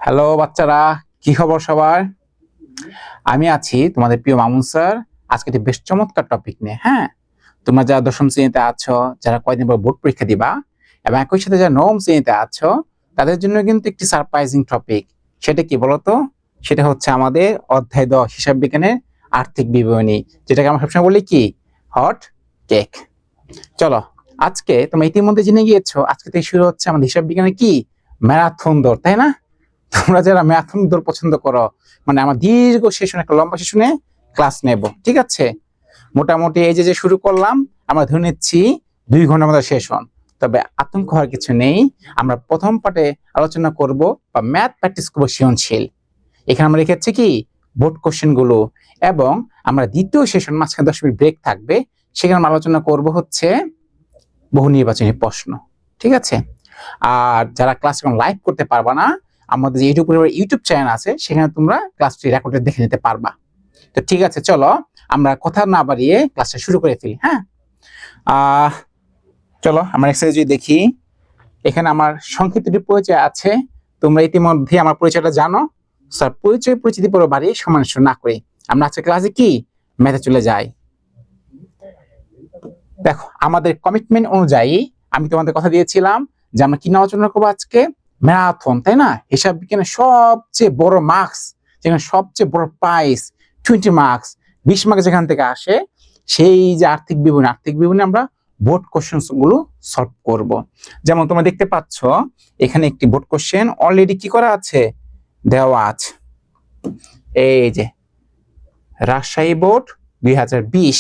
Hello বাচ্চারা, কি খবর সবার? আমি আছি তোমাদের প্রিয় মামুন স্যার। আজকে একটি বেশ চমৎকার টপিক নিয়ে। হ্যাঁ, তোমরা যারা দশম শ্রেণীতে আছো, যারা কয়েকদিন পর বোর্ড পরীক্ষা দিবা, এবং একই সাথে যারা নবম শ্রেণীতে আছো, তাদের জন্য কিন্তু একটি সারপ্রাইজিং টপিক। সেটা কি বলতো? সেটা হচ্ছে আমাদের অধ্যায় 10 হিসাব বিজ্ঞানের আর্থিক বিবরণী, যেটাকে আমরা সবসময় বলি কি হট কেক। চলো, আজকে তোমরা ইতিমধ্যে জেনে গিয়েছো, আজকে থেকে শুরু হচ্ছে আমাদের হিসাব বিজ্ঞানের কি ম্যারাথন দৌড়, তাই না? তোমরা যারা ম্যাথন দৌড় পছন্দ করো, মানে আমার দীর্ঘ সেশন, একটা লম্বা সেশনে ক্লাস নেব, ঠিক আছে? মোটামুটি এই যে শুরু করলাম, আমরা ধরে নিচ্ছি 2 ঘন্টার মতো সেশন। তবে আতঙ্ক হওয়ার কিছু নেই। আমরা প্রথম পার্টে আলোচনা করব বা ম্যাথ প্র্যাকটিস করবো সৃজনশীল। এখানে আমরা রেখেছি কি বোর্ড কোশ্চেন গুলো, এবং আমরা দ্বিতীয় সেশন মাঝখানে 10 মিনিট ব্রেক থাকবে, সেখানে আমরা আলোচনা করব হচ্ছে বহু নির্বাচনী প্রশ্ন, ঠিক আছে? আর যারা ক্লাস লাইভ করতে পারবা না, আমাদের যে ইউটিউব চ্যানেল আছে, সেখানে তোমরা ক্লাসটি রেকর্ডে দেখে নিতে পারবা। তো ঠিক আছে, চলো আমরা কথা না বাড়িয়ে ক্লাসটা শুরু করে ফেলি। হ্যাঁ, চলো আমরা এক্সারসাইজ দেখি। এখানে আমার সংক্ষিপ্ত পরিচয় আছে, তোমরা ইতিমধ্যে আমার পরিচয়টা জানো। স্যার পরিচিতি পুরো বাড়ি সমান না করি, আমরা আজকে ক্লাসে কি ম্যাথে চলে যাই। দেখো, আমাদের কমিটমেন্ট অনুযায়ী আমি তোমাদের কথা দিয়েছিলাম যে আমরা কি আলোচনা করবো আজকে, ম্যারাথন, তাই না? হিসাব বিজ্ঞানের সবচেয়ে বড় মার্কস, যেখানে সবচেয়ে বড় প্রাইস 20 মার্কস, 20 মার্কস যেখান থেকে আসে, সেই যে আর্থিক বিবরণী আমরা বোর্ড কোশ্চেন গুলো সলভ করব। যেমন তোমরা দেখতে পাচ্ছ এখানে একটি বোর্ড কোশ্চেন অলরেডি কি করা আছে, দেওয়া আছে। এই যে রাজশাহী বোর্ড 2020,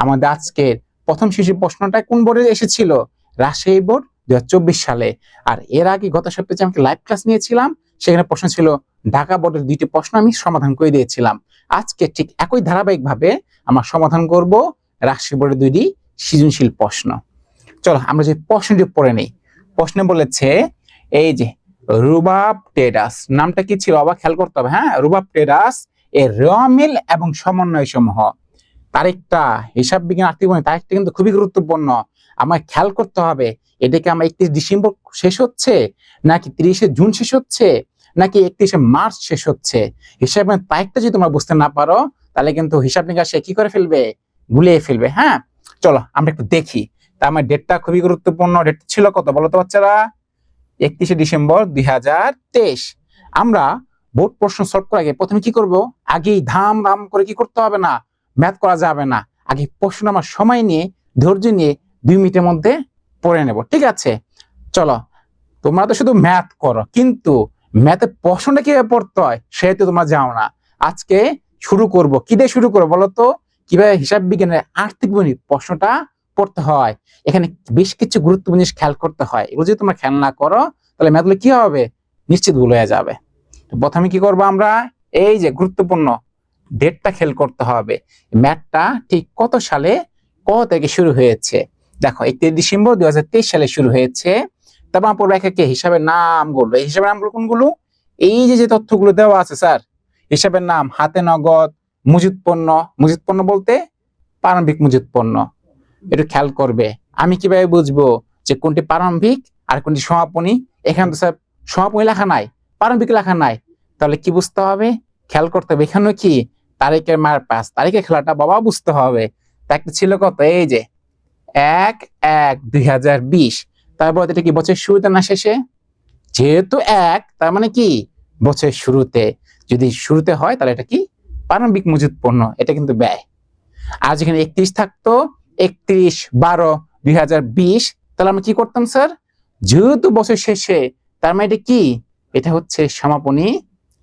আমাদের আজকের প্রথম শিশু প্রশ্নটা কোন বোর্ডে এসেছিল? রাজশাহী বোর্ড 2024 সালে। আর এর আগে গত সপ্তাহে আমি লাইভ ক্লাস নিয়েছিলাম, সেখানে প্রশ্ন ছিল ঢাকা বোর্ডের 2টি প্রশ্ন, আমি সমাধান করে দিয়েছিলাম। আজকে ঠিক একই ধারাবাহিক ভাবে আমরা সমাধান করব রাজশাহী বোর্ডের 2টি সৃজনশীল প্রশ্ন। চলো আমরা যে প্রশ্নটি পড়ে নেই। প্রশ্নে বলেছে এই যে রুবাব টেরাস, নামটা কি ছিল আবার খেয়াল করতে হবে। হ্যাঁ, রুবাব টেরাস এর রেওয়ামিল এবং সমন্বয় সমূহ। তারিখটা হিসাব বিজ্ঞান আর্থিক তারিখটা কিন্তু খুবই গুরুত্বপূর্ণ, আমার খেয়াল করতে হবে। এটাকে আমরা 31 ডিসেম্বর শেষ হচ্ছে, নাকি 30শে জুন শেষ হচ্ছে, নাকি 31শে মার্চ শেষ হচ্ছে। হিসাব তারিখটা যদি তোমরা বুঝতে না পারো, তাহলে কিন্তু হিসাব নিকাশে কি করে ফেলবে, গুলিয়ে ফেলবে। হ্যাঁ, চলো আমরা একটু দেখি। তা আমার ডেটটা খুবই গুরুত্বপূর্ণ। ডেট ছিল কত বলো তো বাচ্চারা? 31শে ডিসেম্বর 2023। আমরা বোর্ড প্রশ্ন সলভ করার আগে প্রথমে কি করব, আগেই ধাম ধাম করে কি করতে হবে না, ম্যাথ করা যাবে না। আগে প্রশ্ন আমার সময় নিয়ে, ধৈর্য নিয়ে 2 মিনিটের মধ্যে পড়ে নেব, ঠিক আছে? চলো, তোমরা তো শুধু ম্যাথ করো, কিন্তু ম্যাথের প্রশ্নটা কিভাবে পড়তে হয় সেটা তোমরা জানো না। আজকে শুরু করব, কি দিয়ে শুরু করবো বলো তো? কিভাবে হিসাব বিজ্ঞানের আর্থিক বিবরণী প্রশ্নটা পড়তে হয়। এখানে বেশ কিছু গুরুত্বপূর্ণ জিনিস খেয়াল করতে হয়। এগুলো যদি তোমরা খেয়াল না করো, তাহলে ম্যাথগুলো কি হবে, নিশ্চিত ভুল হয়ে যাবে। প্রথমে কি করবো আমরা, এই যে গুরুত্বপূর্ণ ডেটটা খেয়াল করতে হবে। ম্যাথটা ঠিক কত সালে, কত থেকে শুরু হয়েছে? দেখো 31 ডিসেম্বর 2023 সালে শুরু হয়েছে। তারপর পড়বো একে হিসাবের নামগুলো। এই হিসাবের নামগুলো কোনগুলো? এই যে তথ্যগুলো দেওয়া আছে স্যার, হিসাবের নাম হাতে নগদ, মজুদ পণ্য বলতে প্রারম্ভিক মজুদ পণ্য। একটু খেয়াল করবে, আমি কিভাবে বুঝবো যে কোনটি প্রারম্ভিক আর কোনটি সমাপনী? এখানে তো স্যার সমাপনী লেখা নাই, প্রারম্ভিক লেখা নাই, তাহলে কি বুঝতে হবে, খেয়াল করতে হবে। এখানে কি তারিখের মায়ের পাঁচ, তারিখের খেলাটা বাবা বুঝতে হবে। তা একটা ছিল কত, এই যে 1/1/2020। তারপর এটা কি বছরের শুরুতে না শেষে? যেহেতু 1, তার মানে কি বছরের শুরুতে। যদি শুরুতে হয় তাহলে এটা কি প্রারম্ভিক মজুদ পণ্য, এটা কিন্তু ব্যয়। আর যেখানে 31 থাকতো, 31/12/2020, তাহলে আমরা কি করতাম স্যার, যেহেতু বছর শেষে, তার মানে এটা কি, এটা হচ্ছে সমাপনী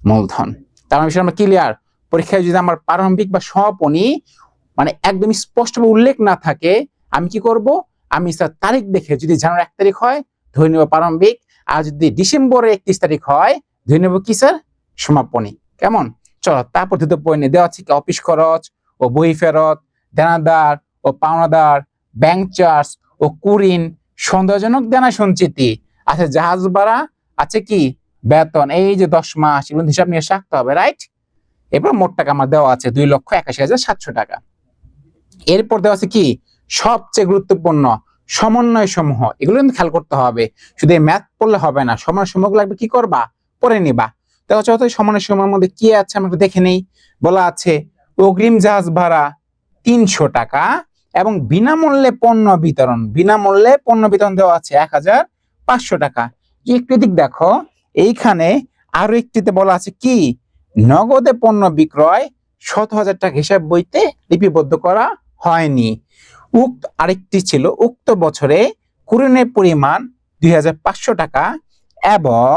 মূলধন। তার মানে বিষয় আমরা ক্লিয়ার। পরীক্ষায় যদি আমার প্রারম্ভিক বা সমাপনী মানে একদম স্পষ্টভাবে উল্লেখ না থাকে, আমি কি করব, আমি স্যার তারিখ দেখে, যদি জানুয়ারি 1 তারিখ হয় ধরে নেব প্রারম্ভিক, আর যদি ডিসেম্বরের 31 তারিখ হয় ধরে নেব কি স্যার, সমাপনী। কেমন? চলো তারপর দ্বিতীয় পয়েন্টে দেওয়া আছে কি অফিস খরচ ও বই ফেরত, দেনাদার ও পাওনাদার, ব্যাংক চার্জ ও কুরিন, সন্দেহজনক দেনা সঞ্চিতি আছে, জাহাজ ভাড়া আছে, কি বেতন। এই যে 10 মাস, এগুলো হিসাব নিয়ে রাখতে হবে, রাইট? এরপর মোট টাকা আমার দেওয়া আছে 2,81,700 টাকা। এরপর দেওয়া আছে কি সবচেয়ে গুরুত্বপূর্ণ সমন্বয় সমূহ, এগুলো কিন্তু খেয়াল করতে হবে। শুধু ম্যাথ পড়লে হবে না, সমন্বয় সমূহ লাগবে কি করবা, পড়ে নিবা। দেখো যত সমানের সময়ের মধ্যে কি আছে আমরা একটু দেখে নেই। বলা আছে অগ্রিম জাহাজ ভাড়া 300 টাকা এবং বিনামূল্যে পণ্য বিতরণ, বিনামূল্যে পণ্য বিতরণ দেওয়া আছে 1500 টাকা। একটু দিক দেখো, এইখানে আরো একটিতে বলা আছে কি নগদে পণ্য বিক্রয় 17,000 টাকা হিসাব বইতে লিপিবদ্ধ করা হয়নি। উক্ত আরেকটি ছিল উক্ত বছরে কুরিনের পরিমাণ 2,500 টাকা এবং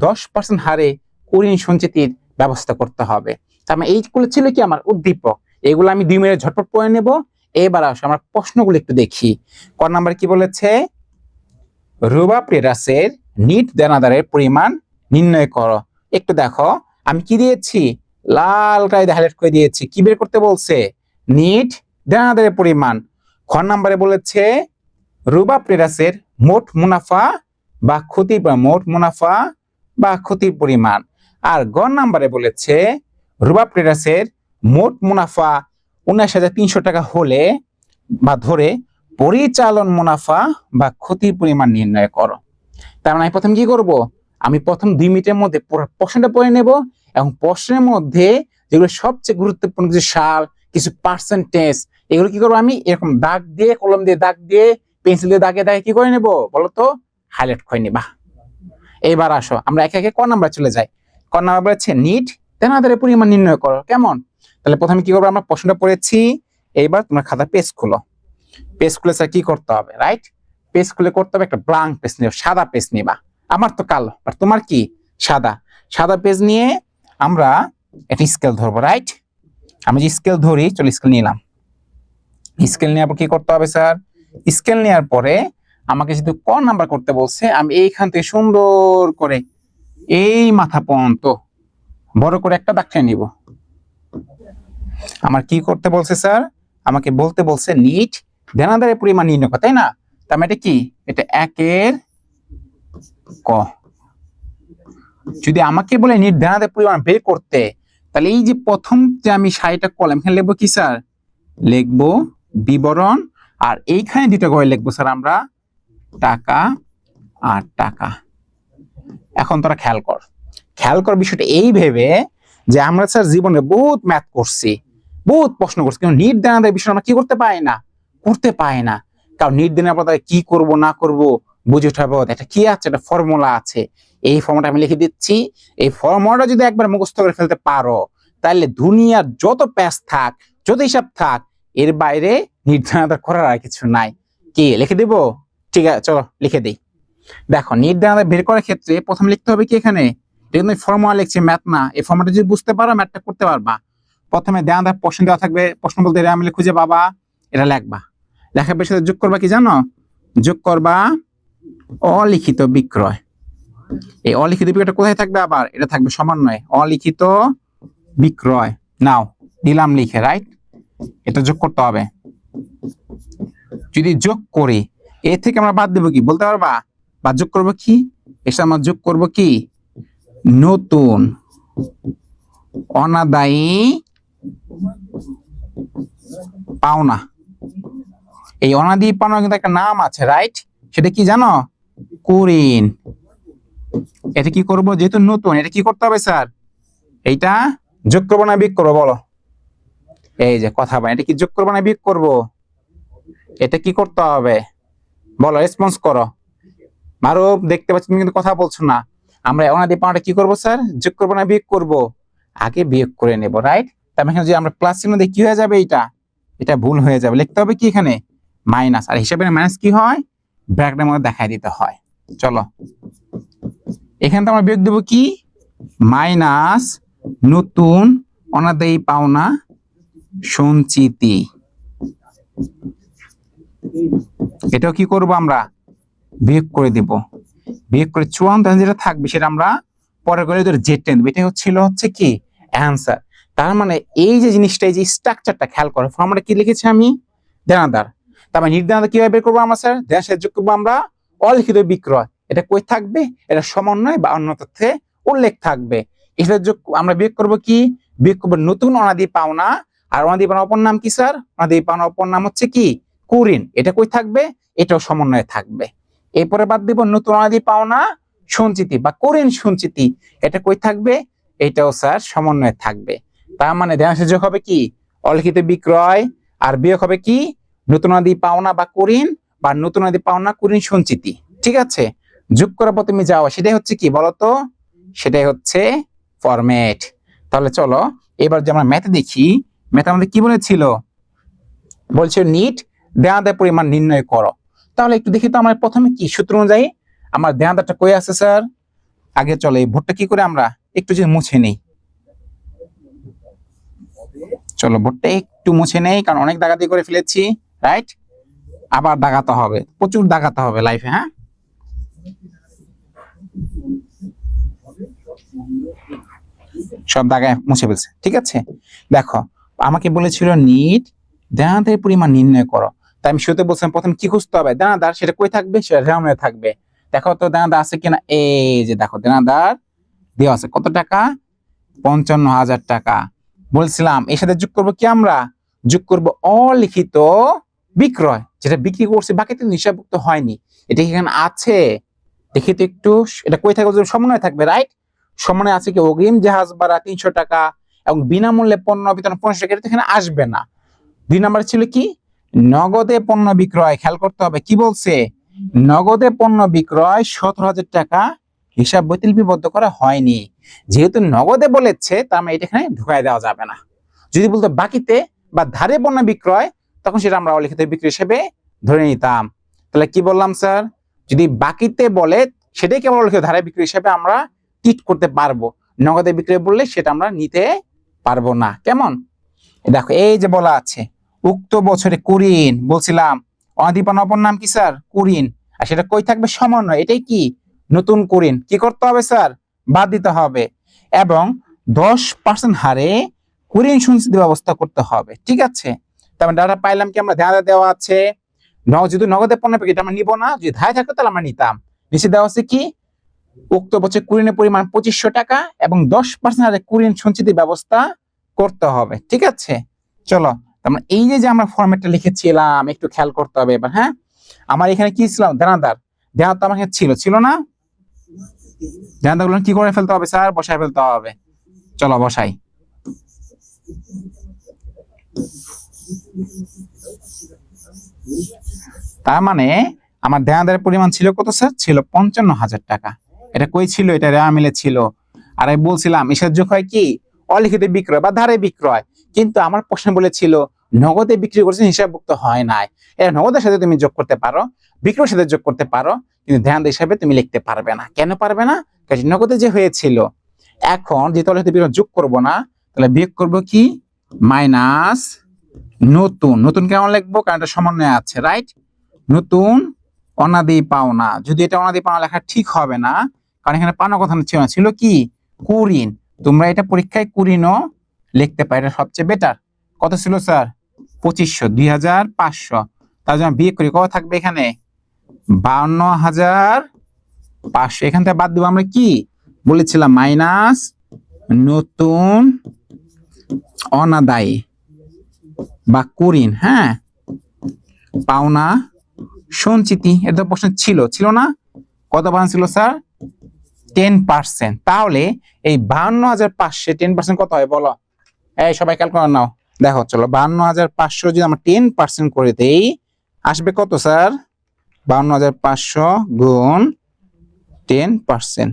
10% হারে কুরিন সঞ্চিতির ব্যবস্থা করতে হবে। তার মানে এইগুলো ছিল কি আমার উদ্দীপক, এগুলো আমি 2 মিনিটে ঝটপট পড়ে নেব। এবার আসো আমরা প্রশ্নগুলো একটু দেখি। ক নাম্বার কি বলেছে, রুবাব ট্রেডার্সের নিট দেনাদারের পরিমাণ নির্ণয় করো। একটু দেখো আমি কি দিয়েছি, লাল কালিতে হাইলাইট করে দিয়েছি, কি বের করতে বলছে, নিট দেনাদারের পরিমাণ। খ নাম্বারে বলেছে রুবাব ট্রেডার্সের মোট মুনাফা বা ক্ষতি, মোট মুনাফা বা ক্ষতির পরিমাণ। আর গ নাম্বারে বলেছে রুবাব ট্রেডার্সের মোট মুনাফা 19,300 টাকা হলে বা ধরে পরিচালন মুনাফা বা ক্ষতির পরিমাণ নির্ণয় করো। তার মানে প্রথম কি করব, আমি প্রথম 2 মিনিটের মধ্যে প্রশ্নটা পড়ে নেব এবং প্রশ্নের মধ্যে যেগুলো সবচেয়ে গুরুত্বপূর্ণ কিছু সাল, কিছু পার্সেন্টেজ, এগুলো কি করবো আমি এরকম দাগ দিয়ে, কলম দিয়ে দাগ দিয়ে, পেন্সিল দিয়ে দাগে দাগে কি করে নেব বলতো, হাইলাইট করে নিবা। এবার আসো আমরা একে একে ক নাম্বার চলে যাই। ক নাম্বার বলেছে নিট দেনাদারের পরিমাণ নির্ণয় করো। কেমন, তাহলে প্রথমে কি করবো, আমরা প্রশ্নটা পড়েছি, এইবার তোমার খাতা পেজ খুলো। পেজ খুলে স্যার কি করতে হবে, রাইট, পেজ খুলে করতে হবে একটা ব্ল্যাঙ্ক পেজ নিও, সাদা পেজ নিবা। আমার তো কালো আর তোমার কি সাদা, সাদা পেজ নিয়ে আমরা একটা স্কেল ধরবো, রাইট। আমি যে স্কেল ধরি, চলো স্কেল নিলাম। স্কেল নেওয়ার পর কি করতে হবে স্যার, স্কেল নেওয়ার পরে আমাকে যেহেতু ক নাম্বার করতে বলছে, আমি এইখান থেকে সুন্দর করে এই মাথা পর্যন্ত বড় করে একটা দাগ টেনে নিব। আমার কি করতে বলছে স্যার, আমাকে বলতে বলছে নিট দেনাদারের পরিমাণ নির্ণয় করো, তাই না। তার মানে এটা কি, এটা 1 ক। যদি আমাকে বলে নিট দেনাদারের পরিমাণ বের করতে, তাহলে এই যে প্রথম যে আমি 60টা কলাম, এখানে লিখবো কি স্যার, লিখবো বিবরণ, আর এইখানে 2টা ঘরে লিখবো স্যার আমরা টাকা আর টাকা। এখন তোরা খেয়াল কর, খেয়াল কর বিষয়টা এই ভেবে যে আমরা স্যার জীবনে বহুত ম্যাথ করছি, বহুত প্রশ্ন করছি, কিন্তু নিট দেনাদারের বিষয় আমরা কি করতে পারি না, করতে পারি না। কারণ নিট দেনার পর কি করব না করব বুঝে উঠাবো, এটা কি আছে, একটা ফর্মুলা আছে, এই ফর্মুলাটা আমি লিখে দিচ্ছি। এই ফর্মুলাটা যদি একবার মুখস্থ করে ফেলতে পারো, তাহলে দুনিয়ার যত প্যাচ থাক, যত হিসাব থাক, এর বাইরে নিট দেনাদার করার আর কিছু নাই। কি লিখে দিব, ঠিক আছে চলো লিখে দিই। দেখো নিট দেনাদার বের করার ক্ষেত্রে প্রথম লিখতে হবে কি, এখানে কিন্তু ফর্মুলা লিখছি, ম্যাথ না। এই ফর্মুলাটা যদি বুঝতে পারো ম্যাথটা করতে পারবা। প্রথমে দেনাদার প্রশ্ন দেওয়া থাকবে, প্রশ্ন বলতে এটা আমি খুঁজে পাবা, এটা লিখবা। লেখার সাথে যোগ করবা কি জানো, যোগ করবা অলিখিত বিক্রয়। এই অলিখিত বিক্রয়টা কোথায় থাকবে, আবার এটা থাকবে সমন্বয়ে, অলিখিত বিক্রয়। নাও দিলাম লিখে, রাইট, এটা যোগ করতে হবে। যদি যোগ করি, এ থেকে আমরা বাদ দেবো কি বলতে পারবা, বা যোগ করবো কি, এসে আমরা যোগ করবো কি, নতুন অনাদায়ী পাওনা। এই অনাদায়ী পাওনা কিন্তু একটা নাম আছে, রাইট, সেটা কি জানো, কুরিন। এটা কি করব, যেহেতু নতুন, এটা কি করতে হবে স্যার, এইটা যোগ করবো না বিয়োগ করবো বলো, এই যে কথা বলে, এটা কি যোগ করবো না বিয়োগ করবো, এটা কি করতে হবে বলো, রেসপন্স করো। মারুফ দেখতে পাচ্ছি তুমি কিন্তু কথা বলছো না। আমরা অনাদায়ী পাওনাটা কি করবো স্যার, যোগ করবো না বিয়োগ করবো, আগে বিয়োগ করে নেব, রাইট। তার মানে যে আমরা প্লাস চিহ্ন দিয়ে কি হয়ে যাবে, এটা ভুল হয়ে যাবে, লিখতে হবে কি এখানে মাইনাস, আর হিসাবে মাইনাস কি হয়, ব্র্যাকেটের মধ্যে দেখাই দিতে হয়। চলো এখানে তো আমরা বিয়োগ দেবো কি, মাইনাস নতুন অনাদায়ী পাওনা সঞ্চিতি। এটাও কি করব, আমরা বিয়োগ করে দেব, বিয়োগ করে 54 যেটা থাকবে সেটা আমরা পরে করে জেড টেন দেব। এটা হচ্ছে কি অ্যান্সার। তার মানে এই যে জিনিসটা, এই যে স্ট্রাকচারটা খেয়াল করো, ফর্মুলা কি লিখেছি আমি, দেনাদার। তার মানে নির্দেনাদার কিভাবে বের করবো আমরা স্যার, দেনার সাথে যোগ করবো আমরা অলিখিত বিক্রয়, এটা কই থাকবে, এটা সমন্বয় বা অন্য তথ্যে উল্লেখ থাকবে। এটা যোগ আমরা বিয়োগ করবো কি, বিয়োগ করবো নতুন অনাদায়ী পাওনা, আর অনাদায়ী পাওনা অপর নাম কি স্যার, অনাদায়ী পাওনা অপর নাম হচ্ছে কি কুরিন, এটা কই থাকবে, এটাও সমন্বয়ে থাকবে। এরপরে বাদ দিব নতুন অনাদায়ী পাওনা সঞ্চিতি বা কুরিন সঞ্চিতি, এটা কই থাকবে, এটাও স্যার সমন্বয়ে থাকবে। তার মানে দেনাংশের যোগ হবে কি অলিখিত বিক্রয়, আর বিয়োগ হবে কি নতুনাদি পাওনা বা কুরিন, বা নতুনাদি পাওনা কুরিন সঞ্চিতি। ঠিক আছে, যোগ করার পর তুমি যাও, সেটাই হচ্ছে কি বলতো, সেটাই হচ্ছে ফরম্যাট। তাহলে চলো এবার যে আমরা ম্যাথে দেখি, ম্যাথে আমাদের কি বলেছিল, বলছে নিট দেনাদার পরিমাণ নির্ণয় করো। তাহলে একটু দেখি তো আমার প্রথমে কি সূত্র অনুযায়ী আমার দেনাদারটা কই আছে স্যার। আগে চলো এই বোর্ডটা কি করে আমরা একটু যদি মুছে নেই, চলো বোর্ডটা একটু মুছে নেই, কারণ অনেক দাগাতি করে ফেলেছি, রাইট? আবার দাগাতে হবে, প্রচুর দাগাতে হবে লাইফে, হ্যাঁ। সব দাগায় মুছে ফেলছে, ঠিক আছে। দেখো আমাকে বলেছিল নিট দেনাদারের পরিমাণ নির্ণয় করো, তাই আমি শুরুতে বলছিলাম প্রথমে কি খুঁজতে হবে, দেনাদার, সেটা কই থাকবে, সেটা রেওয়ানে থাকবে। দেখো তো দেনাদার আছে কিনা, এই যে দেখো দেনাদার দেওয়া আছে কত টাকা, 55,000 টাকা। বলছিলাম এর সাথে যোগ করবো কি, আমরা যোগ করব অলিখিত বিক্রয়, যেটা বিক্রি করছে বাকিতে হিসাবভুক্ত হয়নি, এটা এখানে আছে, দেখি তো একটু, এটা কই থাকবে, সমন্বয় থাকবে, রাইট? সমন্বয় আছে কি অগ্রিম জাহাজ ভাড়া 300 টাকা এবং বিনামূল্যে পণ্য বিতরণ 1500 টাকা, এটা এখানে আসবে না। 2 নম্বরে ছিল কি নগদে পণ্য বিক্রয়, খেয়াল করতে হবে কি বলছে, নগদে পণ্য বিক্রয় 17,000 টাকা, হিসাব বইতে লিপিবদ্ধ করা হয়নি। যেহেতু নগদে বলেছে তার মানে এটা এখানে ঢুকাই দেওয়া যাবে না। যদি বলতো বাকিতে বা ধারে পণ্য বিক্রয়, তখন সেটা আমরা অলিখিত বিক্রি হিসেবে ধরে নিতাম। তাহলে কি বললাম স্যার, যদি বাকিতে বলে সেটাই কেবল অলিখিত ধারে বিক্রি হিসেবে আমরা ট্রিট করতে পারবো, নগদে বিক্রি বললে সেটা আমরা নিতে পারবো না। কেমন? দেখো এই যে বলা আছে উক্ত বছরে কুরিন, বলছিলাম অনাদি পাওনা অপর নাম কি স্যার, কুরিন, আর সেটা কই থাকবে, সমন্বয়, এটাই কি নতুন কুরিন, কি করতে হবে স্যার, বাদ দিতে হবে, এবং 10% হারে কুরিন সঞ্চিতি ব্যবস্থা করতে হবে। ঠিক আছে, তারপরে ডাটা পাইলাম কি, আমরা ধারে দেওয়া আছে যদি নগদে পণ্য প্যাকেট আমরা নিব না, যদি ধারে থাকতো তাহলে আমরা নিতাম। নিচে দেওয়া আছে কি উক্ত বছর কুরিনের পরিমাণ 2500 টাকা এবং 10% হারে কুরিন সঞ্চিতি ব্যবস্থা করতে হবে। ঠিক আছে, চলো তারপরে এই যে আমরা ফরম্যাটটা লিখেছিলাম একটু খেয়াল করতে হবে এবার, হ্যাঁ। আমার এখানে কি ছিল, দেনাদার, দেনাদার তো আমার এখানে ছিল না, দেনাদারগুলো কি করে ফেলতে হবে স্যার, বসায় ফেলতে হবে। চলো বসাই, তার মানে আমার দেনাদারের পরিমাণ ছিল কত স্যার, ছিল 55,000 টাকা। এটা কই ছিল, এটা রেওয়া মিলে ছিল। আর আমি বলছিলাম এসব যোগ হয় কি অলিখিত বিক্রয় বা ধারে বিক্রয়, কিন্তু আমার প্রশ্ন বলেছিল নগদে বিক্রি করছেন হিসাবভুক্ত হয় নাই। এটা নগদের সাথে তুমি যোগ করতে পারো, বিক্রয়ের সাথে যোগ করতে পারো, কিন্তু দেনাদার হিসাবে তুমি লিখতে পারবে না। কেন পারবে না, কারণ নগদে যে হয়েছিল। এখন যেহেতু অলিখিত বিক্রয় যোগ করব না, তাহলে বিয়োগ করব কি মাইনাস নতুন, নতুন কেমন লিখবো, কারণ এটা সমন্বয় আছে, রাইট? নতুন অনাদি পাওনা, যদি এটা অনাদি পাওনা লেখা ঠিক হবে না, কারণ এখানে পাওনা কথা ছিল না, ছিল কি কুরিন। তোমরা এটা পরীক্ষায় কুরিনও লিখতে পারো, এটা সবচেয়ে বেটার। কত ছিল স্যার, 2500, 2500। তার জন্য বিয়োগ করি কত থাকবে এখানে, 52,500। এখান থেকে বাদ দিব আমরা কি বলেছিলাম, মাইনাস নতুন অনাদায়ী বা কুরিন, হ্যাঁ, পাওনা সঞ্চিতি। এটা প্রশ্ন ছিল না, কত পার্সেন্ট ছিল স্যার, 10%। তাহলে এই 52,500 10% কত হয় বলো, এই সবাই ক্যালকুলেটর নাও, দেখো চলো 52,500 যদি আমরা 10% করে দেই, আসবে কত স্যার, 52,500 গুণ 10%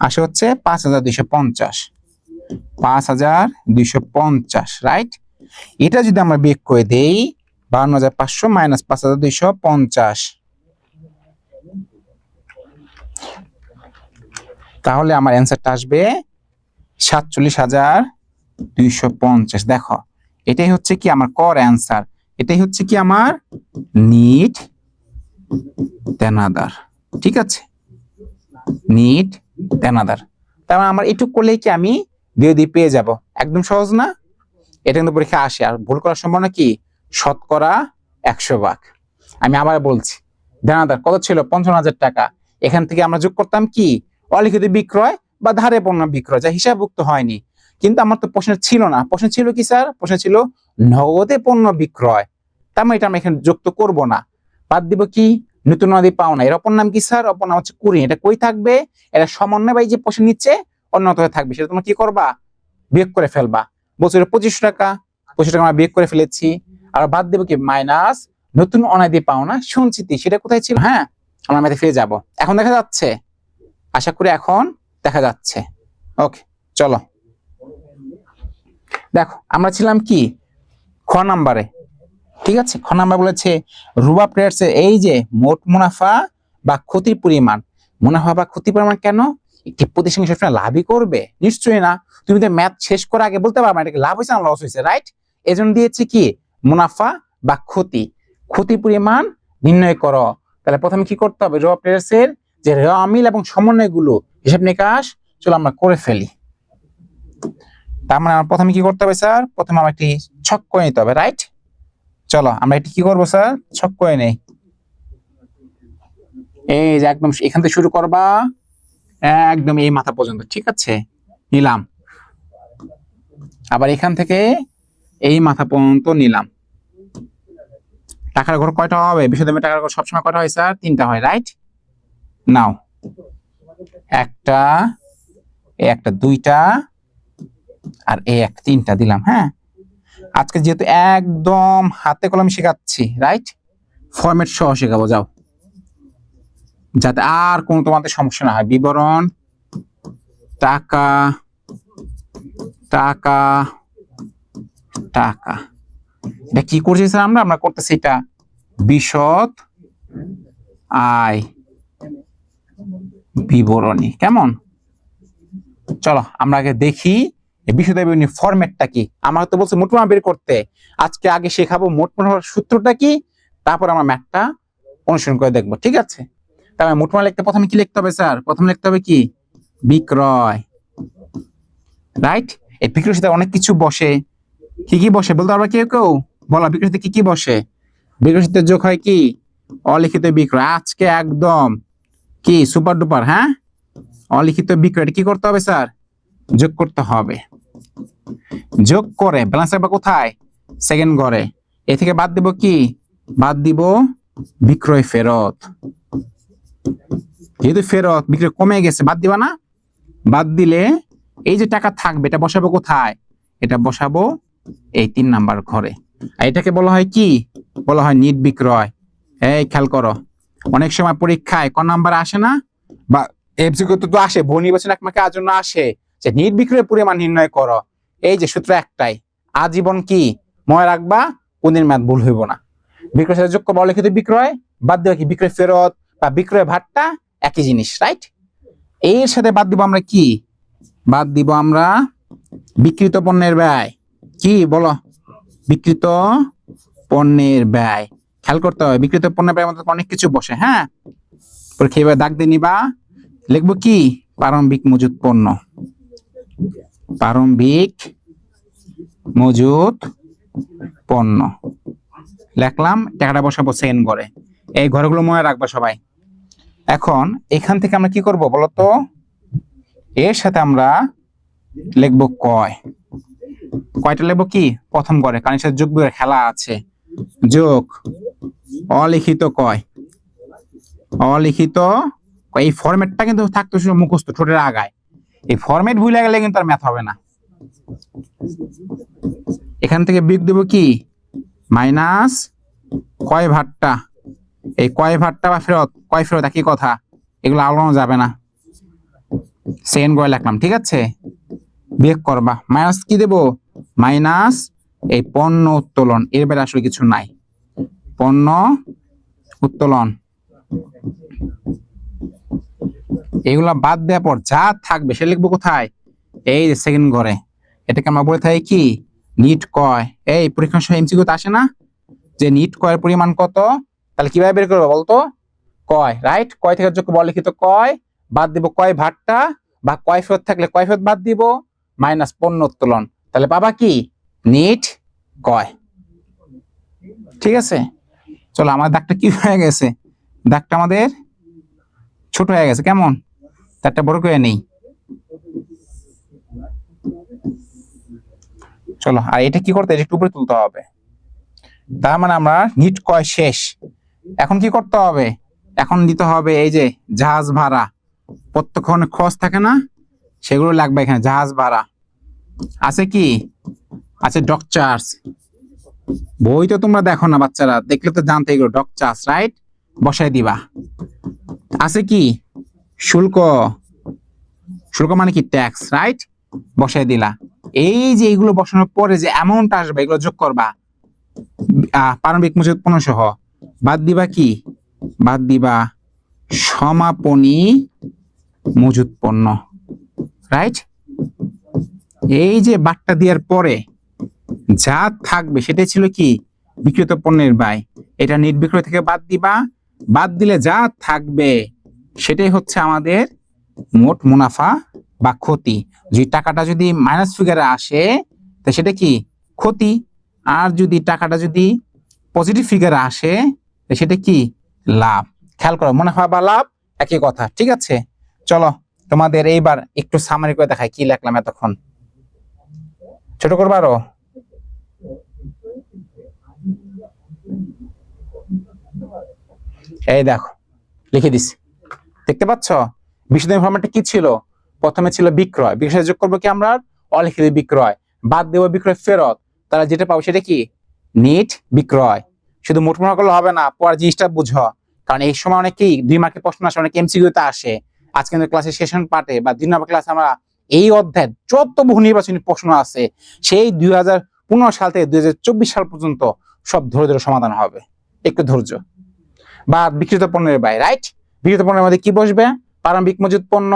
আসে হচ্ছে 5,250, 5,250, রাইট? এটা যদি আমরা বিয়োগ করে দেই 52,500 মাইনাস 5,250, তাহলে আমার অ্যান্সারটা আসবে 47,250। দেখো এটাই হচ্ছে কি আমার কর অ্যান্সার, এটাই হচ্ছে কি আমার নিট দেনাদার। ঠিক আছে, নিট দেনাদার। তার মানে আমার এটুক করলেই কি আমি দিয়ে পেয়ে যাব, একদম সহজ না? এটা কিন্তু পরীক্ষা আসে, আর ভুল করার সম্ভাবনা কি 100%। আমি আবার বলছি, দেনাদার কত ছিল, 55,000 টাকা। এখান থেকে আমরা যোগ করতাম কি অলিখিত বিক্রয় বা ধারে পণ্য বিক্রয়, যা হিসাবভুক্ত হয়নি। কিন্তু আমার তো প্রশ্ন ছিল না, প্রশ্ন ছিল কি স্যার, প্রশ্ন ছিল নগদে পণ্য বিক্রয়। তার মানে এটা আমরা এখানে যোগ তো করবো না, বাদ দিব কি নতুন অনাদি পাওনা, এর অপর নাম কি স্যার? অপর নাম হচ্ছে কুড়ি। এটা কই থাকবে? এটা সমন্বয় বা এই যে প্রশ্নের নিচে অন্যত হয়ে থাকবে, সেটা তোমরা কি করবা? বিয়োগ করে ফেলবা। বলছো 2500 টাকা, 2500 টাকা আমরা বিয়োগ করে ফেলেছি। আর বাদ দেবো কি? মাইনাস নতুন অনাদি পাওনা সঞ্চিতি, সেটা কোথায় ছিল? হ্যাঁ, আমরা ম্যাথে ফিরে যাব। এখন দেখা যাচ্ছে? আশা করি এখন দেখা যাচ্ছে। ওকে, চলো দেখো, আমরা ছিলাম কি খ নাম্বারে। ঠিক আছে, খ নাম্বার বলেছে রুবা ট্রেডার্স এর এই যে মোট মুনাফা বা ক্ষতির পরিমাণ। মুনাফা বা ক্ষতির পরিমাণ কেন? একটি প্রতিষ্ঠান সবসময় লাভই করবে? নিশ্চয়ই না। তুমি তো ম্যাথ শেষ করার আগে বলতে পারবে এটা লাভ হয়েছে না লস হয়েছে, রাইট? এজন্য দিয়েছে কি মুনাফা বা ক্ষতি, ক্ষতি পরিমাণ নির্ণয় করো। তাহলে প্রথমে কি করতে হবে? রুবা ট্রেডার্স এর যে আমিল এবং সমন্বয়গুলো হিসাব নিকাশ চলো আমরা করে ফেলি। তার মানে আমার প্রথমে কি করতে হবে স্যার? প্রথমে আমার একটি ছক করে নিতে হবে, রাইট? চলো আমরা এটি কি করবো স্যার? ছক করে নেই। এই যে একদম এখান থেকে শুরু করবা একদম এই মাথা পর্যন্ত, ঠিক আছে? নিলাম। আবার এখান থেকে এই মাথা পর্যন্ত নিলাম। টাকার ঘর কয়টা হবে? বিশদমে টাকার ঘর সবসময় কয়টা হয় স্যার? 3টা হয়, রাইট? নাও, একটা, একটা, 2টা, আর এই একটা, 3টা দিলাম। হ্যাঁ, আজকে যেহেতু একদম হাতে কলমে শেখাচ্ছি, রাইট? ফরম্যাট সহ শেখাবো, যাও, যাতে আর কোনো তোমাদের সমস্যা না হয়। বিবরণ, টাকা, টাকা, টাকা, এটা কি করছি স্যার? আমরা করতেছি এটা বিশদ আয় বিবরণী। কেমন? চলো আমরা আগে দেখি বিশদ আয় বিবরণী ফরম্যাটটা কি। আমার তো বলছে মোট মুনাফা বের করতে, আজকে আগে শেখাবো মোট মুনাফার সূত্রটা কি, তারপর আমরা ম্যাথটা অনুসরণ করে দেখবো, ঠিক আছে? তাহলে মোট মুনাফা লিখতে প্রথমে কি লিখতে হবে স্যার? প্রথমে লিখতে হবে কি? বিক্রয়, রাইট? এই বিক্রয়ের সাথে অনেক কিছু বসে। কি কি বসে বলতে পারবা কেউ কেউ? বলা, বিক্রয়ের সাথে কি কি বসে? বিক্রয়ের সাথে যোগ হয় কি? অলিখিত বিক্রয়। আজকে একদম কি সুপার ডুপার। হ্যাঁ, অলিখিত বিক্রয় কি করতে হবে স্যার? যোগ করতে হবে। যোগ করে ব্যালেন্স রাখবা কোথায়? সেকেন্ড ঘরে। এ থেকে বাদ দিব কি? বাদ দিব বিক্রয় ফেরত। যেহেতু ফেরত বিক্রয় কমে গেছে, বাদ দিবা না? বাদ দিলে এই যে টাকা থাকবে এটা বসাবো কোথায়? এটা বসাবো এই 3 নাম্বার ঘরে। আর এটাকে বলা হয় কি? বলা হয় নিট বিক্রয়। এই খেয়াল করো, অনেক সময় পরীক্ষায় ক নাম্বার আসে না, বা এমসিকিউ তো আসে, বহু নির্বাচন এক মার্কের জন্য আসে যে নিট বিক্রয়ের পরিমাণ নির্ণয় করো। এই যে সূত্র একটাই, আজীবন কি মনে রাখবা, কোনদিন ম্যাথ ভুল হইব না। বিক্রয়ের সাথে যোগ করবা অলিখিত বিক্রয়, বাদ দেওয়া কি বিক্রয় ফেরত বা বিক্রয় ভাট্টা, একই জিনিস, রাইট? এর সাথে বাদ দিব আমরা কি? বাদ দিব আমরা বিক্রিত পণ্যের ব্যয়। কি বলো? বিক্রিত পণ্যের ব্যয়। খেয়াল করতে হবে বিক্রিত পণ্যের ব্যয়ের মধ্যে অনেক কিছু বসে। হ্যাঁ, পরীক্ষা এবার দাগ দিয়ে নিবা। লিখবো কি? প্রারম্ভিক মজুত পণ্য, প্রারম্ভিক মজুত পণ্য লিখলাম। টাকাটা বসাবো সেকেন্ড ঘরে। এই ঘরগুলো মনে রাখবা সবাই। এখন এখান থেকে আমরা কি করব বলতো? এর সাথে আমরা লিখবো কয়। কয়টা লিখবো কি? প্রথম ঘরে, কারণ এর সাথে যোগ বিয়োগের খেলা আছে। যোগ অলিখিত কয়, অলিখিত এই ফরম্যাটটা কিন্তু থাকতো মুখস্থ ঠোঁটের আগায়। এই ফরম্যাট ভুলে গেলে কিন্তু আর ম্যাথ হবে না। এখান থেকে বিয়োগ দেব কি? মাইনাস কয় ভাট্টা। এই কয় ভাট্টা বা ফেরত, কয় ফেরত একই কথা, এগুলো আলোড়ানো যাবে না। সেকেন্ড ঘরে লিখলাম, ঠিক আছে? বিয়োগ করবা, মাইনাস কি দেব? মাইনাস এই পণ্য উত্তোলন, এর বাইরে আসলে কিছু নাই। পণ্য উত্তোলন, এগুলা বাদ দেওয়ার পর যা থাকবে সে লিখবো কোথায়? এই যে সেকেন্ড ঘরে। এটাকে আমরা বলে থাকি কি? নিট কয়। এই পরীক্ষার সময় এমসিকিউ তে আসে না যে নিট কয়ের পরিমাণ কত? তাহলে কিভাবে বের করবো বলতো? কয়, রাইট? কয় থেকে যোগ করবো অলিখিত কয়, বাদ দিব কয় ভাট্টা, বা কয় ফেরত থাকলে কয় ফেরত বাদ দিব, মাইনাস পণ্য উত্তোলন। তাহলে পাবা কি? নিট কয়। ঠিক আছে, চলো আমার দাগটা কি হয়ে গেছে? দাগটা আমাদের ছোট হয়ে গেছে। কেমন? তারটা বড় করে নেই। চলো, আর এটা কি করতে? এটা একটু উপরে তুলতে হবে। তার মানে আমরা নিট কয় শেষ। এখন কি করতে হবে? এখন দিতে হবে এই যে জাহাজ ভাড়া, প্রত্যেকক্ষণে খরচ থাকে না, সেগুলো লাগবে এখানে। জাহাজ ভাড়া আছে কি, আছে ডক চার্জ। বই তো তোমরা দেখো না বাচ্চারা, দেখলে তো জানতে এগুলো ডক চার্জ, রাইট? বসাই দিবা। আছে কি শুল্ক, শুল্ক মানে কি ট্যাক্স, রাইট? বসাই দিলা। এই যে এইগুলো বসানোর পরে যে অ্যামাউন্ট আসবে এগুলো যোগ করবা, প্রারম্ভিক মজুদ পণ্য সহ। বাদ দিবা কি, বাদ দিবা সমাপনী মজুদ পণ্য, রাইট? এই যে বাদটা দেওয়ার পরে যা থাকবে সেটাই ছিল কি বিক্রিত পণ্যের ব্যয়। এটা নির্বিক্রয় থেকে বাদ দিবা, বাদ দিলে যা থাকবে সেটাই হচ্ছে আমাদের মোট মুনাফা বা ক্ষতি। যদি টাকাটা যদি মাইনাস ফিগারে আসে তা সেটা কি ক্ষতি, আর যদি টাকাটা যদি পজিটিভ ফিগারে আসে তা সেটা কি লাভ। খেয়াল করো, মুনাফা বা লাভ একই কথা, ঠিক আছে? চলো তোমাদের এইবার একটু সামারি করে দেখাই কি লিখলাম এতক্ষণ। ছোট করবো আরো। এই দেখো লিখে দিছি, দেখতে পাচ্ছ? বিশদ ফরম্যাটটা কি ছিল? প্রথমে ছিল বিক্রয়, বিক্রয় যোগ করবো কি আমরা অলিখিত বিক্রয়, বাদ দেবো বিক্রয় ফেরত, তারা যেটা পাবো সেটা কি নিট বিক্রয়। শুধু মোট মনে করলে হবে না, পর জিনিসটা বুঝো, কারণ এই সময় অনেকেই 2 মার্কের প্রশ্ন আসে, অনেক এমসিকিউতে আসে। আজকে ক্লাসের সেশন পার্টে বা 2 নম্বর ক্লাসে আমরা এই অধ্যায় যত বহু নির্বাচনী প্রশ্ন আছে সেই 2015 সাল থেকে 2024 সাল পর্যন্ত সব ধরে ধরে সমাধান হবে, একটু ধৈর্য। বা বিক্রিত পণ্যের ব্যয়, রাইট? বিক্রিত পণ্যের মধ্যে কি বসবে? প্রারম্ভিক মজুদ পণ্য,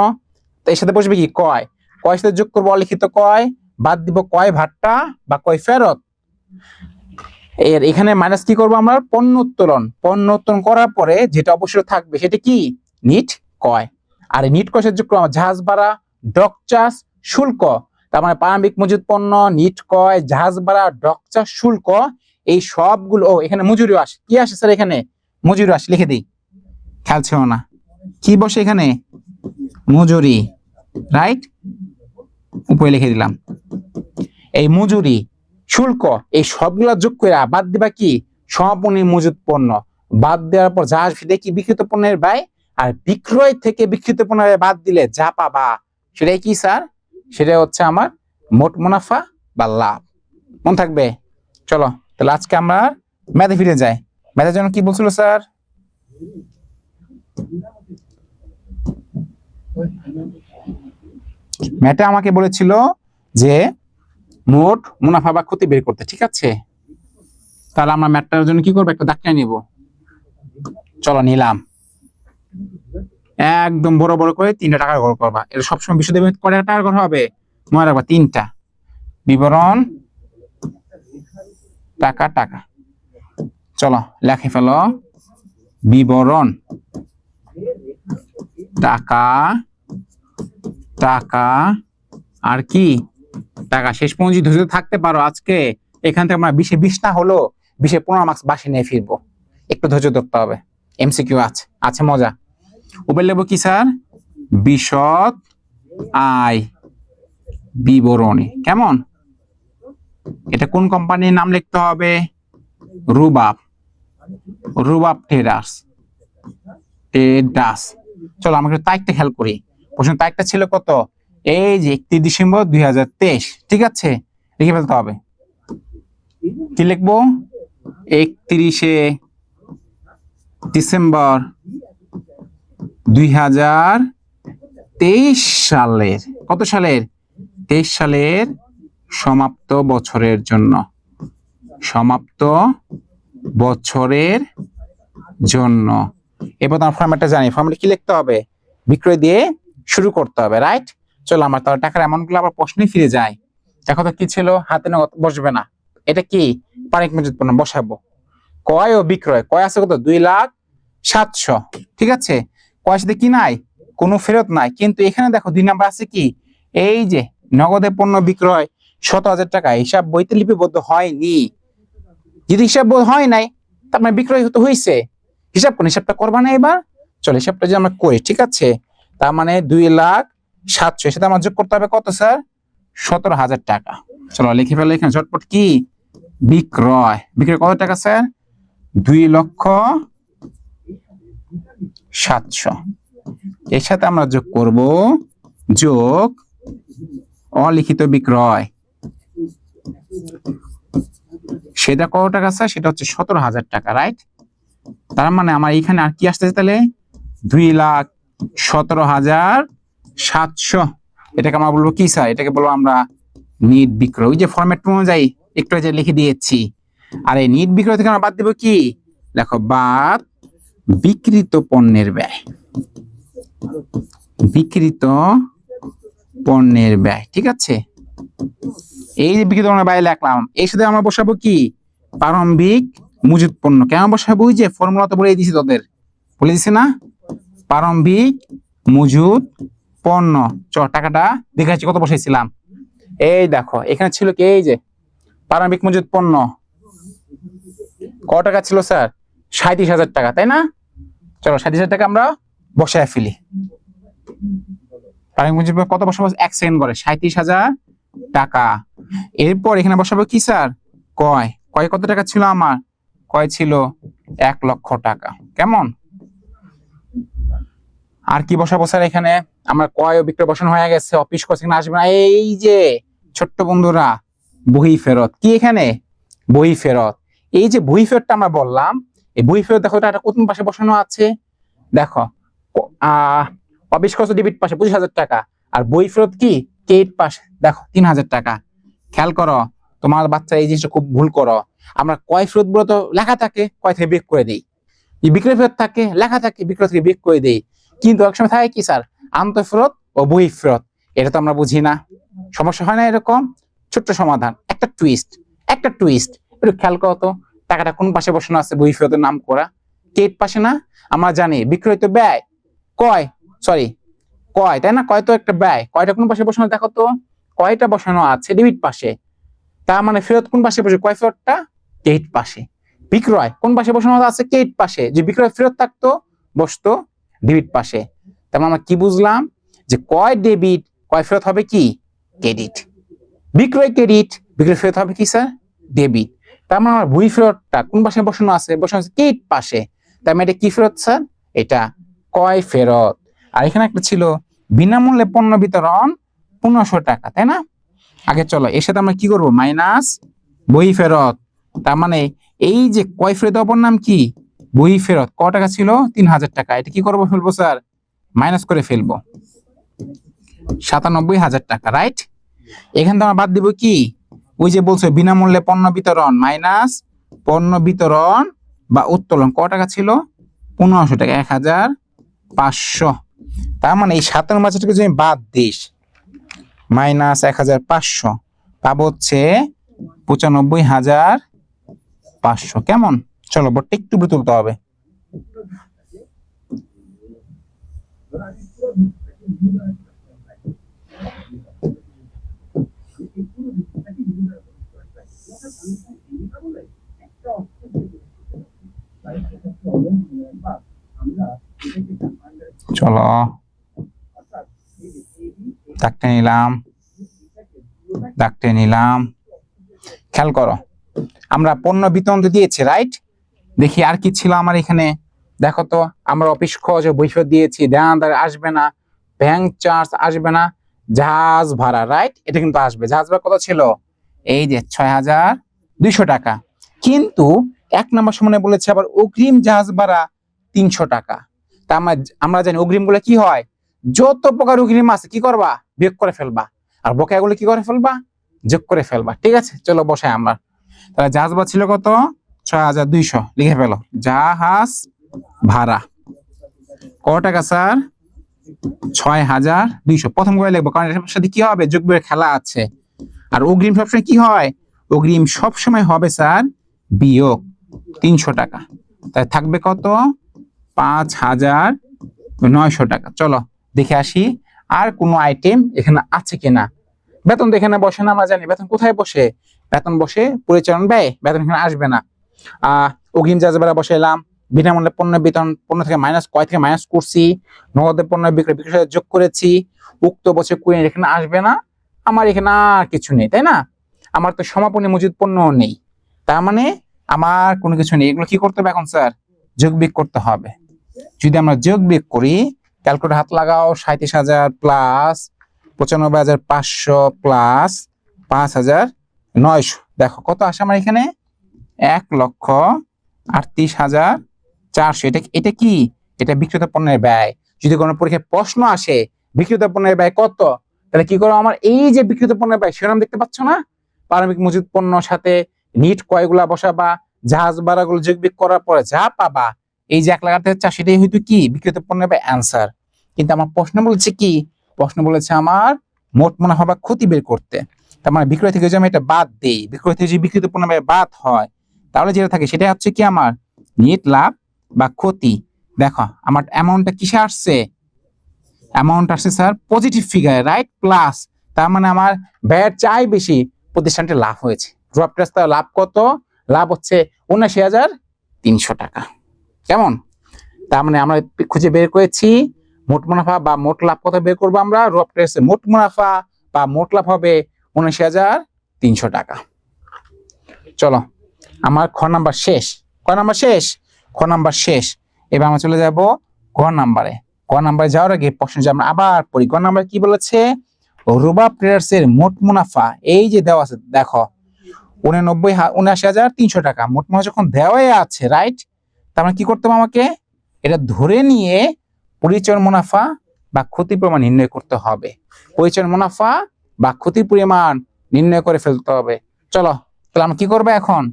তো এর সাথে বসবে কি কয়, কয়ের সাথে যোগ করবো অলিখিত কয়, বাদ দিব কয় ভাট্টা বা কয় ফেরত। এর এখানে মাইনাস কি করবো আমরা পণ্য উত্তোলন, পণ্য উত্তোলন করার পরে যেটা অবশ্যই থাকবে সেটা কি নিট কয়। আর নিট কয় যোগ করবো জাহাজ ভাড়া, ডক চার্জ, শুল্ক। তার মানে প্রারম্ভিক মজুদ পণ্য, নিট কয়, জাহাজ ভাড়া, ডক চার্জ, শুল্ক, এই সবগুলো। ও এখানে মজুরি আসে, কি আসে স্যার? এখানে মজুরি আসে, লিখে দিই, খেয়াল ছিল না। কি বসে এখানে? মজুরি, রাইট? উপরে লিখে দিলাম। এই মজুরি, শুল্ক, এই সবগুলা যোগ করে বাদ দিবা কি সমাপনী মজুদ পণ্য। বাদ দেওয়ার পর যা আসবে কি বিক্রিত পণ্যের ব্যয়, আর বিক্রয় থেকে বিক্রিত পণ্যের বাদ দিলে যা পাবা সেটাই কি স্যার? সেটা হচ্ছে আমার মোট মুনাফা বা লাভ। মন থাকবে? চলো তাহলে আজকে আমরা ম্যাথে ফিরে যাই। ম্যাথের জন্য কি বলছিল স্যার? ম্যাথে আমাকে বলেছিল যে মোট মুনাফা বা ক্ষতি বের করতে, ঠিক আছে? তাহলে আমরা ম্যাথটার জন্য কি করবো, একটা দাগটা নিব। চলো নিলাম, একদম বড় বড় করে 3টা টাকার ঘর করবা। এটা সবসময় বিষয় দেবে কয়টা টাকার ঘর হবে, মনে রাখবা 3টা। বিবরণ টাকা টাকা, চলো লেখে ফেলো। বিবরণ টাকা টাকা আর কি টাকা। শেষ পর্যন্ত ধৈর্য থাকতে পারো আজকে এখান থেকে আমরা 20-এ 20 না হলো 20-এ 15 মার্কস বাসে নিয়ে ফিরবো, একটু ধৈর্য ধরতে হবে। এমসিকিউ আছে, আছে মজা। উপরে লিখবো কি স্যার? বিশদ আয় বিবরণী। কেমন? এটা কোন কোম্পানির নাম লিখতে হবে? রুবাব, রুবাব ট্রেডার্স, ট্রেডার্স। চলো আমরা তারিখটা খেয়াল করি। প্রশ্ন তারিখটা ছিল কত? এই যে 31 ডিসেম্বর 2023, ঠিক আছে? লিখে ফেলতে হবে। কি লিখবো? 31শে ডিসেম্বর 2023 সালের, কত সালের? 23 সালের সমাপ্ত বছরের জন্য, সমাপ্ত বছরের জন্য। এবার আমরা ফরম্যাটটা জানি, ফরম্যাটে কি লিখতে হবে? বিক্রয় দিয়ে শুরু করতে হবে, রাইট? চলো আমরা তাহলে টাকার অ্যামাউন্টগুলো আবার প্রশ্নে ফিরে যাই। দেখো তো কি ছিল, হাতে নগদ বসবে না, এটা কি প্রারম্ভিক মজুদ পণ্য বসাবো। ক্রয় ও বিক্রয়, ক্রয় আছে কত? 2,07,000, ঠিক আছে? ক্রয়ের সাথে কি নাই? কোনো ফেরত নাই, কিন্তু এখানে দেখো 2 নাম্বার আছে কি এই যে নগদে পণ্য বিক্রয় 17,000 টাকা, হিসাব বইতে লিপিবদ্ধ হয়নি। যদি হিসাব হয় নাই তার মানে বিক্রয় তো হয়েছে, হিসাব কোন হিসাবটা করবা না এবার। চলো হিসাবটা যে আমরা করি, ঠিক আছে? তার মানে 2,07,000 সাথে আমার যোগ করতে হবে কত স্যার? 17,000 টাকা। চলো লিখে ফেলো এখানে ঝটপট কি বিক্রয়, বিক্রয় কত টাকা স্যার? 700। এর সাথে আমরা যোগ করব যোগ অলিখিত বিক্রয়, সেটা কত টাকা স্যার? সেটা হচ্ছে 17,000 টাকা, রাইট? তার মানে আমার এখানে আর কি আসতেছে তাহলে? 2,17,700। এটাকে আমরা বলবো কি স্যার? এটাকে বলবো আমরা নিট বিক্রয়। ওই যে ফরম্যাট অনুযায়ী একটু যে লিখে দিয়েছি। আর এই নিট বিক্রয় থেকে আমরা বাদ দেবো কি? দেখো, বাদ বিক্রিত পণ্যের ব্যয়, বিক্রিত পণ্যের ব্যয়, ঠিক আছে? এই যে বিক্রিত পণ্যের ব্যয় লিখলাম, এর সাথে আমরা বসাবো কি? প্রারম্ভিক মজুত পণ্য। কেন বসাবো? ওই যে ফর্মুলা তো বলে দিয়েছি, তোদের বলে দিছি না? প্রারম্ভিক মজুত পণ্য। টাকাটা দেখাচ্ছি কত বসাইছিলাম। এই দেখো, এখানে ছিল কি? এই যে প্রারম্ভিক মজুত পণ্য কত টাকা ছিল স্যার? 37,000 টাকা, তাই না? চলো 37,000 টাকা আমরা বসায় ফেলি। প্রারম্ভিক মজুত কত বসাবো? 1 সেকেন্ড করে 37,000 টাকা। এরপর এখানে বসাবো কি স্যার? কয় কত টাকা ছিল আমার? কয় ছিল 1 লক্ষ টাকা। কেমন? আর কি বসাবো স্যার? এখানে আমার ক্রয় ও বিক্রয় বসানো হয়ে গেছে। অফিস কোচিং আসবে না। এই যে ছোট্ট বন্ধুরা, বই ফেরত। কি এখানে? বই ফেরত। এই যে বই ফেরতটা আমরা বললাম, এই বই ফেরত দেখো এটা কোন পাশে বসানো আছে? দেখো, অফিস খরচ ডেবিট পাশে 25,000 টাকা, আর বই ফেরত কি ক্রেডিট পাশে দেখো 3,000 টাকা। খেয়াল করো, তোমার বাচ্চা এই জিনিসটা খুব ভুল করো। আমরা ক্রয় ফেরত বলে তো লেখা থাকে, ক্রয় থেকে বের করে দিই। বিক্রয় ফেরত থাকে, লেখা থাকে, বিক্রয় থেকে বের করে দিই। কিন্তু এক সময় থাকে কি স্যার? আন্তঃ ফেরত ও বই ফেরত। এটা তো আমরা বুঝি না। সমস্যা হয় না এরকম? ছোট্ট সমাধান, একটা টুইস্ট, একটা টুইস্ট। একটু খেয়াল করো তো, টাকাটা কোন পাশে বসানো আছে? বই ফেরতের নাম করা ক্রেডিট পাশে না? আমরা জানি বিক্রয় তো ব্যয়, কয় তাই না? কয় তো একটা ব্যয়। কয়টা কোন পাশে বসানো? দেখো তো, কয়টা বসানো আছে ডেবিট পাশে। তার মানে ফেরত কোন পাশে বসে? কয় ফেরতটা ক্রেডিট পাশে। বিক্রয় কোন পাশে বসানো আছে? ক্রেডিট পাশে। যে বিক্রয় ফেরত থাকতো, বসতো ডেবিট পাশে। তার মানে আমরা কি বুঝলাম? যে কয় ডেবিট, কয় ফেরত হবে কি? ক্রেডিট। বিক্রয় ক্রেডিট, বিক্রয় ফেরত হবে কি স্যার? ডেবিট। তার মানে আমার বই ফেরতটা কোন পাশে বসানো আছে? বসানো আছে ক্রেডিট পাশে। তার মানে এটা কি ফেরত স্যার? এটা কয় ফেরত। আর এখানে একটা ছিল বিনামূল্যে পণ্য বিতরণ 1500 টাকা, তাই না? আগে চলো এর সাথে আমরা কি করব? মাইনাস বই ফেরত। তার মানে এই যে কয় ফেরত অপর নাম কি? বই ফেরত। কত টাকা ছিল? 3,000 টাকা। এটা কি করবো? ফেলবো স্যার, মাইনাস করে ফেলবো 97,000 টাকা, রাইট? এখান থেকে আমরা বাদ দিব কি? ওই যে বলছে বিনামূল্যে পণ্য বিতরণ মাইনাস পণ্য বিতরণ বা উত্তোলন। কত টাকা ছিল? 1500 টাকা, 1,500। তার মানে এই 97,000 টাকা যদি বাদ দিস, মাইনাস 1,500, পাবো হচ্ছে 95,500। কেমন? চলো বোর্ডটা একটু উপরে তুলতে হবে। চলো দাগটা নিলাম। খেয়াল করো, আমরা পণ্য বিতরণ তো দিয়েছি, রাইট? দেখি আর কি ছিল আমার এখানে। দেখো তো, আমরা অফিস খরচ বই ফেরত দিয়েছি, দেনাদার আসবে না, ব্যাংক চার্জ আসবে না, জাহাজ ভাড়া, রাইট? এটা কিন্তু আসবে। জাহাজ ভাড়া কত ছিল? এই যে 6,200 টাকা। কিন্তু 1 নম্বর সমানে বলেছে আবার অগ্রিম জাহাজ ভাড়া 300 টাকা। তা আমরা জানি অগ্রিম গুলো কি হয়? যত প্রকার অগ্রিম আছে কি করবা? বিয়োগ করে ফেলবা। আর বকেয়া গুলো কি করে ফেলবা? যোগ করে ফেলবা। ঠিক আছে, চলো বসাই আমরা। তাহলে জাহাজ ভাড়া ছিল কত? 6,200। লিখে ফেলো জাহাজ ভাড়া কত টাকা স্যার? 6,200। প্রথম করে লিখবো, কারণ এর সাথে কি হবে? যোগ বিয়োগের খেলা আছে। আর অগ্রিম সবসময় কি হয়? অগ্রিম সবসময় হবে স্যার বিয়োগ 300 টাকা। তাই থাকবে কত? 5,900 টাকা। চলো দেখে আসি আর কোনো আইটেম এখানে আছে কিনা। বেতন তো এখানে বসে না, আমরা জানি। বেতন কোথায় বসে? বেতন বসে পরিচালন ব্যয়। বেতন এখানে আসবে না। অগ্রিম জাহাজ ভাড়া বসাইলাম, বিনামূল্যে পণ্য বিতরণ, পণ্য থেকে মাইনাস, কয় থেকে মাইনাস করছি, নগদে পণ্য বিক্রয় সাথে যোগ করেছি, উক্ত বছর কুড়ি এখানে আসবে না। আমার এখানে আর কিছু নেই, তাই না? আমার তো সমাপনী মজুদ পণ্য নেই। তার মানে আমার কোনো কিছু নেই। এগুলো কি করতে হবে এখন স্যার? যোগ বিয়োগ করতে হবে। যদি আমরা যোগ বিয়োগ করি, ক্যালকুলেটর হাত লাগাও, 37,000 প্লাস 95,500 প্লাস 5,900, দেখো কত আসে আমার এখানে, 1,38,400। এটা কি? এটা বিক্রিত পণ্যের ব্যয়। যদি কোনো পরীক্ষায় প্রশ্ন আসে বিক্রিত পণ্যের ব্যয় কত, তাহলে কি করো, আমার এই যে বিক্রিত পণ্যের ব্যয় শিরোনাম দেখতে পাচ্ছ না, প্রারম্ভিক মজুদ পণ্য সাথে নিট কয়গুলা বসাবা, জাহাজ ভাড়াগুলো যোগ বিয়োগ করার পরে যা পাবা, এই যে 1,38,400, সেটাই হয়তো কি বিক্রিত পণ্যের ব্যয় অ্যান্সার। কিন্তু আমার প্রশ্ন বলেছে কি, প্রশ্ন বলেছে আমার মোট মুনাফা বা ক্ষতি বের করতে। তার মানে বিক্রয় থেকে যদি আমি এটা বাদ দেই, বিক্রয় থেকে যদি বিক্রিত পণ্য ব্যয় বাদ হয়, তাহলে যেটা থাকে সেটা হচ্ছে কি আমার নিট লাভ বা ক্ষতি। দেখো আমার অ্যামাউন্টটা কিসে আসছে, অ্যামাউন্ট আসছে স্যার পজিটিভ ফিগারে, রাইট, প্লাস, তার মানে আমার ব্যয়ের চাই বেশি প্রতিষ্ঠানটির লাভ হয়েছে। ড্রপ টেস্ট লাভ কত, লাভ হচ্ছে 79,300 টাকা। কেমন? তার মানে আমরা খুঁজে বের করেছি মোট মুনাফা বা মোট লাভ কত বের করবো আমরা, ড্রপ টেস্টে মোট মুনাফা বা মোট লাভ হবে 79,300 টাকা। চলো আমার খ নাম্বার শেষ। কয় নাম্বার শেষ? খ নাম্বার শেষ। এবার আমরা চলে যাব গ নাম্বারে। গ নাম্বারে যাওয়ার আগে প্রশ্ন যে আমরা আবার পড়ি, গ নাম্বার কি বলেছে, রুবাব ট্রেডার্স এর মোট মুনাফা এই যে দেওয়া আছে, দেখো 79,300 টাকা মোট মুনাফা যখন দেওয়াই আছে, রাইট, তার মানে কি করতে হবে, আমাকে এটা ধরে নিয়ে পরিচালন মুনাফা বা ক্ষতির পরিমাণ নির্ণয় করতে হবে। পরিচালন মুনাফা বা ক্ষতির পরিমাণ নির্ণয় করে ফেলতে হবে। চলো তাহলে আমরা কি করবো এখন,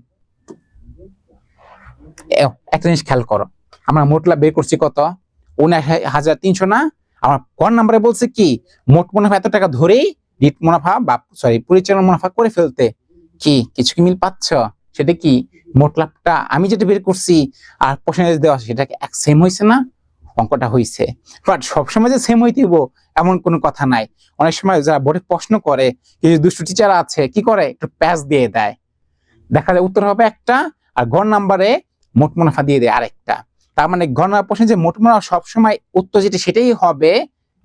একটা জিনিস খেয়াল করো, আমরা মোট লাভ বের করছি কত, 79,300 না, আমার কোন নাম্বারে বলছে কি মোট মুনাফা এত টাকা ধরেই নিট মুনাফা বা পরিচালন মুনাফা করে ফেলতে। কি কিছু কি মিল পাচ্ছ? সেটা কি মোট লাভটা আমি যেটা বের করছি আর পার্সেন্টেজ দেওয়া আছে সেটা কি এক সেম হয়েছে না? অঙ্কটা হয়েছে, বাট সবসময় যে সেম হইতে দিব এমন কোনো কথা নাই। অনেক সময় যারা বোর্ডে প্রশ্ন করে, কিছু দুষ্টু টিচার আছে কি করে, একটু প্যাচ দিয়ে দেয়, দেখা যায় উত্তর হবে একটা আর ঘর নাম্বারে মোট মুনাফা দিয়ে দেয় আরেকটা। তার মানে ঘর নাম্বার প্রশ্নে যে মোট মুনাফা সবসময় উত্তর যেটা সেটাই হবে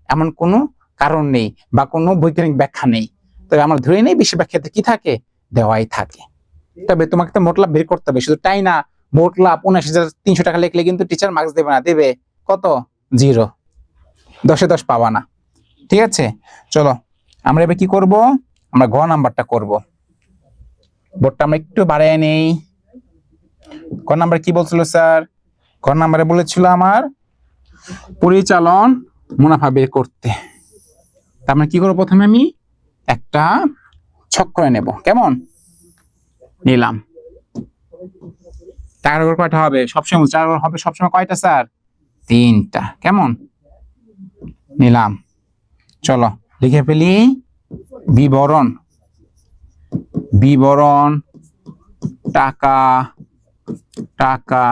এমন কোনো কারণ নেই বা কোনো বৈজ্ঞানিক ব্যাখ্যা নেই। তবে আমরা ধরে নেই বেশিরভাগ ক্ষেত্রে কি থাকে, দেওয়াই থাকে। তবে তোমাকে তো মোট লাভ বের করতে হবে, শুধু তাই না, মোট লাভ 79,300 টাকা লিখলে কিন্তু টিচার মার্কস দেবে না, দেবে কত, 0, 10-এ 10 পাবা না। ঠিক আছে, চলো আমরা এবার কি করব, আমরা ঘ নাম্বারটা করব। বোর্ডটা আমরা একটু বাড়ায় নেই। ক নাম্বার কি বলছিল স্যার, ক নাম্বারে বলেছিল আমার পরিচালন মুনাফা বের করতে। তার মানে কি করবো, প্রথমে আমি একটা ছক করে নেব, কেমন, নিলাম। টাকার উপর কয়টা হবে, সবসময় 4 হবে, সবসময় কয়টা স্যার, 3টা, কেমন, নিলাম। চলো লিখে ফেলি বিবরণ, বিবরণ টাকা, টাকা,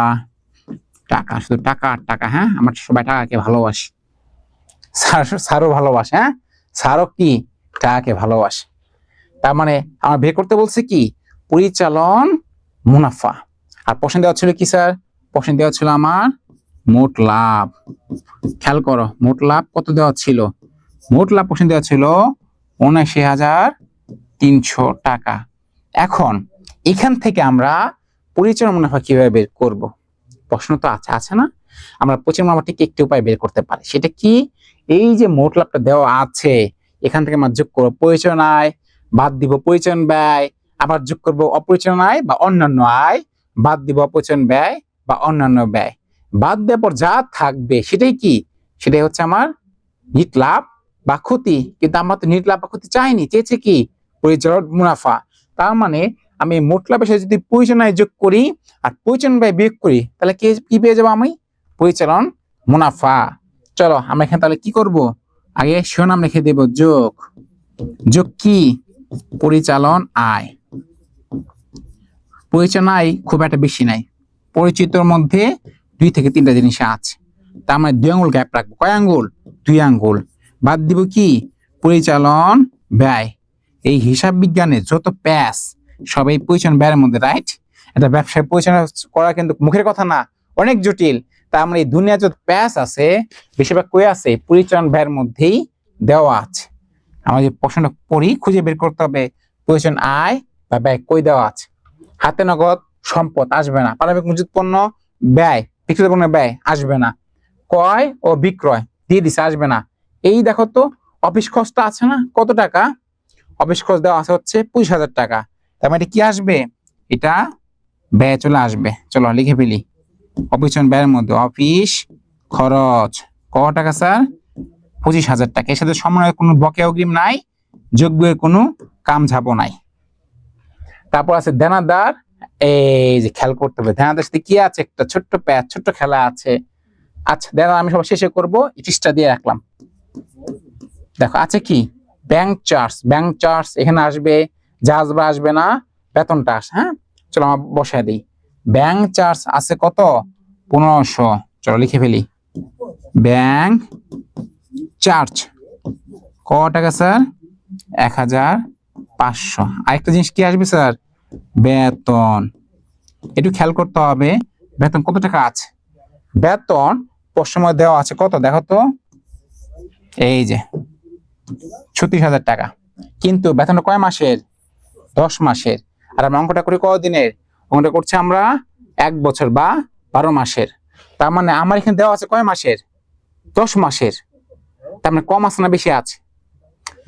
টাকা, শুধু টাকা আর টাকা। হ্যাঁ, আমার সবাই টাকাকে ভালোবাসে, স্যারও ভালোবাসে, হ্যাঁ স্যারও কি টাকাকে ভালোবাসে। তার মানে আমার বের করতে বলছে কি পরিচালন মুনাফা, আর প্রশ্ন দেওয়া ছিল কি স্যার, প্রশ্ন দেওয়া ছিল আমার মোট লাভ। খেয়াল করো মোট লাভ কত দেওয়া ছিল, মোট লাভ প্রশ্ন দেওয়া ছিল 79,300 টাকা। এখন এখান থেকে আমরা পরিচালন মুনাফা কিভাবে বের করব, প্রশ্ন তো আছে, আছে না, আমরা পরিচালন মুনাফা ঠিক একটি উপায় বের করতে পারি। সেটা কি, এই যে মোট লাভটা দেওয়া আছে এখান থেকে আমরা যোগ করবো পরিচালন আয়, বাদ দিব পরিচালন ব্যয়, আবার যোগ করব অপরিচালন আয় বা অন্যান্য আয়, বাদ দিব অপরিচালন ব্যয় বা অন্যান্য ব্যয়, বাদ দেওয়ার পর যা থাকবে সেটাই কি, সেটাই হচ্ছে আমার নিট লাভ বা ক্ষতি। কিন্তু আমরা তো নিট লাভ বা ক্ষতি চাইনি, চেয়েছে কি পরিচালন মুনাফা। তার মানে আমি মোট লাভের সাথে যদি পরিচালন আয় যোগ করি আর পরিচালন ব্যয় বিয়োগ করি তাহলে কি পেয়ে যাবো, আমি পরিচালন মুনাফা। চলো আমরা এখানে তাহলে কি করব, আগে শিরোনাম লিখে দেব যোগ, যোগ কি পরিচালন আয়। পরিচালন আয় খুব একটা বেশি নাই, পরিচিতর মধ্যে 2 থেকে 3টা জিনিস আছে, তার মানে 2 আঙ্গুল গ্যাপ রাখবো, কয় আঙ্গুল, 2 আঙ্গুল। বাদ দিব কি পরিচালন ব্যয়। এই হিসাব বিজ্ঞানে যত প্যাস সবাই পরিচালন ব্যয়ের মধ্যে, রাইট। এটা ব্যবসায় পরিচালনা করা কিন্তু মুখের কথা না, অনেক জটিল। তা আমরা এই দুনিয়া যত প্যাস আছে বেশিরভাগ কই আছে, পরিচালন ব্যয়ের মধ্যেই দেওয়া আছে। আমরা যে প্রশ্নটা পড়ি খুঁজে বের করতে হবে পরিচালন আয় বা ব্যয় কই দেওয়া আছে। হাতে নগদ সম্পদ আসবে না, প্রারম্ভিক মজুদ পণ্য ব্যয়, বিক্রিত পণ্য ব্যয় আসবে না, ক্রয় ও বিক্রয় দিয়ে দিছে, আসবে না। এই দেখো তো অফিস খরচটা আছে না, কত টাকা? অফিস খরচ দেওয়া আছে হচ্ছে 25,000 টাকা। তার মানে কি আসবে? এটা ব্যয় চলে আসবে। চলো লিখে ফেলি। অফিস ব্যয়ের মধ্যে অফিস খরচ কত টাকা স্যার? 25,000 টাকা। এর সাথে সমন্বয়ের কোনো বকেয়া অগ্রিম নাই, যোগ্যের কোনো কামঝাপও নাই। তারপর আছে দেনাদার। এই যে খেয়াল করতে হবে দেনাদার সাথে কি আছে, একটা ছোট্ট প্যাচ, ছোট্ট খেলা আছে। আচ্ছা দেনাদার আমি সব শেষে করবো, ইটিসটা দিয়ে রাখলাম। দেখো আছে কি, ব্যাংক চার্জ। ব্যাংক চার্জ এখানে আসবে, যা আসবে না, বেতনটা আসে। হ্যাঁ চলো আমরা বসায় দিই। ব্যাংক চার্জ আছে কত? 1500। চলো লিখে ফেলি। ব্যাংক চার্জ কত টাকা স্যার? 1500। আরেকটা জিনিস কি আসবে স্যার? বেতন। একটু খেয়াল করতে হবে, বেতন কত টাকা আছে? বেতন সময় দেওয়া আছে কত দেখো তো, এই যে 36,000 টাকা। কিন্তু বেতনটা কয় মাসের? 10 মাসের। আর আমরা অঙ্কটা করি কত দিনের? অঙ্কটা করছি আমরা 1 বছর বা 12 মাসের। তার মানে আমার এখানে দেওয়া আছে কয় মাসের? 10 মাসের। তার মানে কম আছে না বেশি আছে?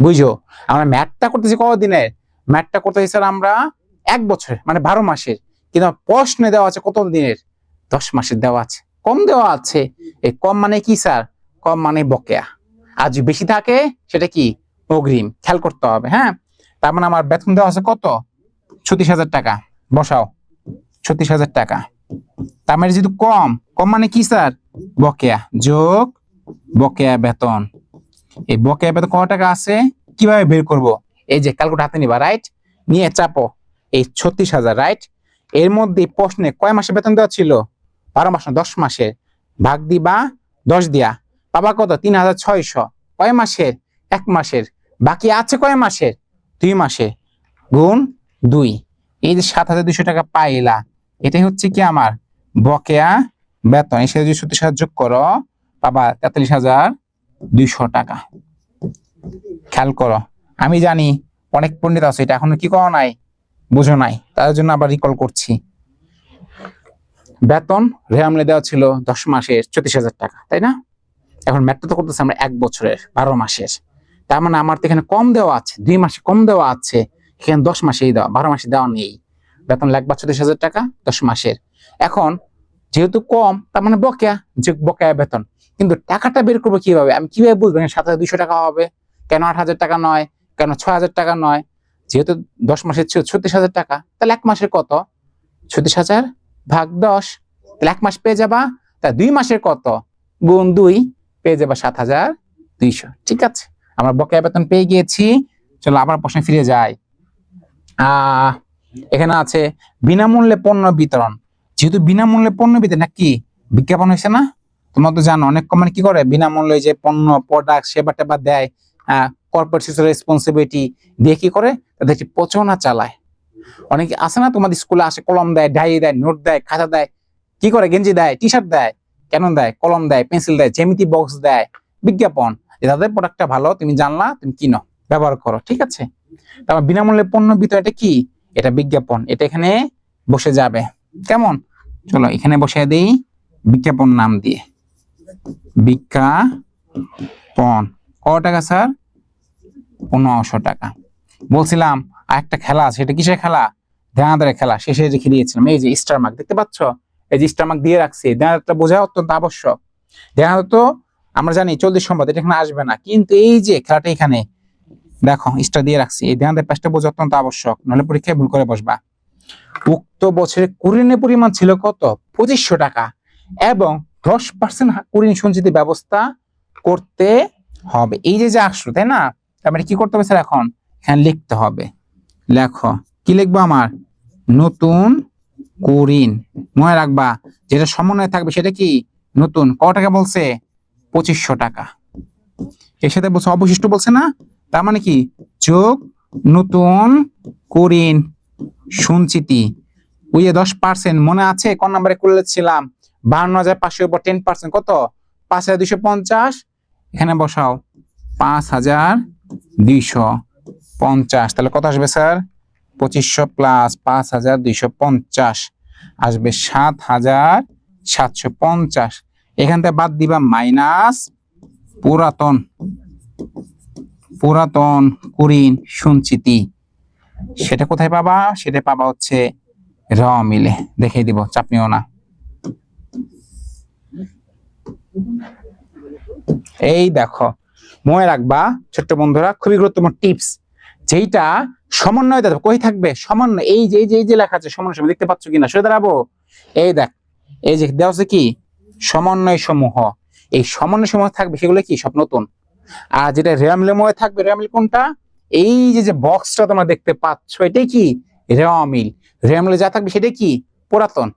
বুঝো, আমরা ম্যাথটা করতেছি কত দিনের? ম্যাথটা করতেছি স্যার আমরা 1 বছর মানে 12 মাসের। কিন্তু প্রশ্নে দেওয়া আছে কত দিনের? 10 মাসের দেওয়া আছে, কম দেওয়া আছে। এই কম মানে কি স্যার? কম মানে বকেয়া। আর যদি বেশি থাকে সেটা কি? অগ্রিম। খেয়াল করতে হবে। হ্যাঁ তার মানে আমার বেতন দেওয়া আছে কত? 36,000 টাকা। বসাও 36,000 টাকা। তার মানে যেহেতু কম, কম মানে কি স্যার? বকেয়া যোগ বকেয়া বেতন। এই বকেয়া বেতন কত টাকা আছে কিভাবে বের করব? এই যে ক্যালকুলেটর হাতে নিবা, রাইট? নিয়ে চাপো এই 36,000, রাইট? এর মধ্যে প্রশ্নে কয় মাসে বেতন দেওয়া ছিল? 12 মাস না 10 মাসের। ভাগ দিবা 10 দিয়া, পাবা কত? 3,600। কয় মাসের? 1 মাসের। বাকি আছে কয় মাসের? 2 মাসে। গুণ 2। এই যে 7,200 টাকা পাইলা, এটাই হচ্ছে কি আমার বকেয়া বেতন। এর সাথে যদি 36,000 যোগ করো পাবা 43,200 টাকা। খেয়াল করো, আমি জানি অনেক পণ্ডিত আছে এটা এখনো কি করো নাই, বুঝো নাই, তার জন্য আবার রিকল করছি। বেতন রেহামলে দেওয়া ছিল 10 মাসের 34,000 টাকা, তাই না? এখন ম্যাথটা তো করতেছে আমরা 1 বছরের 12 মাসের। তার মানে আমার তো এখানে কম দেওয়া আছে, 2 মাসে কম দেওয়া আছে, এখানে 10 মাসেই দেওয়া, 12 মাসে দেওয়া নেই। বেতন লাগবে 34,000 টাকা 10 মাসের। এখন যেহেতু কম তার মানে বকেয়া, যে বকেয়া বেতন। কিন্তু টাকাটা বের করবো কিভাবে? আমি কিভাবে বুঝবো 7,200 টাকা হবে? কেন 8,000 টাকা নয়? কেন 6,000 টাকা নয়? যেহেতু 10 মাসের ছিল 36,000 টাকা, তাহলে 1 মাসের কত? 36,000 ভাগ 10, তাহলে 1 মাস পেয়ে যাবা। তা 2 মাসের কত? গুণ 2, পেয়ে যাবা 7,200। ঠিক আছে, আমরা বকেয়া বেতন পেয়ে গিয়েছি। চলো আবার প্রশ্নে ফিরে যাই। এখানে আছে বিনামূল্যে পণ্য বিতরণ। যেহেতু বিনামূল্যে পণ্য বিতরণ, নাকি বিজ্ঞাপন হয়েছে না? তোমরা তো জানো অনেক কোম্পানি কি করে, বিনামূল্যে যে পণ্য প্রোডাক্ট সেবা টেবা দেয়, কর্পোরেট সোশ্যাল রেসপন্সিবিলিটি দিয়ে কি করে, তাদের একটি প্রচারণা চালায়। অনেকে আছে না তোমাদের স্কুলে আসে, কলম দেয়, ডায়েরি দেয়, নোট দেয়, খাতা দেয়, কি করে, গেঞ্জি দেয়, টি শার্ট দেয়, কেন দেয়? কলম দেয়, পেন্সিল দেয়, জ্যামিতি বক্স দেয়, বিজ্ঞাপন যে তাদের প্রোডাক্টটা ভালো, তুমি জানলা, তুমি কিনো, ব্যবহার করো। ঠিক আছে, তারপর বিনামূল্যে পণ্য বিতরণ, এটা কি? এটা বিজ্ঞাপন। এটা এখানে বসে যাবে, কেমন? চলো এখানে বসে দেই বিজ্ঞাপন নাম দিয়ে। বিজ্ঞাপন কত টাকা স্যার? 1500 টাকা। বলছিলাম আরেকটা খেলা আছে, এটা কিসের খেলা? দেনাদারের খেলা। শেষে রেখে দিয়েছিলাম এই যে স্টার মার্ক, দেখতে পাচ্ছ? এই যে স্টার মার্ক দিয়ে রাখছি। দেনাদারটা বোঝা অত্যন্ত আবশ্যক। দেনাদার তো আমরা জানি 40 সম্পদ, এটা এখানে আসবে না, কিন্তু এই যে খেলাটা এখানে দেখো স্টার দিয়ে রাখছি, এই দেনাদার পাশটা বোঝা অত্যন্ত আবশ্যক, নাহলে পরীক্ষায় ভুল করে বসবা। উক্ত বছরে কুরিনের পরিমাণ ছিল কত? 2500 টাকা, এবং 10% কুরিন সঞ্চিতি ব্যবস্থা করতে হবে। এই যে যে আসলো, তাই না? তার মানে কি করতে হবে স্যার? এখন এখানে লিখতে হবে। লেখো, কি লিখবো আমার? নতুন কুরিন। মনে রাখবা যেটা সমন্বয় থাকবে সেটা কি? নতুন। কত টাকা বলছে? 2500 টাকা। এর সাথে বলছে অবশিষ্ট, বলছে না? তার মানে কি? যোগ নতুন কুরিন সঞ্চিতি। ওই যে 10%, মনে আছে কোন নাম্বারে করেছিলাম? 52,500 উপর 10% কত? 5,250। এখানে বসাও 5,250। তাহলে কত আসবে স্যার? 2500 প্লাস 5,250 আসবে 7,750। এখান থেকে বাদ দিবা মাইনাস পুরাতন পুরাতন কুরিন সঞ্চিতি। সেটা কোথায় পাবা? সেটা পাবা হচ্ছে র মিলে। দেখিয়ে দিব, চাপ নিও না। এই দেখো, মনে রাখবা ছোট্ট বন্ধুরা, খুবই গুরুত্বপূর্ণ টিপস, যেইটা সমন্বয় দেবে। কই থাকবে সমন্বয়? এই যে এই যে লেখা আছে সমন্বয়, দেখতে পাচ্ছ কিনা? সরে দাঁড়াবো। এই দেখ, এই যে দেওয়া আছে কি সমন্বয় সমূহ। এই সমন্বয় সমূহ থাকবে, সেগুলো কি সব নতুন। আর যেটা রেয়ামিলময় থাকবে, রেয়ামিল কোনটা? এই যে বক্সটা তোমরা দেখতে পাচ্ছ, এটাই কি রেয়ামিল। রেয়ামিলে যা থাকবে সেটা কি পুরাতন,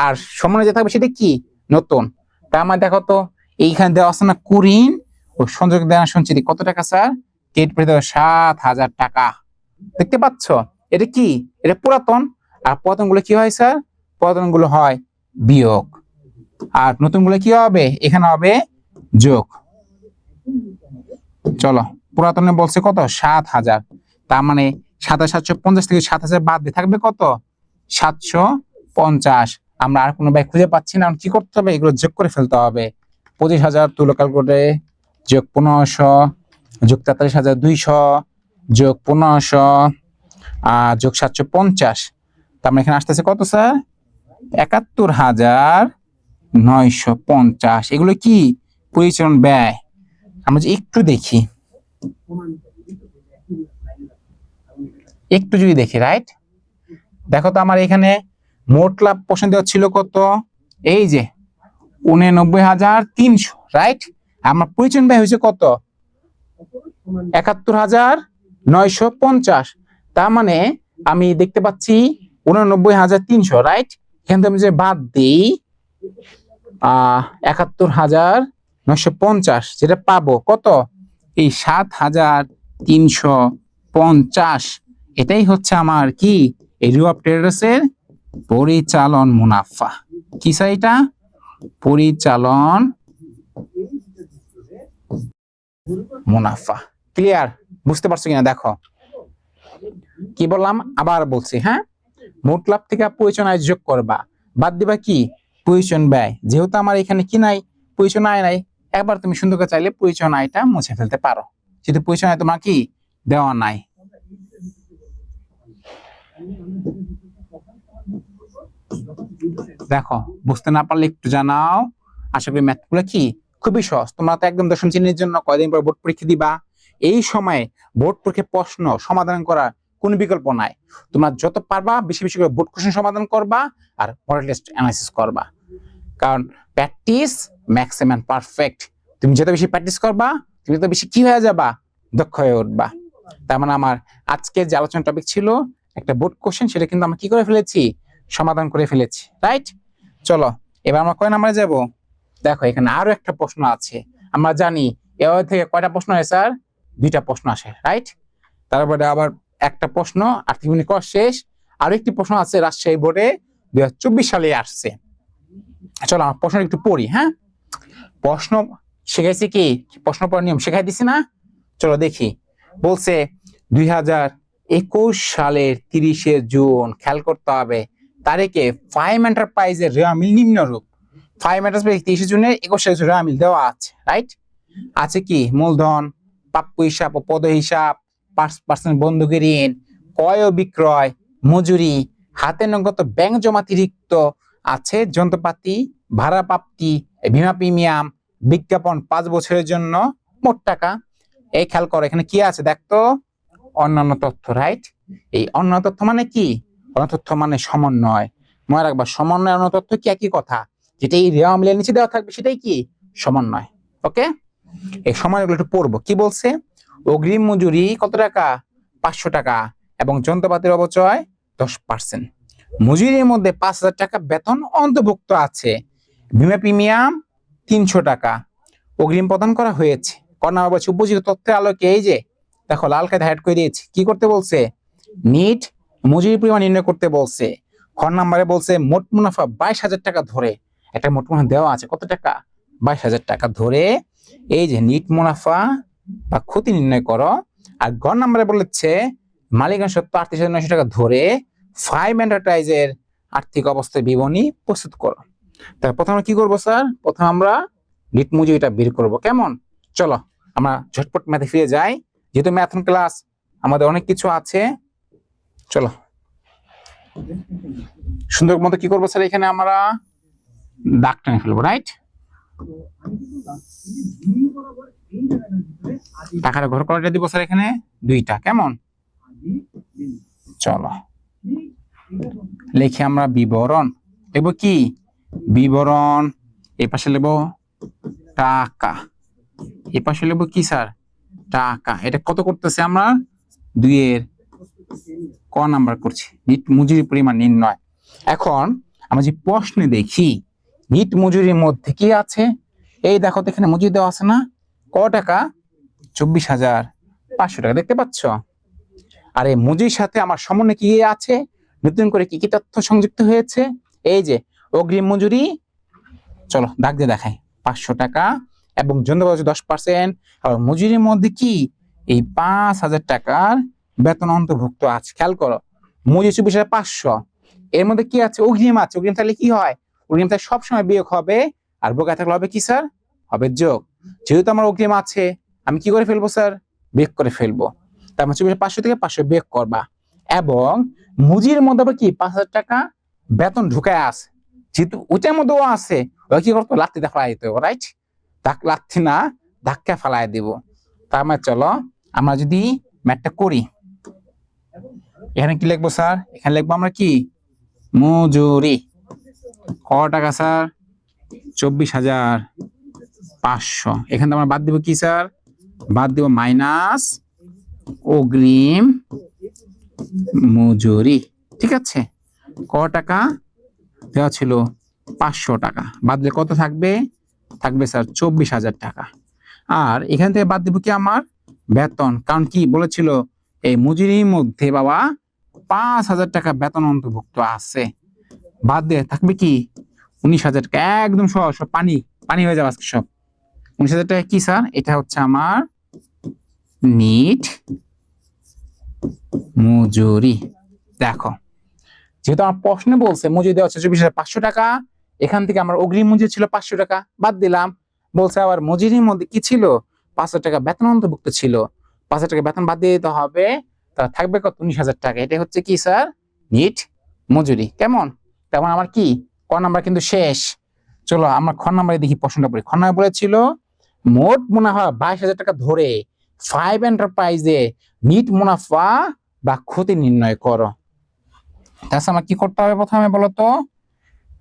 আর সমন্বয় যা থাকবে সেটা কি নতুন। তা আমার দেখো তো, এইখানে দেওয়া আছে না কুরিন ও সংযোগ দেওয়া সঞ্চিতি, কত টাকা স্যার? 7,000 টাকা। দেখতে পাচ্ছ? এটা কি? এটা পুরাতন। আর পুরাতন গুলো কি হয় স্যার? পুরাতন গুলো হয় বিয়োগ, আর নতুন গুলো কি হবে? এখানে হবে যোগ। চলো, পুরাতনে বলছে কত? 7,000। তার মানে 7,750 থেকে 7,000 বাদ দিয়ে থাকবে কত? 750। আমরা আর কোনো ব্যয় খুঁজে পাচ্ছি না, কি করতে হবে? এগুলো যোগ করে ফেলতে হবে। 25,000 তুলো ক্যালকুলেটরে, যোগ 1,500, যোগ 43,200, যোগ 1,500, যোগ 750। তার মানে এখানে আসতেছে কত স্যার? 71,950। এগুলো কি পরিচালন ব্যয়। আমরা একটু দেখি, একটু যদি দেখি, রাইট? দেখো তো, আমার এখানে মোট লাভ প্রশ্ন দেওয়া ছিল কত? এই যে 89,300, রাইট? আমার পরিচালন ব্যয় হয়েছে কত? 71,950। তার মানে আমি দেখতে পাচ্ছি 89,300, রাইট? এখান থেকে আমি যে বাদ দিই 71,950, যেটা পাবো কত? এই 7,350। এটাই হচ্ছে আমার কি এই রিওয়ার্ড ট্রেডার্সের পরিচালন মুনাফা। কি স্যার? এটা পরিচালন মুনাফা। ক্লিয়ার? বুঝতে পারছো কিনা দেখো কি বললাম, আবার বলছি। হ্যাঁ, মোট লাভ থেকে পরিচালন আয় যোগ করবা, বাদ দিবা কি পরিচালন ব্যয়। যেহেতু আমার এখানে কি নাই, পরিচালন আয় নাই, একবার তুমি সুন্দর করে চাইলে পরিচালন আয়টা মুছে ফেলতে পারো, যেহেতু পরিচালন আয় তোমার কি দেওয়া নাই। দেখো, বুঝতে না পারলে একটু জানাও। আশা করি ম্যাথ গুলো কি খুবই সহজ। তোমরা তো একদম দশম শ্রেণীর জন্য কয়দিন পর বোর্ড পরীক্ষা দিবা। এই সময়ে বোর্ড পরীক্ষার প্রশ্ন সমাধান করার কোনো বিকল্প নাই। তোমরা যত পারবা বেশি বেশি করে বোর্ড কোশ্চেন সমাধান করবা আর মডেল টেস্ট অ্যানালাইসিস করবা, কারণ practice makes a man perfect. তুমি যত বেশি প্র্যাকটিস করবা, তুমি তত বেশি কি হয়ে যাবা? দক্ষ হয়ে উঠবা। তার মানে আমার আজকের যে আলোচনা টপিক ছিল একটা বোর্ড কোশ্চেন, সেটা কিন্তু আমরা কি করে ফেলেছি? সমাধান করে ফেলেছি, রাইট? চলো, এবার আমরা কয় নাম্বারে যাব? দেখো, এখানে আরো একটা প্রশ্ন আছে। আমরা জানি এভাবে থেকে কয়টা প্রশ্ন হয় স্যার? 2টা প্রশ্ন আসে, রাইট? তারপরে আবার একটা প্রশ্ন আর্থিক বিজ্ঞান কোর্স শেষ, আরো একটি প্রশ্ন আছে রাজশাহী বোর্ডে 2024 সালে আসছে। চলো আমার প্রশ্ন একটু পড়ি। হ্যাঁ, প্রশ্ন শিখাইছি কি? প্রশ্ন পড়ার নিয়ম শিখাই দিছি না? চলো দেখি। বলছে 2021 সালের 30শে জুন, খেয়াল করতে হবে তারিখে ফাইম এন্টারপ্রাইজের রেওয়ামিল নিম্নরূপ। ফাইম এন্টারপ্রাইজ 30শে জুনের 21 রেওয়ামিল দেওয়া আছে, রাইট? আছে কি মূলধন, প্রাপ্য হিসাব ও পদ হিসাব, 5% বন্ধকি ঋণ, ক্রয় ও বিক্রয়, মজুরি, হাতে নগদ ব্যাংক জমাতিরিক্ত, আছে যন্ত্রপাতি, ভাড়া প্রাপ্তি, বীমা প্রিমিয়াম, বিজ্ঞাপন 5 বছরের জন্য, মোট টাকা। এই খেয়াল করো, এখানে কি আছে দেখতো? অন্যান্য তথ্য, রাইট? এই অন্যান্য তথ্য মানে কি? অন্যান্য তথ্য মানে সমন্বয়। মনে রাখবা, সমন্বয় অন্যান্য তথ্য কি একই কথা। যেটা এই রেওয়ামিলের নিচে দেওয়া থাকবে সেটাই কি সমন্বয়। ওকে, এই সময়গুলো একটু পড়বো। কি বলছে? অগ্রিম মজুরি কত টাকা? 500 টাকা, এবং যন্ত্রপাতির অপচয় 10%। মজুরির মধ্যে 5,000 টাকা বেতন অন্তর্ভুক্ত আছে। বীমা প্রিমিয়াম 300 টাকা অগ্রিম প্রদান করা হয়েছে। কর্ণা বলছে উপযুক্ত তথ্যের আলোকে, এই যে দেখো লাল কায়দা হাইড করে দিয়েছি, কি করতে বলছে? নিট মজুরি পরিমাণ নির্ণয় করতে বলছে। খ নাম্বারে বলছে মোট মুনাফা 22,000 টাকা ধরে, একটা মোট মুনাফা দেওয়া আছে কত টাকা? 22,000 টাকা ধরে এই যে নিট মুনাফা বা ক্ষতি নির্ণয় করো। আর গ নাম্বারে বলেছে মালিকানা সত্ত্ব 38,900 টাকা ধরে ফাইম এন্টারপ্রাইজের আর্থিক অবস্থার বিবরণী প্রস্তুত করো। তাহলে প্রথমে কি করবো স্যার? প্রথমে আমরা নিট মজুরিটা বের করব, কেমন? চলো আমরা ঝটপট ম্যাথে ফিরে যাই, যেহেতু ম্যাথন ক্লাস আমাদের অনেক কিছু আছে। চলো সুন্দর মতো কি করবো স্যার, এখানে আমরা দাগ টেনে ফেলবো, রাইট? টাকাটা ঘর করাটা দিব স্যার এখানে 2টা, কেমন? চলো লিখি আমরা বিবরণ, লিখবো কি? বিবরণ। এই পাশে লিখবো টাকা, এই পাশে লিখবো কি স্যার? টাকা। এটা কত করতেছে? আমরা 2-এর ক নাম্বার করছি, নিট মজুরি পরিমাণ নির্ণয়। এখন আমরা যে প্রশ্নে দেখি নিট মজুরির মধ্যে কি আছে, এই দেখো তো এখানে মজুরি দেওয়া আছে না? ক টাকা? 24,500 টাকা, দেখতে পাচ্ছ? আর এই মজুরির সাথে আমার সমন্বয় কি আছে, নতুন করে কি কি তথ্য সংযুক্ত হয়েছে? এই যে অগ্রিম মজুরি, চলো দাগ দিয়ে দেখাই, 500 টাকা এবং যন্ত্রপাতি 10%। আর মজুরির মধ্যে কি এই 5,000 টাকার বেতন অন্তর্ভুক্ত আছে। খেয়াল করো, মজুরি 24,500, এর মধ্যে কি আছে? অগ্রিম আছে। অগ্রিম থাকলে কি হয়? অগ্রিম থাকলে সবসময় বিয়োগ হবে, আর বকেয়া থাকলে হবে কি স্যার? হবে যোগ। যেহেতু আমার অগ্রিম আছে, আমি কি করে ফেলবো স্যার? বিয়োগ করে ফেলবো। তার মানে 24,500 থেকে 500 বিয়োগ করবা, এবং মজুরির মধ্যে আবার কি 5,000 টাকা বেতন ঢুকায় আছে, যেহেতু ওইটার মধ্যেও আছে, ওই কি করতো? লাত্তিতে ফেলাই দিতে হবে, রাইট? লাত্তি না, ধাক্কা ফেলাই দিব। তার মানে চলো আমরা যদি ম্যাথটা করি, এখানে কি লিখবো স্যার? এখানে লিখবো আমরা কি? মজুরি। ক টাকা স্যার? 24,500। এখানে আমরা বাদ দিব কি স্যার? বাদ দিব মাইনাস অগ্রিম মজুরি, ঠিক আছে? ক টাকা দেওয়া ছিল? 500 টাকা। বাদ দিলে কত থাকবে? থাকবে স্যার 24,000 টাকা। আর এখান থেকে বাদ দিব কি? আমার বেতন, কারণ কি বলেছিল এই মজুরির মধ্যে বাবা 5,000 টাকা বেতন অন্তর্ভুক্ত আছে। বাদ দিয়ে থাকবে কি? 19,000 টাকা। একদম সহজ, পানি পানি হয়ে যাবে আজকে সব। 19,000 টাকা কি স্যার? এটা হচ্ছে আমার নিট মজুরি। দেখো, যেহেতু আমার প্রশ্নে বলছে মজুরি দেওয়া হচ্ছে 24,500 টাকা, এখান থেকে আমার অগ্রিম মজুরি ছিল 500 টাকা, বাদ দিলাম। বলছে আবার মজুরির মধ্যে কি ছিল? 5,000 টাকা বেতন অন্তর্ভুক্ত ছিল। 5,000 টাকা বেতন বাদ দিয়ে দিতে হবে, তা থাকবে কত? 19,000 টাকা। এটা হচ্ছে কি স্যার? নিট মজুরি, কেমন? তেমন আমার কি ক নাম্বার কিন্তু শেষ। চলো আমরা খ নাম্বারে দেখি প্রশ্নটা পড়ি। খ নাম্বার বলেছিল মোট মুনাফা 22,000 টাকা ধরে 5 এন্টারপ্রাইজে নিট মুনাফা বা ক্ষতি নির্ণয় করো। তাছাড়া আমার কি করতে হবে? প্রথমে বলতো,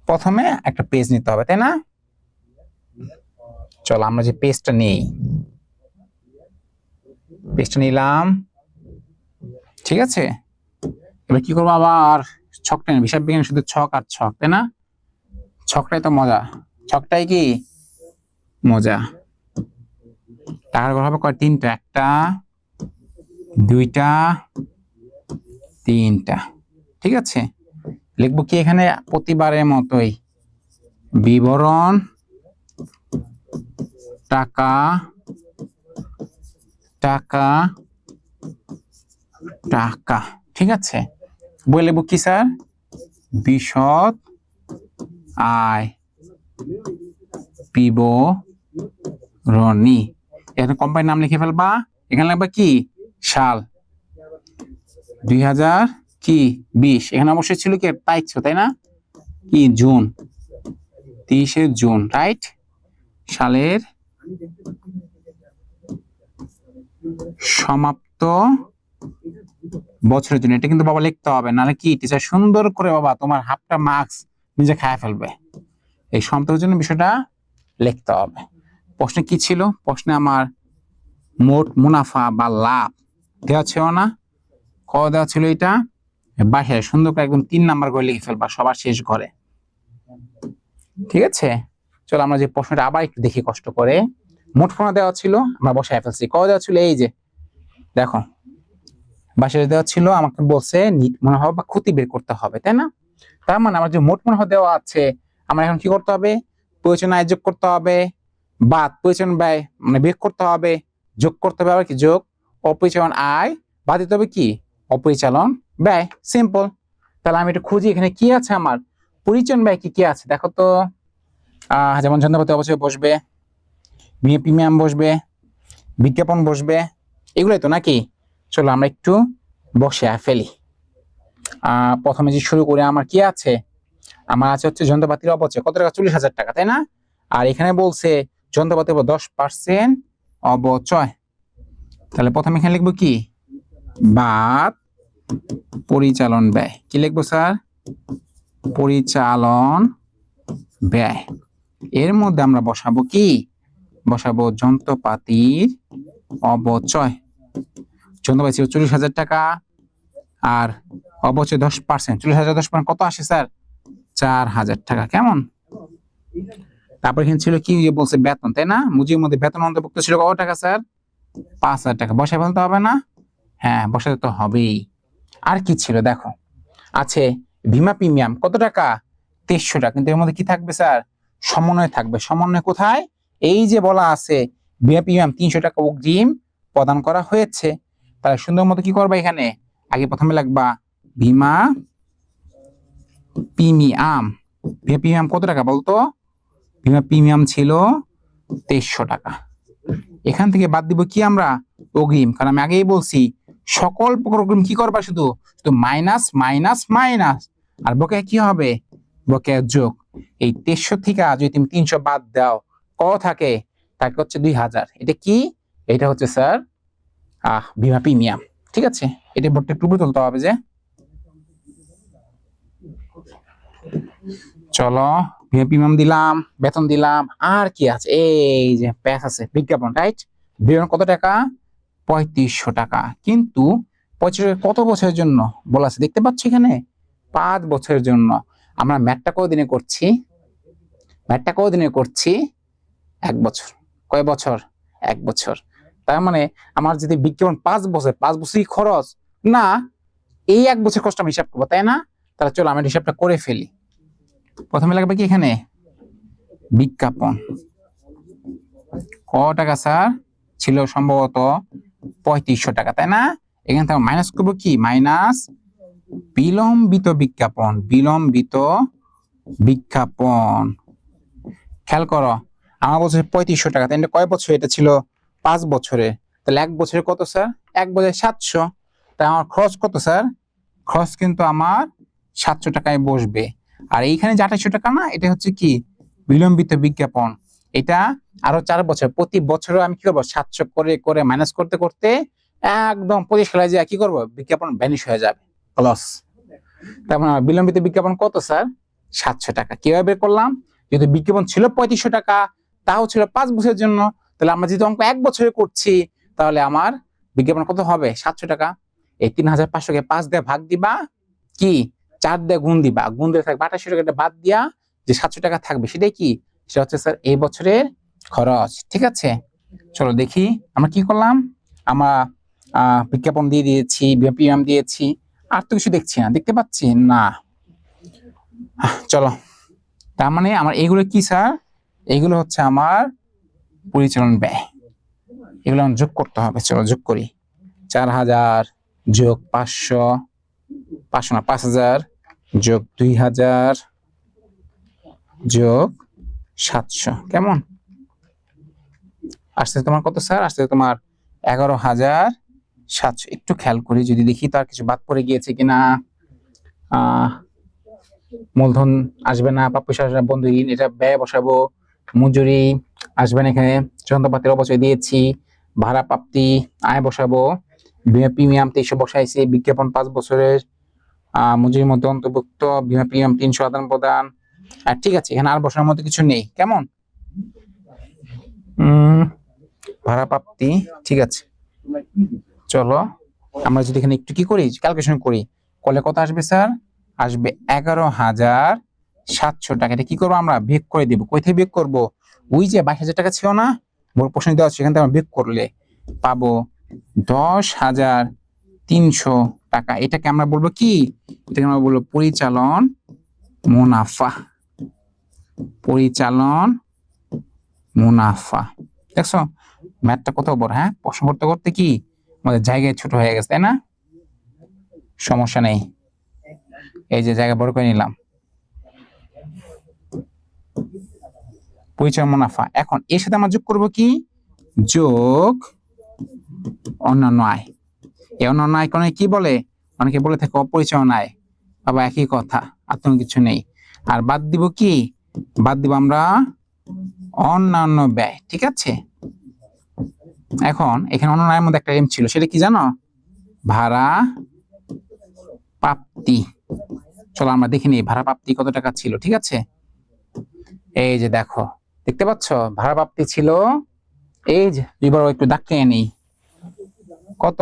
প্রথমে একটা পেজ নিতে হবে, তাই না? চলো আমরা যে পেজটা নেই, পেজটা নিলাম, ঠিক আছে? এবার কি করবো? আবার ছকটা নেই, হিসাব বিজ্ঞান শুধু ছক আর ছক, তাই না? ছকটাই তো মজা, ছকটাই কি মজা। টাকার ঘর হবে কয়? 3টা, 1টা 2টা 3টা, ঠিক আছে? লিখবো কি এখানে? প্রতিবারের মতোই বিবরণ টাকা টাকা টাকা, ঠিক আছে? বই লিখবো কি স্যার? বিশদ আয় বিবরণী। এখানে কোম্পানির নাম লিখে ফেলবা। এখানে লিখবা কি? সাল 2020। এখানে অবশ্যই ছিল কি তারিখ, তাই না? কি? জুন, 30শে জুন, রাইট? সালের সমাপ্ত বছরের জন্য। এটা কিন্তু বাবা লিখতে হবে, নাহলে কি টিচার সুন্দর করে বাবা তোমার হাফটা মার্কস নিজে খায় ফেলবে। এই সমাপ্তির জন্য বিষয়টা লিখতে হবে। প্রশ্নে কি ছিল? প্রশ্নে আমার মোট মুনাফা বা লাভ দেওয়া ছিল না? ক দেওয়া ছিল এটা? বাসে সুন্দর করে একদম 3 নাম্বার করে লিখে ফেলবা সবার শেষ ঘরে, ঠিক আছে? চলো আমরা যে প্রশ্নটা আবার একটু দেখি কষ্ট করে। মোট মুনাফা দেওয়া ছিল, আমরা বসায় ফেলছি। ক দেওয়া ছিল? এই যে দেখো, বাসায় দেওয়া ছিল, আমাকে বলছে নিট মুনাফা বা ক্ষতি বের করতে হবে, তাই না? তার মানে আমার যে মোট মুনাফা দেওয়া আছে, আমার এখন কি করতে হবে? প্রয়োজন আয় যোগ করতে হবে, বাদ প্রয়োজন ব্যয় মানে বিয়োগ করতে হবে, যোগ করতে হবে আবার কি? যোগ অপরিচালন আয়, বাদ দিতে হবে কি? অপরিচালন ব্যয়। সিম্পল। তাহলে আমি একটু খুঁজি এখানে কি আছে আমার পরিচালন ব্যয় কি কি আছে, দেখো তো। যেমন যন্ত্রপাতি অবশ্যই বসবে, প্রিমিয়াম বসবে, বিজ্ঞাপন বসবে, এগুলোই তো নাকি। চলো আমরা একটু বসে ফেলি। প্রথমে যে শুরু করে আমার কি আছে, আমার আছে হচ্ছে যন্ত্রপাতির অপচয় কত টাকা, 40,000 টাকা, তাই না? আর এখানে বলছে যন্ত্রপাতির 10% অবচয়। তাহলে প্রথমে এখানে লিখবো কি, বাদ পরিচালন ব্যয়। কি লিখবো স্যার, পরিচালন ব্যয়। এর মধ্যে আমরা বসাবো কি, বসাবো যন্ত্রপাতির অবচয়। যন্ত্রপাতি ছিল 40,000 টাকা, আর অবচয় 10%, 40,000 10% কত আসে স্যার, 4,000 টাকা। কেমন? তারপর এখানে ছিল কি, বলছে বেতন, তাই না? মুজির মধ্যে বেতন অন্তর্ভুক্ত ছিল কত টাকা স্যার, 5,000 টাকা। বসায় বলতে হবে না? হ্যাঁ, বসাতে তো হবেই। আর কি ছিল দেখো, আছে বীমা প্রিমিয়াম কত টাকা, 2300 টাকা। কিন্তু এর মধ্যে কি থাকবে স্যার, সমন্বয় থাকবে। সমন্বয় কোথায়, এই যে বলা আছে বীমা প্রিমিয়াম 300 টাকা অগ্রিম প্রদান করা হয়েছে। তাহলে সুন্দর মতো কি করবা, এখানে আগে প্রথমে লাগবা বীমা প্রিমিয়াম। বীমা প্রিমিয়াম কত টাকা বলতো, বীমা প্রিমিয়াম ছিল 2300 টাকা। এখান থেকে বাদ দিব কি আমরা, অগ্রিম। কারণ আমি আগেই বলছি সকল প্রকার অগ্রিম কি করবা, শুধু শুধু মাইনাস মাইনাস মাইনাস। আর বকেয়া কি হবে, বকেয়া যোগ। এই 2300 থেকে যদি তুমি 300 বাদ দাও, কত থাকে, তাকে হচ্ছে 2000। এটা কি, এটা হচ্ছে স্যার বীমা প্রিমিয়াম। ঠিক আছে, এটা বোর্ডটা একটু উপরে তুলতে হবে যে। চলো, বীমা প্রিমিয়াম দিলাম, বেতন দিলাম, আর কি আছে, এই যে প্যাস আছে বিজ্ঞাপন, রাইট? বিজ্ঞাপন কত টাকা, 3500 টাকা। কিন্তু 3500 কত বছরের জন্য বলা আছে দেখতে পাচ্ছ এখানে, 5 বছরের জন্য। আমরা ম্যাথটা কতদিনে করছি, ম্যাথটা কতদিনে করছি, 1 বছর। কয় বছর, 1 বছর। তার মানে আমার যদি বিজ্ঞাপন 5 বছর, 5 বছরই খরচ না, এই 1 বছর কষ্ট আমি হিসাব করবো, তাই না? তাহলে চলো আমি হিসাবটা করে ফেলি। প্রথমে লাগবে কি, এখানে বিজ্ঞাপন ক টাকা স্যার ছিল, সম্ভবত 3500 টাকা, তাই না? এখান থেকে মাইনাস করবো কি, মাইনাস বিলম্বিত বিজ্ঞাপন। বিলম্বিত বিজ্ঞাপন, খেয়াল করো আমার বলছে 3500 টাকা, তাই কয় বছর, এটা ছিল 5 বছরে। তাহলে 1 বছরে কত স্যার, 1 বছরে 700। তাই আমার খরচ কত স্যার, খরচ কিন্তু আমার 700 টাকায় বসবে। আর এইখানে যে 2800 টাকা না, এটা হচ্ছে কি বিলম্বিত বিজ্ঞাপন। এটা আরো 4 বছর, প্রতি বছরও আমি কি করবো, 700 করে করে মাইনাস করতে করতে একদম 25 সালে যে কি করবো, বিজ্ঞাপন ভ্যানিশ হয়ে যাবে, লস। তার মানে বিলম্বিত বিজ্ঞাপন কত স্যার, 700 টাকা। কিভাবে বের করলাম, যদি বিজ্ঞাপন ছিল 3500 টাকা, তাও ছিল 5 বছরের জন্য, তাহলে আমরা যদি অঙ্ক 1 বছরে করছি, তাহলে আমার বিজ্ঞাপন কত হবে, 700 টাকা। এই 3500-কে 5 দিয়ে ভাগ দিবা, কি 4 দিয়ে গুণ দিবা, গুণ দিয়ে থাকবে 2800 টাকা, বাদ দিয়া যে 700 টাকা থাকবে, সেটাই কি, সেটা হচ্ছে স্যার এই বছরের খরচ। ঠিক আছে, চলো দেখি আমরা কি করলাম। আমরা বিজ্ঞাপন দিয়ে দিয়েছি, প্রিমিয়াম দিয়েছি, আর তো কিছু দেখছি না, দেখতে পাচ্ছি না। চলো, তার মানে আমার এইগুলো কি স্যার, এইগুলো হচ্ছে আমার পরিচালন ব্যয়। এগুলো যোগ করতে হবে। চলো যোগ করি, 4000 যোগ 500, 500 না 5000 যোগ 2000 যোগ 700, কেমন আসছে তোমার কত স্যার, আসছে তোমার 11,700। একটু খেয়াল করি যদি দেখি তার কিছু বাদ পড়ে গিয়েছে কিনা। মূলধন আসবে না, প্রাপ্য আসবে, বন্ধু ঋণ, এটা ব্যয় বসাবো। মজুরি আসবে না, এখানে যন্ত্রপাতির অবচয় দিয়েছি। ভাড়া প্রাপ্তি আয় বসাবো। বীমা প্রিমিয়াম 2300 বসাইছি। বিজ্ঞাপন 5 বছরের, মজুরির মধ্যে অন্তর্ভুক্ত। বীমা প্রিমিয়াম 300 আদান প্রদান। আর ঠিক আছে, এখানে আর বসানোর মতো কিছু নেই, কেমন। ভাড়া প্রাপ্তি ঠিক আছে। চলো আমরা যদি এখানে একটু কি করি, ক্যালকুলেশন করি, করলে কত আসবে স্যার, আসবে 11,700 টাকা। এটা কি করবো আমরা, বিয়োগ করে দিব। কই থেকে বিয়োগ করবো, ওই যে 22,000 টাকা ছিল না, বড় প্রশ্ন দেওয়া, সেখান থেকে আমরা বিয়োগ করলে পাবো 10,300 টাকা। এটাকে আমরা বলবো কি, এটাকে আমরা বলবো পরিচালন মুনাফা। পরিচালন মুনাফা। দেখছো ম্যাথটা কত বড়, হ্যাঁ? প্রশ্ন করতে করতে কি আমাদের জায়গায় ছোট হয়ে গেছে, তাই না? সমস্যা নেই, এই যে জায়গা বড় করে নিলাম। পরিচালন মুনাফা। এখন এর সাথে আমরা যোগ করব কি, যোগ অন্যান্য আয়। এই অন্যান্য আয় কোন কি বলে, অনেকে বলে থাকে অপরিচালন আয়, বাবা একই কথা, আর তেমন কিছু নেই। আর বাদ দিব কি, বাদ দিব আমরা অন্যান্য ব্যয়। ঠিক আছে, এখন এখানে অন্যান্য আয়ের মধ্যে একটা এম ছিল, সেটা কি জানো, ভাড়া প্রাপ্তি। চলো আমরা দেখে নিই ভাড়া প্রাপ্তি কত টাকা ছিল। ঠিক আছে, এই যে দেখো, দেখতে পাচ্ছ ভাড়া প্রাপ্তি ছিল, এই যে দুইবার একটু দাগ টেনে নিই, কত,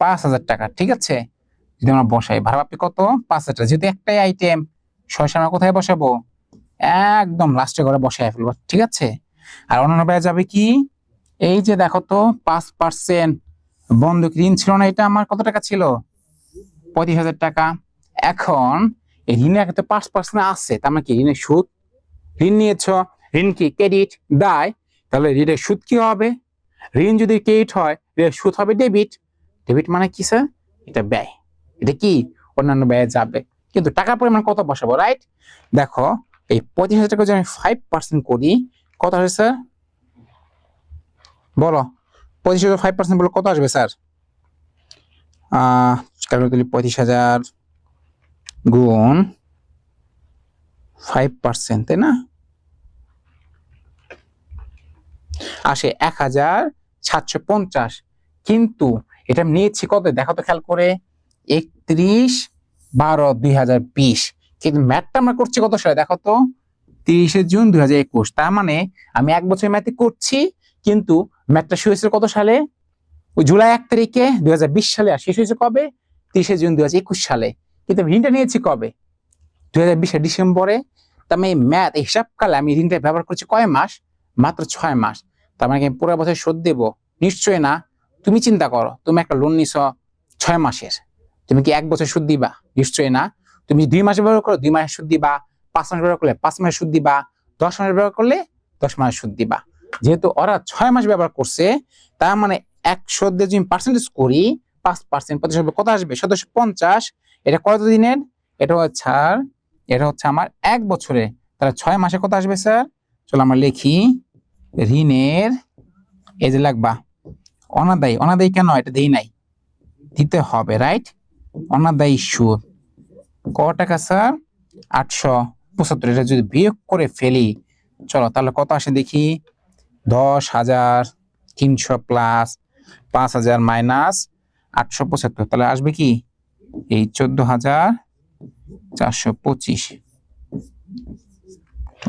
5,000 টাকা। ঠিক আছে, যদি আমরা বসাই ভাড়া প্রাপ্তি কত, 5,000 টাকা, যেহেতু একটাই আইটেম সরাসরি আমরা কোথায় বসাবো, একদম লাস্টে করে বসায় ফেলবো। ঠিক আছে, আর অন্যান্য ব্যয় যাবে কি, এই যে দেখো তো 5% বন্ধক ঋণ ছিল না, এটা আমার কত টাকা ছিল, 35,000 টাকা। এখন এই ঋণের আগে তো 5% আছে, তার মানে কি ঋণের সুদ, ঋণ নিয়েছ, ঋণ কি ক্রেডিট দায়, তাহলে ঋণের সুদ কি হবে, ঋণ যদি ক্রেডিট হয় ঋণের সুদ হবে ডেবিট। ডেবিট মানে কি স্যার, এটা ব্যয়, এটা কি অন্যান্য ব্যয়ে যাবে। কিন্তু টাকার পরিমাণ কত বসাবো, রাইট। দেখো এই 35,000 টাকা যদি আমি 5% করি, কত আসবে স্যার বলো, 25,000 5% বলে কত আসবে স্যার, ক্যালকুলেট 35,000 গুণ 5%, তাই না, আসে 1,750। কিন্তু এটা নিয়েছি কত দেখো তো খেয়াল করে, 31/12/2020। কিন্তু ম্যাথটা আমরা করছি কত সালে দেখো তো, 30 জুন 2021। তার মানে আমি 1 বছর ম্যাথ করছি, কিন্তু ম্যাথটা শুরু হয়েছিল কত সালে, ওই জুলাই 1 তারিখে 2020 সালে, আর শেষ হয়েছে কবে, 30 জুন 2021 সালে। কিন্তু ঋণটা নিয়েছি কবে, 2020 ডিসেম্বরে। তার মানে ম্যাথ হিসাবকালে আমি ঋণটা ব্যবহার করছি কয় মাস, মাত্র 6 মাস। তার মানে পুরো বছর শোধ দেবো, নিশ্চয় না। তুমি চিন্তা করো, তুমি একটা লোন নিছ 6 মাসের, তুমি কি 1 বছর সুদ দিবা, নিশ্চয় না। তুমি 2 মাসে ব্যবহার করো 2 মাসের সুদ দিবা, 5 মাস ব্যবহার করলে 5 মাসের সুদ দিবা, 10 মাস ব্যবহার করলে 10 মাসের সুদ দিবা। যেহেতু ওরা 6 মাস ব্যবহার করছে, তার মানে 100 দিয়ে যদি পার্সেন্টেজ করি, 5% কত আসবে, 750। এটা কত দিনের, এটা হচ্ছে আমার 1 বছরে, তাহলে 6 মাসে কত আসবে স্যার, চলো আমরা লিখি, ঋণের এই যে লাগবা অনাদায়ী, অনাদায়ী কেন, এটা দেই নাই, দিতে হবে, রাইট। অনাদায়ী সুদ কত টাকা স্যার, 875। এটা যদি বিয়োগ করে ফেলি, চলো তাহলে কত আসে দেখি, 10,300 প্লাস 5,000 মাইনাস 875, তাহলে আসবে কি এই 14,425।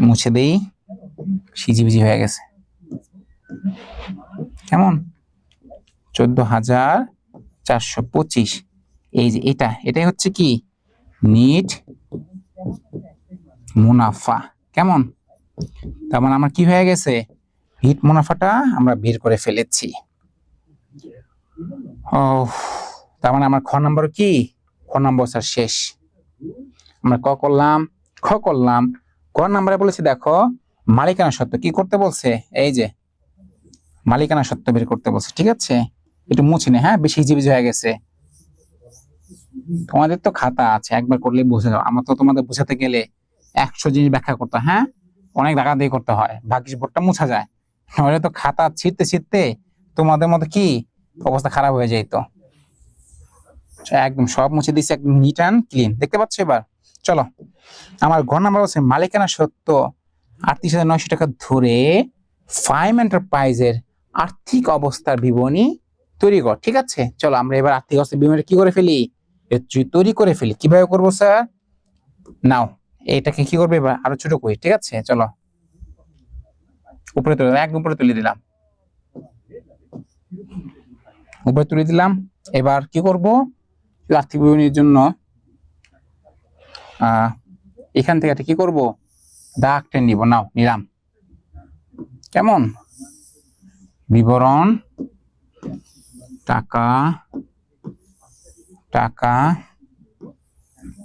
মুছে দেই, সিজিবিজি হয়ে গেছে, কেমন, 14,425। এই যে এটাই হচ্ছে কি নিট মুনাফা, কেমন। তার মানে আমার কি হয়ে গেছে, হিট মুনাফাটা আমরা বের করে ফেলেছি। ও, তার মানে আমার খ নম্বর কি, খ নম্বর স্যার শেষ। আমরা ক করলাম, খ করলাম। ক নম্বরে বলেছে দেখো মালিকানা সত্ত্ব কি করতে বলছে, এই যে মালিকানা সত্ত্ব বের করতে বলছে। ঠিক আছে, একটু মুছে নে, হ্যাঁ বেশি হিজিবিজি হয়ে গেছে। তোমাদের তো খাতা আছে, একবার করলে বুঝে যাও, আমার তো তোমাদের বোঝাতে গেলে 100 জিনিস ব্যাখ্যা করতে, হ্যাঁ অনেক টাকা দিয়ে করতে হয়, ভাগ্যিস বোর্ডটা মুছা যায়, নাহলে তো খাতা ছিঁড়তে ছিঁড়তে তোমাদের মতো কি অবস্থা খারাপ হয়ে যেত। একদম সব মুছে দিচ্ছে, একদম নিট অ্যান্ড ক্লিন, দেখতে পাচ্ছ এবার। চলো আমার ঘর নাম্বার হচ্ছে মালিকানা সত্ত্ব 38,900 টাকা ধরে ফাইম এন্টারপ্রাইজের আর্থিক অবস্থার বিবরণী তৈরি কর। ঠিক আছে, চলো আমরা এবার আর্থিক অবস্থার বিবরণী কি করে ফেলি, তৈরি করে ফেলি। কিভাবে করবো স্যার, নাও এটাকে কি করবে এবার আরো ছোট করি। ঠিক আছে, চলো উপরে তুলে, একদম উপরে তুলে দিলাম, উপরে তুলে দিলাম। এবার কি করব, আর্থিক বিবরণীর জন্য এখান থেকে কি করব, দাগ টেনে নিব, নাও নিলাম, কেমন, বিবরণ টাকা, টাকা,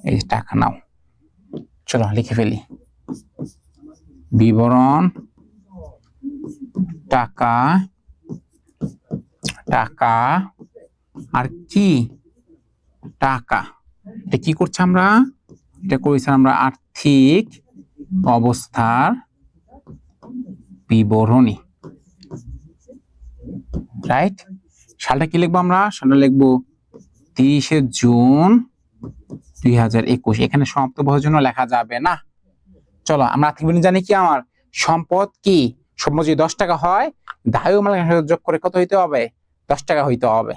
এই টাকা, নাও চলো লিখে ফেলি, বিবরণ টাকা, টাকা আর কি, টাকা। এটা কি করছি আমরা, এটা করেছি আমরা আর্থিক অবস্থার বিবরণী, রাইট। সালটা কি লিখবো আমরা? সালটা লিখবো 30শে জুন 2021। এখানে সমাপ্ত বয়সের জন্য লেখা যাবে না। চলো আমরা আর্থিক বিবরণী জানি কি, আমার সম্পদ কি, সম্পদ যদি 10 টাকা হয়, দায় ও মালিকানার সাথে যোগ করে কত হইতে হবে? 10 টাকা হইতে হবে।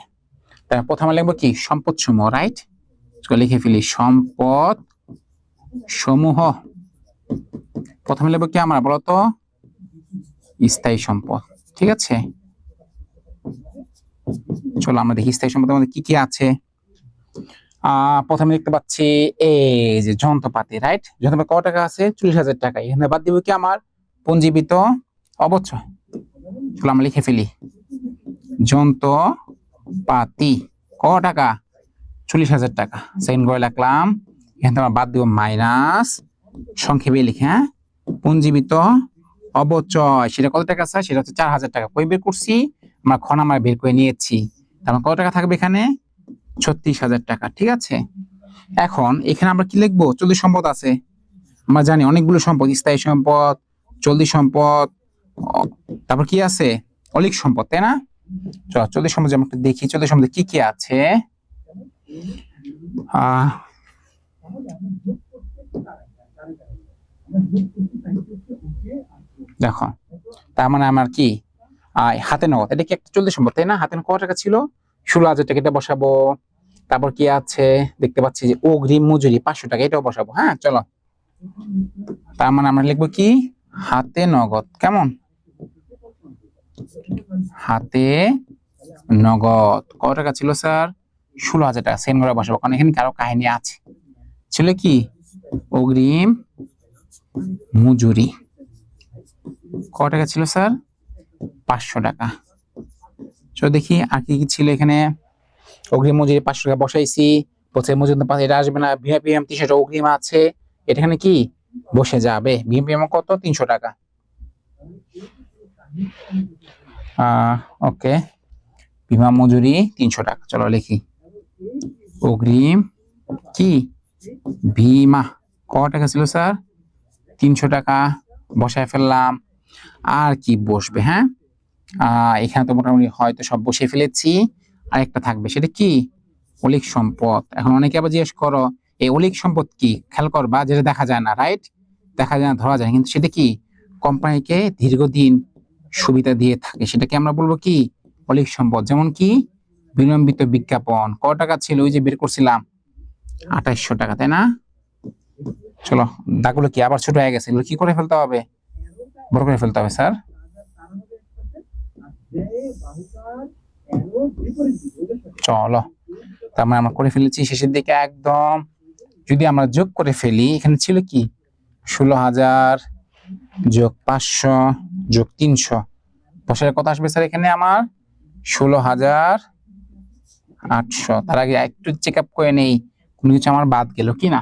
তাই প্রথমে লিখবো কি? সম্পদ সমূহ, রাইট। লিখে ফেলি সম্পদ সমূহ। প্রথমে লিখবো কি আমরা বলতো? স্থায়ী সম্পদ, ঠিক আছে। চলো আমরা দেখি স্থায়ী সম্পদের মধ্যে কি কি আছে। প্রথমে দেখতে পাচ্ছি এই যে যন্ত্রপাতি, রাইট। যন্ত্রপাতি কত টাকা আছে? 40,000 টাকা। এখানে বাদ দিব কি আমার? পঞ্জীবিত অবচয়। চলো আমরা লিখে ফেলি যন্ত্রপাতি কত টাকা? 40,000 টাকা। সেকেন্ড করে লিখলাম, এখানে আমরা বাদ দিব মাইনাস, সংক্ষেপে লিখে, হ্যাঁ, পঞ্জীবিত অবচয় সেটা কত টাকা আছে? সেটা হচ্ছে 4,000 টাকা। কই বের করছি আমরা? খ নাম্বার বের করে নিয়েছি। তার কত টাকা থাকবে এখানে? 36,000 টাকা, ঠিক আছে। এখন এখানে আমরা কি লিখবো? চলতি সম্পদ আছে, আমরা জানি অনেকগুলো সম্পদ, স্থায়ী সম্পদ, চলতি সম্পদ, তারপর কি আছে? অলিক সম্পদ, তাই না? চলো চলতি সম্পদ যেমন দেখি, চলতি সম্পদে কি কি আছে। দেখো, তার মানে আমার কি হাতে নগদ, এটা কি একটা চলতি সম্পদ, তাই না? হাতে কত টাকা ছিল? 16,000 টাকা, এটা বসাবো। তারপর কি আছে দেখতে পাচ্ছি যে অগ্রিম মজুরি 500 টাকা, এটাও বসাবো। হ্যাঁ চলো, তার মানে আমরা লিখবো কি? হাতে নগদ। কেমন? হাতে নগদ কত টাকা ছিল স্যার? 16,000 টাকা। সেন্ড করে বসাবো, কারণ এখানে কারো কাহিনী আছে। ছিল কি? অগ্রিম মজুরি কত টাকা ছিল স্যার? 500 টাকা। চলো দেখি আর কি কি ছিল এখানে। অগ্রিম মজুরি 500 টাকা বসাইছি। প্রত্যেক মজুরি এটা আসবে না। ভিএপিএম 300 টাকা অগ্রিম আছে, এখানে কি বসে যাবে? ভিএপিএম কত? 300 টাকা। ওকে, বিমা মজুরি 300 টাকা। চলো লিখি অগ্রিম কি? বিমা কত টাকা ছিল স্যার? 300 টাকা। বসায় ফেললাম। আর কি বসবে? হ্যাঁ, এখানে তো মোটামুটি হয়তো সব বসে ফেলেছি। আরেকটা থাকবে, সেটা কি? অলিক সম্পদ। এখন অনেকে আবার জিজ্ঞেস করো, এই অলিক সম্পদ কি? খেয়াল করবা, যেটা দেখা যায় না, রাইট, দেখা যায় না, ধরা যায় না, কিন্তু সেটা কি? কোম্পানিকে দীর্ঘদিন সুবিধা দিয়ে থাকে, সেটাকে আমরা বলবো কি? অলিক সম্পদ। যেমন কি? বিলম্বিত বিজ্ঞাপন কত টাকা ছিল? ওই যে বের করছিলাম 2800 টাকা, তাই না? চলো, দাগুলো কি আবার ছোট হয়ে গেছে, এগুলো কি করে ফেলতে হবে? বড় করে ফেলতে হবে স্যার। চলো, তার মানে আমরা করে ফেলেছি শেষের দিকে একদম। যদি আমরা যোগ করে ফেলি, এখানে ছিল কি? 16,000 যোগ 500 যোগ 300, বছরে কত আসবে স্যার? এখানে আমার 16,800। তার আগে একটু চেক আপ করে নেই কোন কিছু আমার বাদ গেল কিনা।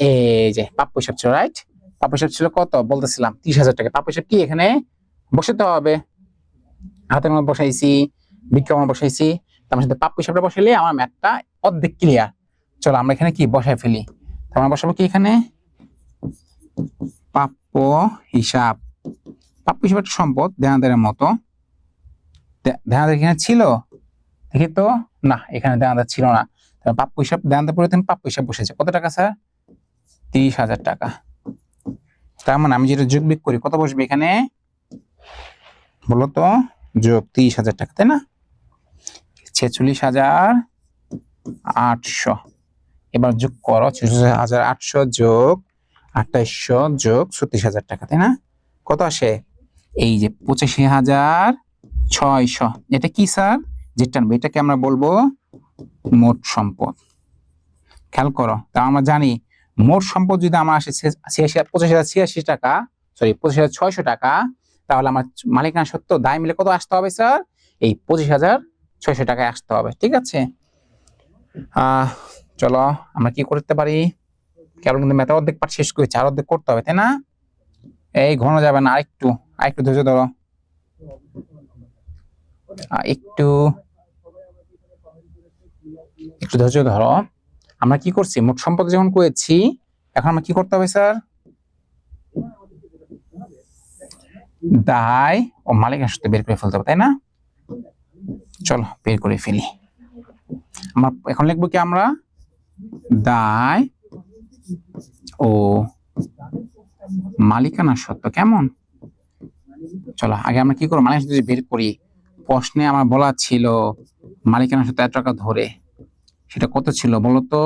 এই যে প্রাপ্য হিসাব ছিল, রাইট। প্রাপ্য হিসাব ছিল কত বলতেছিলাম? 30,000 টাকা। প্রাপ্য হিসাব কি? এখানে বসাতে হবে, হাতের মধ্যে বসাইছি, বিজ্ঞাপন বসাইছি, তার সাথে প্রাপ্য হিসাবটা বসাইলে আমার ম্যাথটা অর্ধেক ক্লিয়ার। চলো আমরা এখানে কি বসাই ফেলি। আমরা বসাবো কি এখানে? প্রাপ্য হিসাব। প্রাপ্য হিসাব একটা সম্পদ, দেনাদারের মতো। দেনাদার এখানে ছিল দেখি তো, না এখানে দেনাদার ছিল না। প্রাপ্য হিসাব, দেনাদার পরিবর্তন প্রাপ্য হিসাব বসেছে। কত টাকা স্যার? 30,000 টাকা। তার মানে আমি যেটা যোগ বিয়োগ করি, কত বসবে এখানে বলো তো? যোগ 30,000 টাকা, তাই না? 46,800। এবার যোগ করো 46,800 যোগ 2800 যোগ 36,000 টাকা, তাই না? কত আসে? এই যে 85,600। এটা কি স্যার? যেটা এটাকে আমরা বলবো মোট সম্পদ। খেয়াল করো, তা আমরা জানি মোট সম্পদ যদি আমার আসে 85,086 টাকা, সরি 25,600 টাকা, তাহলে আমার মালিকানা সত্ত্ব দায় মিলে কত আসতে হবে স্যার? এই 25,600 টাকায় আসতে হবে, ঠিক আছে। চলো আমরা কি করতে পারি? কেবল কিন্তু মেথড অর্ধেক পাঠ শেষ করেছি, আর অর্ধেক করতে হবে, তাই না? এই ঘন যাবে না, আরেকটু ধৈর্য ধরো, একটু ধৈর্য ধরো। আমরা কি করছি? মোট সম্পদ যখন করেছি, এখন আমরা কি করতে হবে স্যার? দায় ও মালিকানা সত্ত্ব বের করে ফেলতে হবে, তাই না? চলো বের করে ফেলি। আমরা এখন লিখবো কি, আমরা দায় ও মালিকানা সত্ত্ব। কেমন? চলো আগে আমরা কি করবো, মালিকানা সত্ত্ব বের করি। প্রশ্নে আমার বলা ছিল মালিকানা সত্ত্ব এত টাকা ধরে, সেটা কত ছিল বলো তো?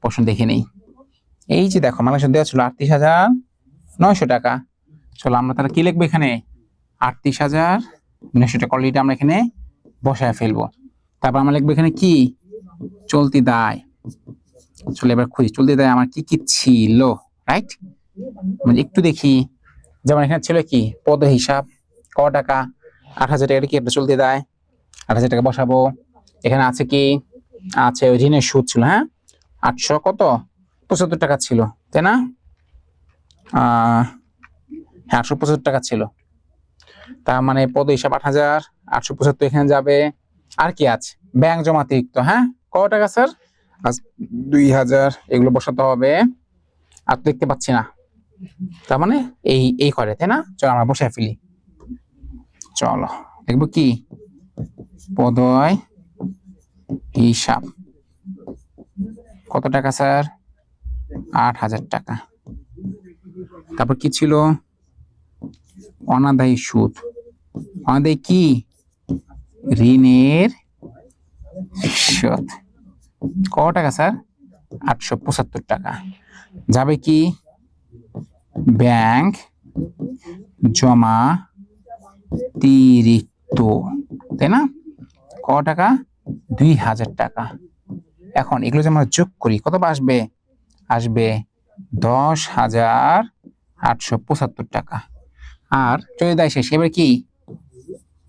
প্রশ্ন দেখে নেই। এই যে দেখো, মালিকানা সত্ত্ব দেওয়া ছিল 38,900 টাকা। চলো আমরা তাহলে কি লিখবো এখানে, 38,900 টাকা অলরেডি আমরা এখানে বসায় ফেলবো। তারপর আমরা লিখবো এখানে কি, চলতি দায়। চলো এবার খুঁজি চলতি দায় আমার কি কি ছিল, রাইট? একটু দেখি, যেমন এখানে ছিল কি পদ হিসাব, ক টাকা, 8,000 টাকা কি একটা চলতি দায়, 8,000 টাকা বসাবো। এখানে আছে কি, আছে ওই ঋণের সুদ ছিল, হ্যাঁ 875 টাকা ছিল, তাই না? হ্যাঁ 875 টাকা ছিল। তার মানে পদ হিসাব 8,875 এখানে যাবে। আর কি আছে, ব্যাংক জমা অতিরিক্ত, হ্যাঁ ক টাকা স্যার, 2,000, এগুলো বসাতে হবে। আর দেখতে পাচ্ছি না, তার মানে এই করে, তাই না? চলো আমরা বসায় ফেলি। চলো দেখবো কি, পদয় হিসাব কত টাকা স্যার, 8,000 টাকা। তারপর কি ছিল, অনাদায়ী সুদ। অনাদায়ী কি, ঋণের সুদ, ক টাকা স্যার, 875 টাকা। যাবে কি, ব্যাংক জমা অতিরিক্ত, তাই না? ক টাকা, 2,000 টাকা। এখন এগুলো যে আমরা যোগ করি কত আসবে, আসবে 10,875 টাকা। আর চলে দায় শেষ, এবার কি,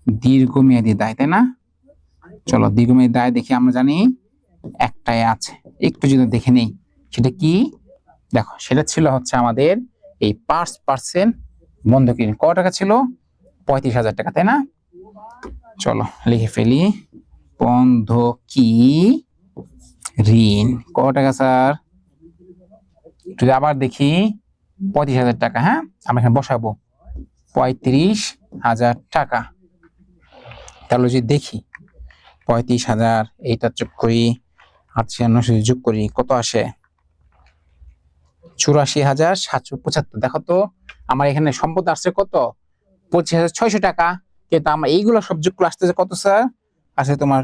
দীর্ঘমেয়াদী দায়, তাই না? চলো দীর্ঘমেয়াদী দায় দেখি, আমরা জানি একটাই আছে, একটু যদি দেখে নেই সেটা কি, দেখো সেটা ছিল হচ্ছে আমাদের এই 5% বন্ধকি ঋণ। ক টাকা ছিল, 35,000 টাকা, তাই না? চলো লিখে ফেলি, বন্ধকি ঋণ ক টাকা স্যার, যদি আবার দেখি 35,000 টাকা, হ্যাঁ আমরা এখানে বসাবো 35,000 টাকা। তাহলে যদি দেখি 35,000, এইটা যোগ করি 8,900 যোগ করি, কত আসে, 84,775। দেখো তো আমার এখানে সম্পদ আসছে কত, 25,600 টাকা। কিন্তু আমার এইগুলো সব যোগ করে আসতেছে কত স্যার, আসে তোমার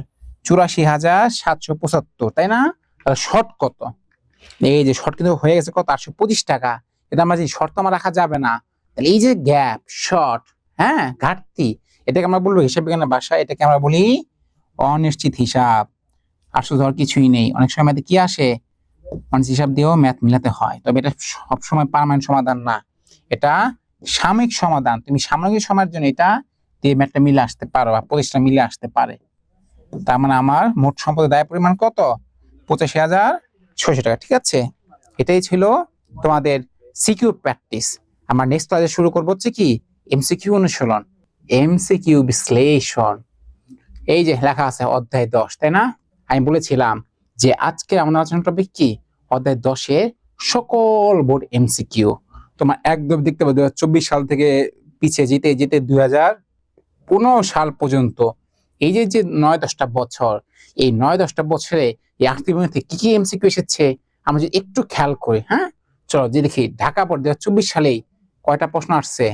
84,775, তাই না? তাহলে শর্ট কত, এই যে শর্ট কিন্তু হয়ে গেছে কত, 825 টাকা। কিন্তু আমরা যে শর্ট তো আমার রাখা যাবে না, তাহলে এই যে গ্যাপ, শর্ট, হ্যাঁ ঘাটতি, এটাকে আমরা বলবো হিসাব বিজ্ঞানের ভাষায়, এটাকে আমরা বলি অনিশ্চিত হিসাব। আসলে ধর কিছুই নেই, অনেক সময় ম্যাথে কি আসে, অনিশ্চিত হিসাব দিয়েও ম্যাথ মিলাতে হয়, তবে এটা সবসময় পার্মানেন্ট সমাধান না, এটা সাময়িক সমাধান। তুমি সাময়িক সময়ের জন্য এটা দিয়ে ম্যাথটা মিলে আসতে পারো বা প্রতিষ্ঠা মিলে আসতে পারে। তার মানে আমার মোট সম্পদের দায় পরিমাণ কত, 85,600 টাকা। ঠিক আছে, এটাই ছিল তোমাদের সিকিউ প্র্যাকটিস। আমরা নেক্সট ক্লাসে শুরু করবো হচ্ছে কি, এমসিকিউ অনুশীলন, এমসিকিউ বিশ্লেষণ। এই যে লেখা আছে অধ্যায় 10, তাই না? আমি বলেছিলাম যে আজকে আমাদের আলোচনা টপিক কি, অধ্যায় 10-এর সকল বোর্ড এমসিকিউ। তোমার একদম দেখতে পাবে 2024 সাল থেকে পিছিয়ে যেতে যেতে 2015 সাল পর্যন্ত, এই যে যে 9-10টা বছর, এই 9-10টা বছরে এই আর্থিক বিজ্ঞান থেকে কি কি এমসিকিউ এসেছে আমরা যদি একটু খেয়াল করি, হ্যাঁ চলো যে দেখি, ঢাকা বোর্ড 2024 সালে কয়টা প্রশ্ন আসছে,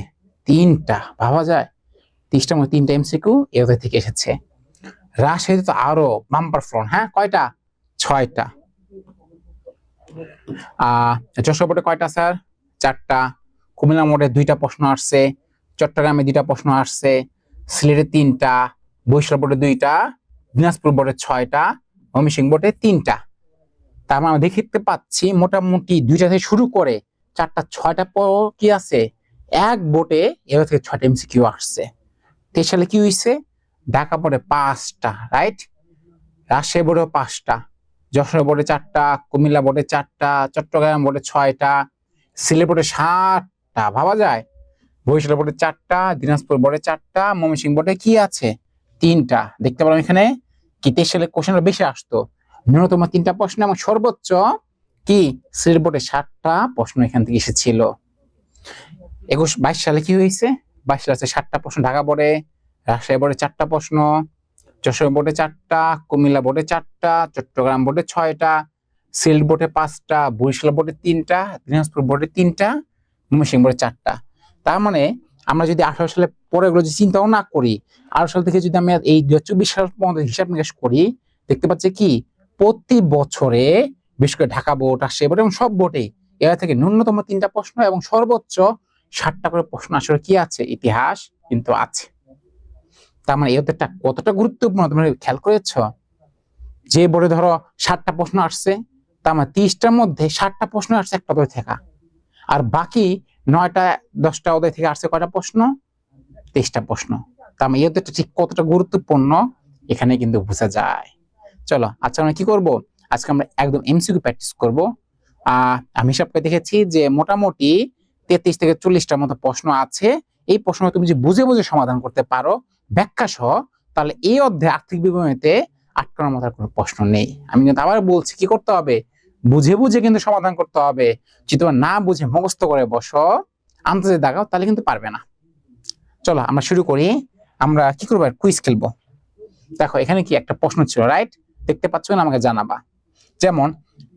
3টা। ভাবা যায়, 30টার মধ্যে 3টা এমসিকিউ এর থেকে এসেছে। রাজশাহীতে তো আরো বাম্পার ফ্রন্ট, হ্যাঁ কয়টা, 6টা। যশোর বোর্ডে কয়টা স্যার, 4টা। কুমিল্লা বোর্ডে 2টা প্রশ্ন আসছে, চট্টগ্রামে 2টা প্রশ্ন আসছে, সিলেটে 3টা, বরিশাল বোর্ডে 2টা, দিনাজপুর বোর্ডে 6টা, ময়মনসিংহ বোর্ডে 3টা। তার মানে আমরা দেখতে পাচ্ছি মোটামুটি 2টা থেকে শুরু করে 4টা 6টা কি আছে, এক বোর্ডে এর থেকে 6টা এমসিকিউ আসছে। 23 সালে কি হয়েছে, ঢাকা বোর্ডে 5টা, রাইট, রাজশাহী বোর্ডে 5টা, যশোর বোর্ডে 4টা, কুমিল্লা বোর্ডে 4টা, চট্টগ্রাম বোর্ডে 6টা, সিলেট বোর্ডে 7টা। ভাবা যায়, বরিশাল বোর্ডে 4টা, দিনাজপুর বোর্ডে 4টা, ময়মনসিংহ বোর্ডে কি আছে, 3টা। দেখতে পেলাম এখানে কি 23 সালে কোশ্চেনটা বেশি আসতো, ন্যূনতম 3টা প্রশ্ন, এবং সর্বোচ্চ কি সিলেট বোর্ডে 7টা প্রশ্ন এখান থেকে এসেছিল। 22 সালে কি হয়েছে? 22 সালে আছে 7টা প্রশ্ন ঢাকা বোর্ডে, রাজশাহী বোর্ডে 4টা প্রশ্ন, যশোর বোর্ডে 4টা, কুমিল্লা বোর্ডে 4টা, চট্টগ্রাম বোর্ডে 6টা, সিলেট বোর্ডে 5টা, বরিশাল বোর্ডে 3টা, দিনাজপুর বোর্ডে 3টা, ময়মনসিংহ বোর্ডে 4টা। তার মানে আমরা যদি 18 সালে পরে এগুলো যদি চিন্তাও না করি, 18 সাল থেকে যদি আমি এই 2024 সাল পর্যন্ত হিসাব নিকাশ করি, দেখতে পাচ্ছি কি প্রতি বছরে বিশেষ করে ঢাকা বোর্ড, রাজশাহী বোর্ড এবং সব বোর্ডে এরা থেকে ন্যূনতম 3টা প্রশ্ন এবং সর্বোচ্চ 7টা করে প্রশ্ন আসলে কি আছে, ইতিহাস কিন্তু আছে। তার মানে এই উত্তরটা কতটা গুরুত্বপূর্ণ তোমরা খেয়াল করেছ? যে বোর্ডে ধরো 7টা প্রশ্ন আসছে, তার মানে 30টার মধ্যে 7টা প্রশ্ন আসছে একটা অধ্যায় থেকে, আর বাকি 9টা 10টা অধ্যায় থেকে আসছে কয়টা প্রশ্ন? 23টা প্রশ্ন। তার মানে এই উত্তরটা ঠিক কতটা গুরুত্বপূর্ণ এখানে কিন্তু বোঝা যায়। চলো আচ্ছা আমরা কি করব, আজকে আমরা একদম এমসিকিউ প্র্যাকটিস করব। আমি হিসাব করে দেখেছি যে মোটামুটি 33 থেকে 40টার মতো প্রশ্ন আছে। এই প্রশ্ন তুমি যদি বুঝে বুঝে সমাধান করতে পারো ব্যাখ্যা সহ, তাহলে এই অধ্যায়ে আর্থিক বিবরণীতে আটকানোর মতো কোনো প্রশ্ন নেই। আমি কিন্তু আবার বলছি কি করতে হবে, বুঝে বুঝে কিন্তু সমাধান করতে হবে। যদি তোমরা না বুঝে মুখস্থ করে বসো, আন্দাজে দাগাও, তাহলে কিন্তু পারবে না। চলো আমরা শুরু করি। আমরা কি করবো, কুইজ খেলবো। দেখো এখানে কি একটা প্রশ্ন ছিল, রাইট? দেখতে পাচ্ছ না, আমাকে জানাবা। যেমন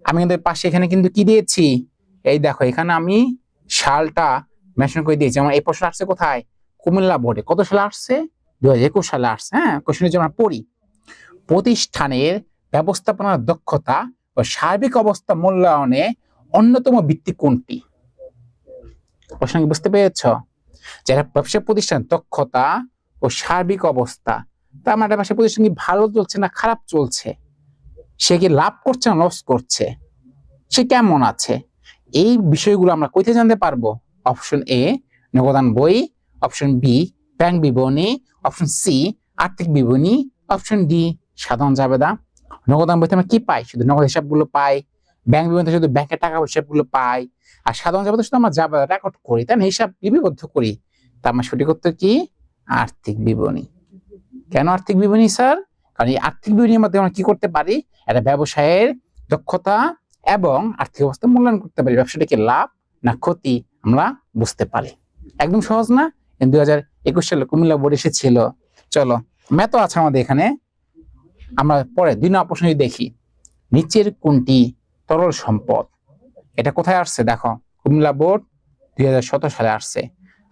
আমি কিন্তু পাশে এখানে কিন্তু কি দিয়েছি, এই দেখো এখানে আমি সালটা মেনশন করে দিয়েছি। যেমন এই প্রশ্ন আসছে কোথায়, কুমিল্লা বোর্ডে। কত সালে আসছে? 2021 সালে আসছে। হ্যাঁ, কোশ্চেনের জন্য পড়ি, প্রতিষ্ঠানের ব্যবস্থাপনার দক্ষতা ও সার্বিক অবস্থা মূল্যায়নে অন্যতম ভিত্তি কোনটি? প্রশ্ন কি বুঝতে পেরেছ? যারা ব্যবসা প্রতিষ্ঠান দক্ষতা ও সার্বিক অবস্থা, তার মানে ব্যবসা প্রতিষ্ঠান কি ভালো চলছে না খারাপ চলছে, সে কি লাভ করছে না লস করছে, সে কেমন আছে, এই বিষয়গুলো আমরা কোথায় জানতে পারবো? অপশন এ নগদান বই, অপশন বি ব্যাংক বিবরণী, অপশন সি আর্থিক বিবরণী, অপশন ডি সাধারণ জাবেদা। নগদান বইতে আমরা কি পাই? শুধু নগদ হিসাবগুলো পাই। ব্যাংক বিবরণীতে শুধু ব্যাংকের টাকা হিসাবগুলো পাই। আর সাধারণ জাবেদা শুধু আমরা জাবেদা রেকর্ড করি, তাই না, হিসাব লিপিবদ্ধ করি। তা আমার সঠিক উত্তর কি? আর্থিক বিবরণী। কেন আর্থিক বিবরণী স্যার? কারণ এই আর্থিক বিবরণীর মধ্যে আমরা কি করতে পারি, একটা ব্যবসায়ের দক্ষতা এবং আর্থিক অবস্থা মূল্যায়ন করতে পারি, ব্যবসাটাকে লাভ না ক্ষতি আমরা বুঝতে পারি। একদম সহজ না? 2021 সালে কুমিল্লা বোর্ড এসেছিল। চলো ম্যাথও আছে আমাদের এখানে। আমরা পরে 2 নম্বর প্রশ্ন দেখি, নিচের কোনটি তরল সম্পদ? এটা কোথায় আসছে? দেখো কুমিল্লা বোর্ড 2017 সালে আসছে।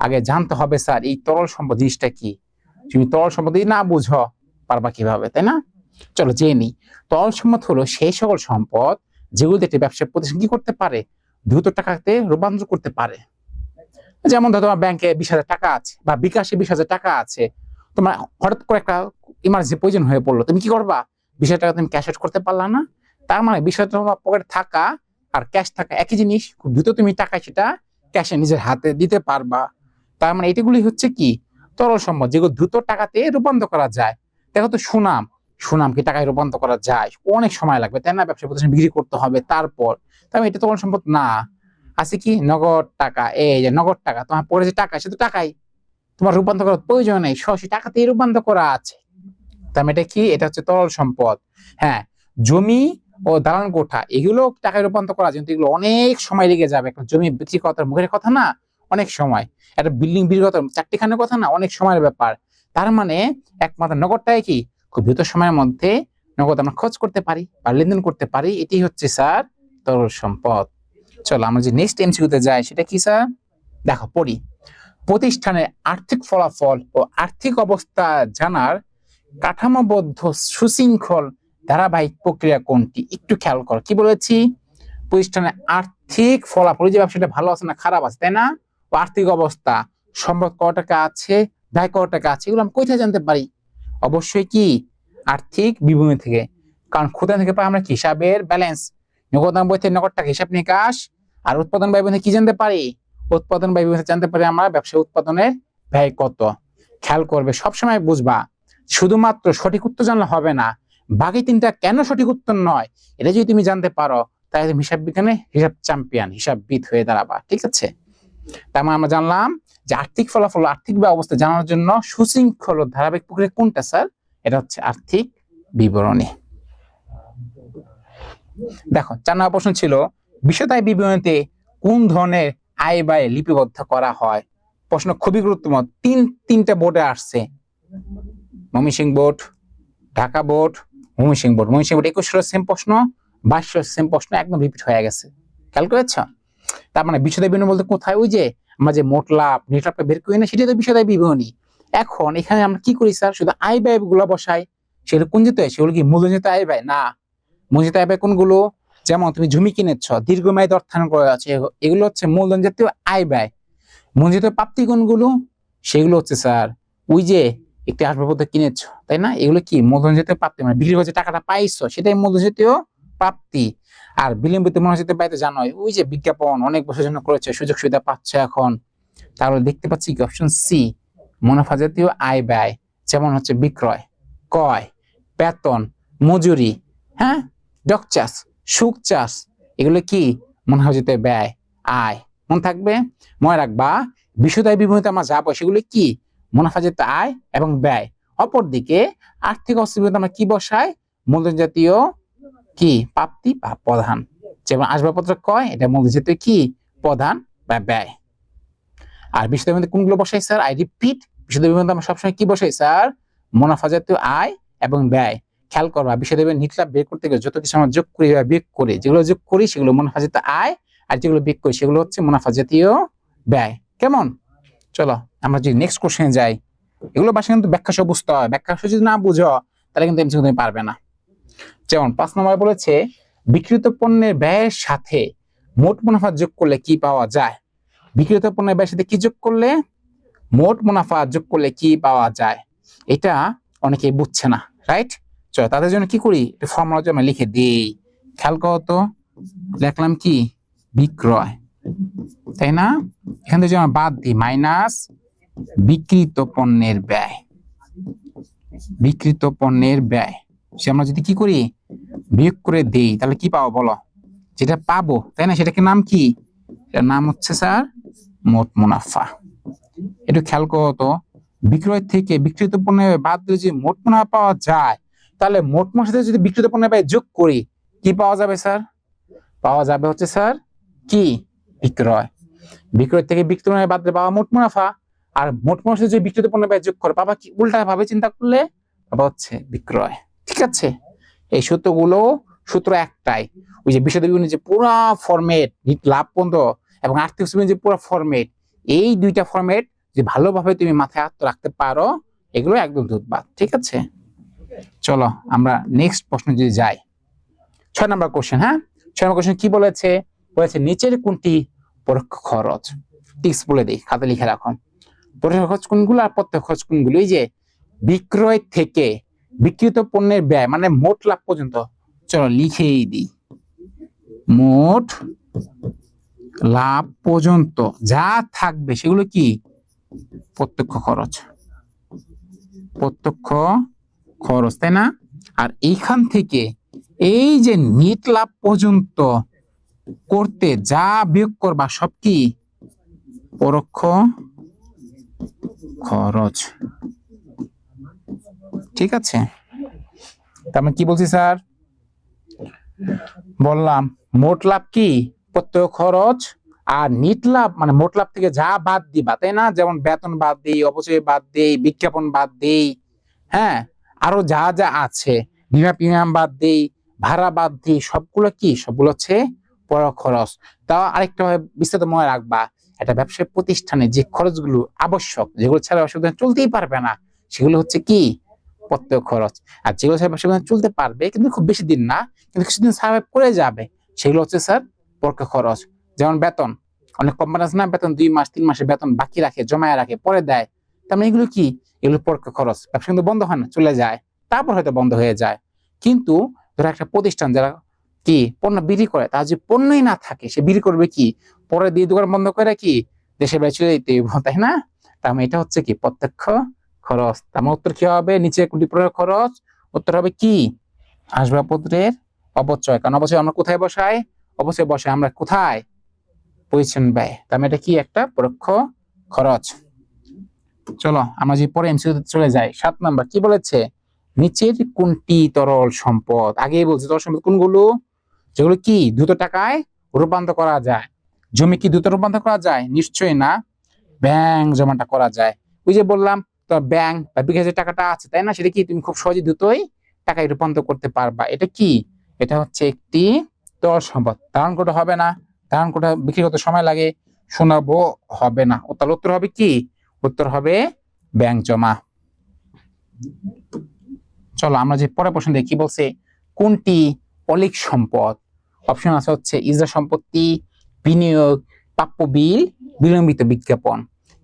আগে জানতে হবে স্যার এই তরল সম্পদ জিনিসটা কি। তুমি তরল সম্পদ যদি না বুঝো পারবা কিভাবে, তাই না? চলো জেনে নিই। তরল সম্পদ হলো সেই সকল সম্পদ যেগুলোতে একটি ব্যবসা প্রতিষ্ঠান কি করতে পারে, দ্রুত টাকাতে রূপান্তর করতে পারে। যেমন ধরো তোমার ব্যাংকে 20,000 টাকা আছে বা বিকাশে 20,000 টাকা আছে, তোমার হঠাৎ করে একটা ইমার্জেন্সি প্রয়োজন হয়ে পড়লো, তুমি কি করবা? 20,000 টাকা তুমি ক্যাশ আউট করতে পারলা না। তার মানে 20,000 টাকা পকেটে থাকা আর ক্যাশ থাকা একই জিনিস। খুব দ্রুত তুমি টাকা সেটা ক্যাশে নিজের হাতে দিতে পারবা। তার মানে এটাগুলি হচ্ছে কি তরল সম্পদ, যেগুলো দ্রুত টাকাতে রূপান্তর করা যায়। দেখো তো সুনাম, সুনাম কি টাকায় রূপান্তর করা যায়? অনেক সময় লাগবে, তাই না? ব্যবসা প্রতিষ্ঠান বিক্রি করতে হবে, তারপর তাই এটা তরল সম্পদ না। আছে কি নগদ টাকা, এই যে নগদ টাকা তোমার পড়ে যে টাকা, সে তো টাকাই, তোমার রূপান্তর করার প্রয়োজন নেই, সরাসরি টাকাতেই রূপান্তর করা আছে। তার মানে এটা কি? এটা হচ্ছে তরল সম্পদ। হ্যাঁ, জমি ও দালান কোঠা এগুলো টাকায় রূপান্তর করা যায়, কিন্তু এগুলো অনেক সময় লেগে যাবে। একটা জমি বিক্রি করার মুখের কথা না, অনেক সময়। একটা বিল্ডিং বিক্রি করার 4টিখানের কথা না, অনেক সময়ের ব্যাপার। তার মানে একমাত্র নগদটাই কি খুব দ্রুত সময়ের মধ্যে নগদ আমরা খরচ করতে পারি বা লেনদেন করতে পারি, এটি হচ্ছে স্যার তরল সম্পদ। চলো আমরা যে নেক্সট এমসিকিউতে যাই, সেটা কি স্যার? দেখো পড়ি, প্রতিষ্ঠানের আর্থিক ফলাফল ও আর্থিক অবস্থা জানার কাঠামোবদ্ধ সুশৃঙ্খল ধারাবাহিক প্রক্রিয়া কোনটি? একটু খেয়াল করো কি বলেছি। প্রতিষ্ঠানের আর্থিক ফলাফল, যে ব্যবসাটা ভালো আছে না খারাপ আছে, তাই না, ও আর্থিক অবস্থা, সম্পদ কত টাকা আছে, ব্যয় কত টাকা আছে, এগুলো আমি কোথায় জানতে পারি? অবশ্যই কি আর্থিক বিবরণী থেকে। কারণ খতিয়ান থেকে পাই আমরা কি হিসাবের ব্যালেন্স, নগদান বই থেকে নগদ টাকা হিসাব নিকাশ। আর উৎপাদন ব্যয় কি জানতে পারি? উৎপাদন ব্যয় জানতে পারি আমরা ব্যবসা উৎপাদনের ব্যয় কত। খেয়াল করবে, সবসময় বুঝবা শুধুমাত্র সঠিক উত্তর জানলে হবে না, বাকি 3টা কেন সঠিক উত্তর নয় এটা যদি তুমি জানতে পারো, তাহলে তুমি হিসাব বিজ্ঞানে হিসাব চ্যাম্পিয়ন, হিসাববিদ হয়ে দাঁড়াবা। ঠিক আছে? তার মানে আমরা জানলাম যে আর্থিক ফলাফল, আর্থিক ব্যবস্থা জানার জন্য সুশৃঙ্খল ও ধারাবাহিক প্রক্রিয়া কোনটা স্যার? এটা হচ্ছে আর্থিক বিবরণী। দেখো 4 নম্বর প্রশ্ন ছিল, বিষয়দায় বিবরণীতে কোন ধরনের আয় ব্যয় লিপিবদ্ধ করা হয়? প্রশ্ন খুবই গুরুত্বপূর্ণ, তিনটা বোর্ডে আসছে, Mymensingh board, Dhaka board, Mymensingh board. Mymensingh board 21 same প্রশ্ন, 22 সেম প্রশ্ন একদম রিপিট হয়ে গেছে। খেয়াল করেছ? তার মানে বিষয় বিবরণী বলতে কোথায়, ওই যে আমরা যে মোট লাভ নেট লাভটা বের করি না, সেটাই তো বিষয় বিবরণী। এখন এখানে আমরা কি করি স্যার, শুধু আয় ব্যয় গুলো বসাই। সেগুলো কোন যেতে, সেগুলো কি মূলধনজাত আয় ব্যয় না। মূলধনজাত আয় ব্যয় কোনগুলো, যেমন তুমি জমি কিনেছ, দীর্ঘমেয়াদী অর্থায়ন করা আছে, এগুলো হচ্ছে মূলধন জাতীয় আয় ব্যয়। মূলধনজাত প্রাপ্তি কোনগুলো, সেগুলো হচ্ছে স্যার ওই যে একটি আসবাবপত্র কিনেছ, তাই না, এগুলো কি মূলধন জাতীয় প্রাপ্তি, মানে বিক্রি করে যে টাকাটা পাইছো সেটাই মূলধন জাতীয় প্রাপ্তি। আর বিলম্বিত মূলধন জাতীয় ব্যয় তো জানোই, ওই যে বিজ্ঞাপন অনেক বছর জন্য করেছে, সুযোগ সুবিধা পাচ্ছে এখন। তাহলে দেখতে পাচ্ছি কি অপশন সি, মুনাফা জাতীয় আয় ব্যয়, যেমন হচ্ছে বিক্রয়, ক্রয়, বেতন, মজুরি, হ্যাঁ, ডক চাষ, সুখ চাষ, এগুলো কি মুনাফা জাতীয় ব্যয়, আয়। মনে থাকবে, মনে রাখবা বিশদায় বিবরণীতে আমরা যাবো, সেগুলো কি মুনাফা জাতীয় আয় এবং ব্যয়। অপরদিকে আর্থিক অস্থিরতা আমরা কি বসাই, মূলধন জাতীয় কি প্রাপ্তি বা প্রধান, যেমন আসবাবপত্র ক্রয়, এটা মূলধন জাতীয় কি প্রধান বা ব্যয়। আর বিশদায় বিবরণীতে কোনগুলো বসাই স্যার, আই রিপিট, বিশদায় বিবরণীতে আমরা সবসময় কি বসাই স্যার, মুনাফা জাতীয় আয় এবং ব্যয়। খেয়াল করবা বিশদায় বিবরণী নিট লাভ বের করতে গেলে যত কিছু আমরা যোগ করি বা বিয়োগ করি, যেগুলো যোগ করি সেগুলো মুনাফা জাতীয় আয়, আর যেগুলো বিয়োগ করি সেগুলো হচ্ছে মুনাফা জাতীয় ব্যয়। কেমন? চলো আমরা যদি নেক্সট কোশ্চেনে যাই, এগুলো বাসা কিন্তু ব্যাখ্যা সহ বুঝতে হয়, ব্যাখ্যা সহ যদি না বুঝো তাহলে কিন্তু এমসিকিউ তুমি পারবে না। যেমন 5 নম্বর বলেছে বিক্রিত পণ্যের ব্যয়ের সাথে মোট মুনাফা যোগ করলে কি পাওয়া যায়। বিক্রিত পণ্যের ব্যয়ের সাথে কি যোগ করলে, মোট মুনাফা যোগ করলে কি পাওয়া যায়, এটা অনেকেই বুঝছে না, রাইট? চলো তাদের জন্য কি করি, একটু ফর্মুলা আমরা লিখে দিই। খেয়াল করো তো, লিখলাম কি বিক্রয়, তাই না, এখান থেকে আমরা বাদ দিই মাইনাস বিক্রিত পণ্যের ব্যয়, বিক্রিত পণ্যের ব্যয় সে আমরা যদি কি করি বিয়োগ করে দেই, তাহলে কি পাবো বলো, যেটা পাবো তাই না, সেটাকে নাম কি, এটার নাম হচ্ছে স্যার মোট মুনাফা। একটু খেয়াল করো তো, বিক্রয় থেকে বিক্রিত পণ্যের বাদ দিলে যে মোট মুনাফা পাওয়া যায়, তাহলে মোট মুনাফার সাথে যদি বিক্রিত পণ্যের ব্যয় যোগ করি কি পাওয়া যাবে স্যার, পাওয়া যাবে হচ্ছে স্যার কি বিক্রয়। বিক্রয় থেকে বিক্রিত পণ্যের বাদ দিলে পাওয়া মোট মুনাফা, আর মোট মুনাফার সাথে যদি বিক্রিত পণ্যের ব্যয় যোগ করে পাবা কি, উল্টা ভাবে চিন্তা করলে পাবা হচ্ছে বিক্রয়। ঠিক আছে, এই সূত্রগুলো সূত্র একটাই, ওই যে বিষয় বিবরণী যে পুরো ফরম্যাট, লাভ পর্যন্ত এবং আর্থিক যে পুরো ফরম্যাট, এই দুইটা ফরম্যাট যে ভালোভাবে তুমি মাথায় রাখতে পারো, এগুলো একদম দুধবাদ। ঠিক আছে, চলো আমরা নেক্সট প্রশ্ন যদি যাই, 6 নম্বর কোশ্চেন। হ্যাঁ, 6 নম্বর কোশ্চেন কি বলেছে, বলেছে নিচের কোনটি পরোক্ষ খরচ। টিপস বলে দিই, খাতা লিখে রাখো। পরোক্ষ খরচ কোনগুলো আর প্রত্যক্ষ খরচ কোনগুলো, এই যে বিক্রয় থেকে বিক্রিত পণ্যের ব্যয় মানে মোট লাভ পর্যন্ত, চলো লিখেই দিই, মোট লাভ পর্যন্ত যা থাকবে সেগুলো কি প্রত্যক্ষ খরচ, প্রত্যক্ষ খরচ, তাই না। আর এইখান থেকে এই যে নেট লাভ পর্যন্ত করতে যা বিয়োগ করবা সব কি পরোক্ষ খরচ। ঠিক আছে, তার মানে কি বলছি স্যার, বললাম মোট লাভ কি প্রত্যক্ষ খরচ, আর নিট লাভ মানে মোট লাভ থেকে যা বাদ দিবা, তাই না, যেমন বেতন বাদ দিই, অপচয় বাদ দিই, বিজ্ঞাপন বাদ দিই, হ্যাঁ, আরো যা যা আছে, বিমা প্রিমিয়াম বাদ দিই, ভাড়া বাদ দিই, সবগুলো কি, সবগুলো হচ্ছে পরোক্ষ খরচ। তাও আরেকটা বিস্তারিত মনে রাখবা, একটা ব্যবসায়িক প্রতিষ্ঠানে যে খরচগুলো আবশ্যক, যেগুলো ছাড়া ব্যবসা চলতেই পারবে না, সেগুলো হচ্ছে কি প্রত্যক্ষ খরচ। আর যেগুলো ছাড়া ব্যবসা চলতে পারবে কিন্তু খুব বেশি দিন না, কিন্তু কিছুদিন সার্ভাইভ করে যাবে, সেগুলো হচ্ছে স্যার পরোক্ষ খরচ। যেমন বেতন, অনেক কোম্পানি আছে না, বেতন 2 মাস 3 মাসের বেতন বাকি রাখে, জমায় রাখে, পরে দেয়, তার মানে এগুলো কি, এগুলো পরোক্ষ খরচ। ব্যবসা কিন্তু বন্ধ হয় না, চলে যায়, তারপর হয়তো বন্ধ হয়ে যায়। কিন্তু ধরো একটা প্রতিষ্ঠান যারা কি পণ্য বিক্রি করে, তার যে পণ্যই না থাকে, সে বিক্রি করবে কি, পরে দিয়ে দোকান বন্ধ করে কি দেশের বাইরে চলে যেতে, তাই না। তার মানে এটা হচ্ছে কি প্রত্যক্ষ খরচ। তার মানে উত্তর কি হবে, নিচে কোনটি পরোক্ষ খরচ, উত্তর হবে কি আসবাবপত্রের অপচয়। কারণ অপচয় আমরা কোথায় বসাই, অপচয় বসাই আমরা কোথায়, পরিচ্ছন্ন ব্যয়। তার মানে এটা কি একটা পরোক্ষ খরচ। চলো আমরা যে পরে এমসিকিউ চলে যাই, 7 নাম্বার কি বলেছে, নিচের কোনটি তরল সম্পদ, আগেই বলছি তরল সম্পদ কোনগুলো, যেগুলো কি দ্রুত টাকায় রূপান্তর করা যায়, জমি কি দ্রুত রূপান্তর করা যায়? নিশ্চয়ই না। ব্যাংক জমাটা করা যায়। ওই যে বললাম তো, ব্যাংক বা বিকাশে টাকাটা আছে, তাই না? সেটা কি তুমি খুব সহজে দ্রুতই টাকায় রূপান্তর করতে পারবা। এটা কি? এটা হচ্ছে একটি তরল সম্পদ। ধারণ করতে হবে না, ধারণ করতে বিক্রি করতে সময় লাগে, শোনাবো হবে না। তাহলে উত্তর হবে কি? উত্তর হবে ব্যাংক জমা। চলো আমরা যে পরের প্রশ্ন দেখি, বলছে কোনটি অলিক সম্পদ? অপশন আছে হচ্ছে ইজারা সম্পত্তি, বিনিয়োগ, প্রাপ্য বিল, বিলম্বিত বিজ্ঞাপন।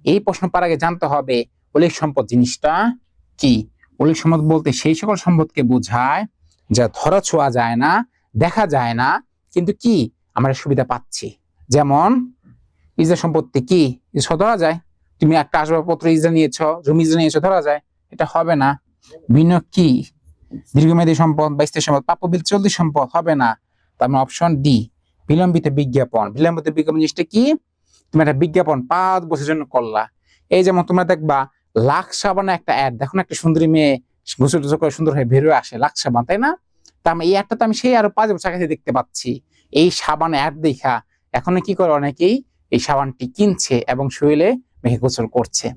এই প্রশ্ন পার আগে জানতে হবে অলিক সম্পদ জিনিসটা কি। অলিক সম্পদ বলতে সেই সকল সম্পদকে বোঝায় যা ধরা ছোঁয়া যায় না, দেখা যায় না, কিন্তু কি আমরা সুবিধা পাচ্ছি। যেমন ইজারা সম্পত্তি কি ধরা যায়? তুমি একটা আসবাবপত্র ইজারা নিয়েছো, জমি ইজারা নিয়েছো, ধরা যায়? এটা হবে না। বিনিয়োগ কি? দীর্ঘমেয়াদী সম্পদ বা স্থায়ী সম্পদ। প্রাপ্য বিল চলতি সম্পদ, হবে না। তার মানে অপশন ডি বিলম্বিত বিজ্ঞাপন। বিলম্বিত বিজ্ঞাপন জিনিসটা কি? তুমি একটা বিজ্ঞাপন 5 বছরের জন্য করলা। এই যেমন তোমরা দেখবা লাক্স সাবানের একটা অ্যাড, দেখো না, একটা সুন্দরী মেয়ে গোসল টোসল করে সুন্দর হয়ে বেরোয় আসে লাক্স সাবান, তাই না? তার মানে এই অ্যাডটা তো আমি সেই আরো 5 বছর আগে দেখতে পাচ্ছি। এই সাবান অ্যাড দেখা এখন কি করে অনেকেই এই সাবানটি কিনছে এবং শরীরে মেখে গোসল করছে।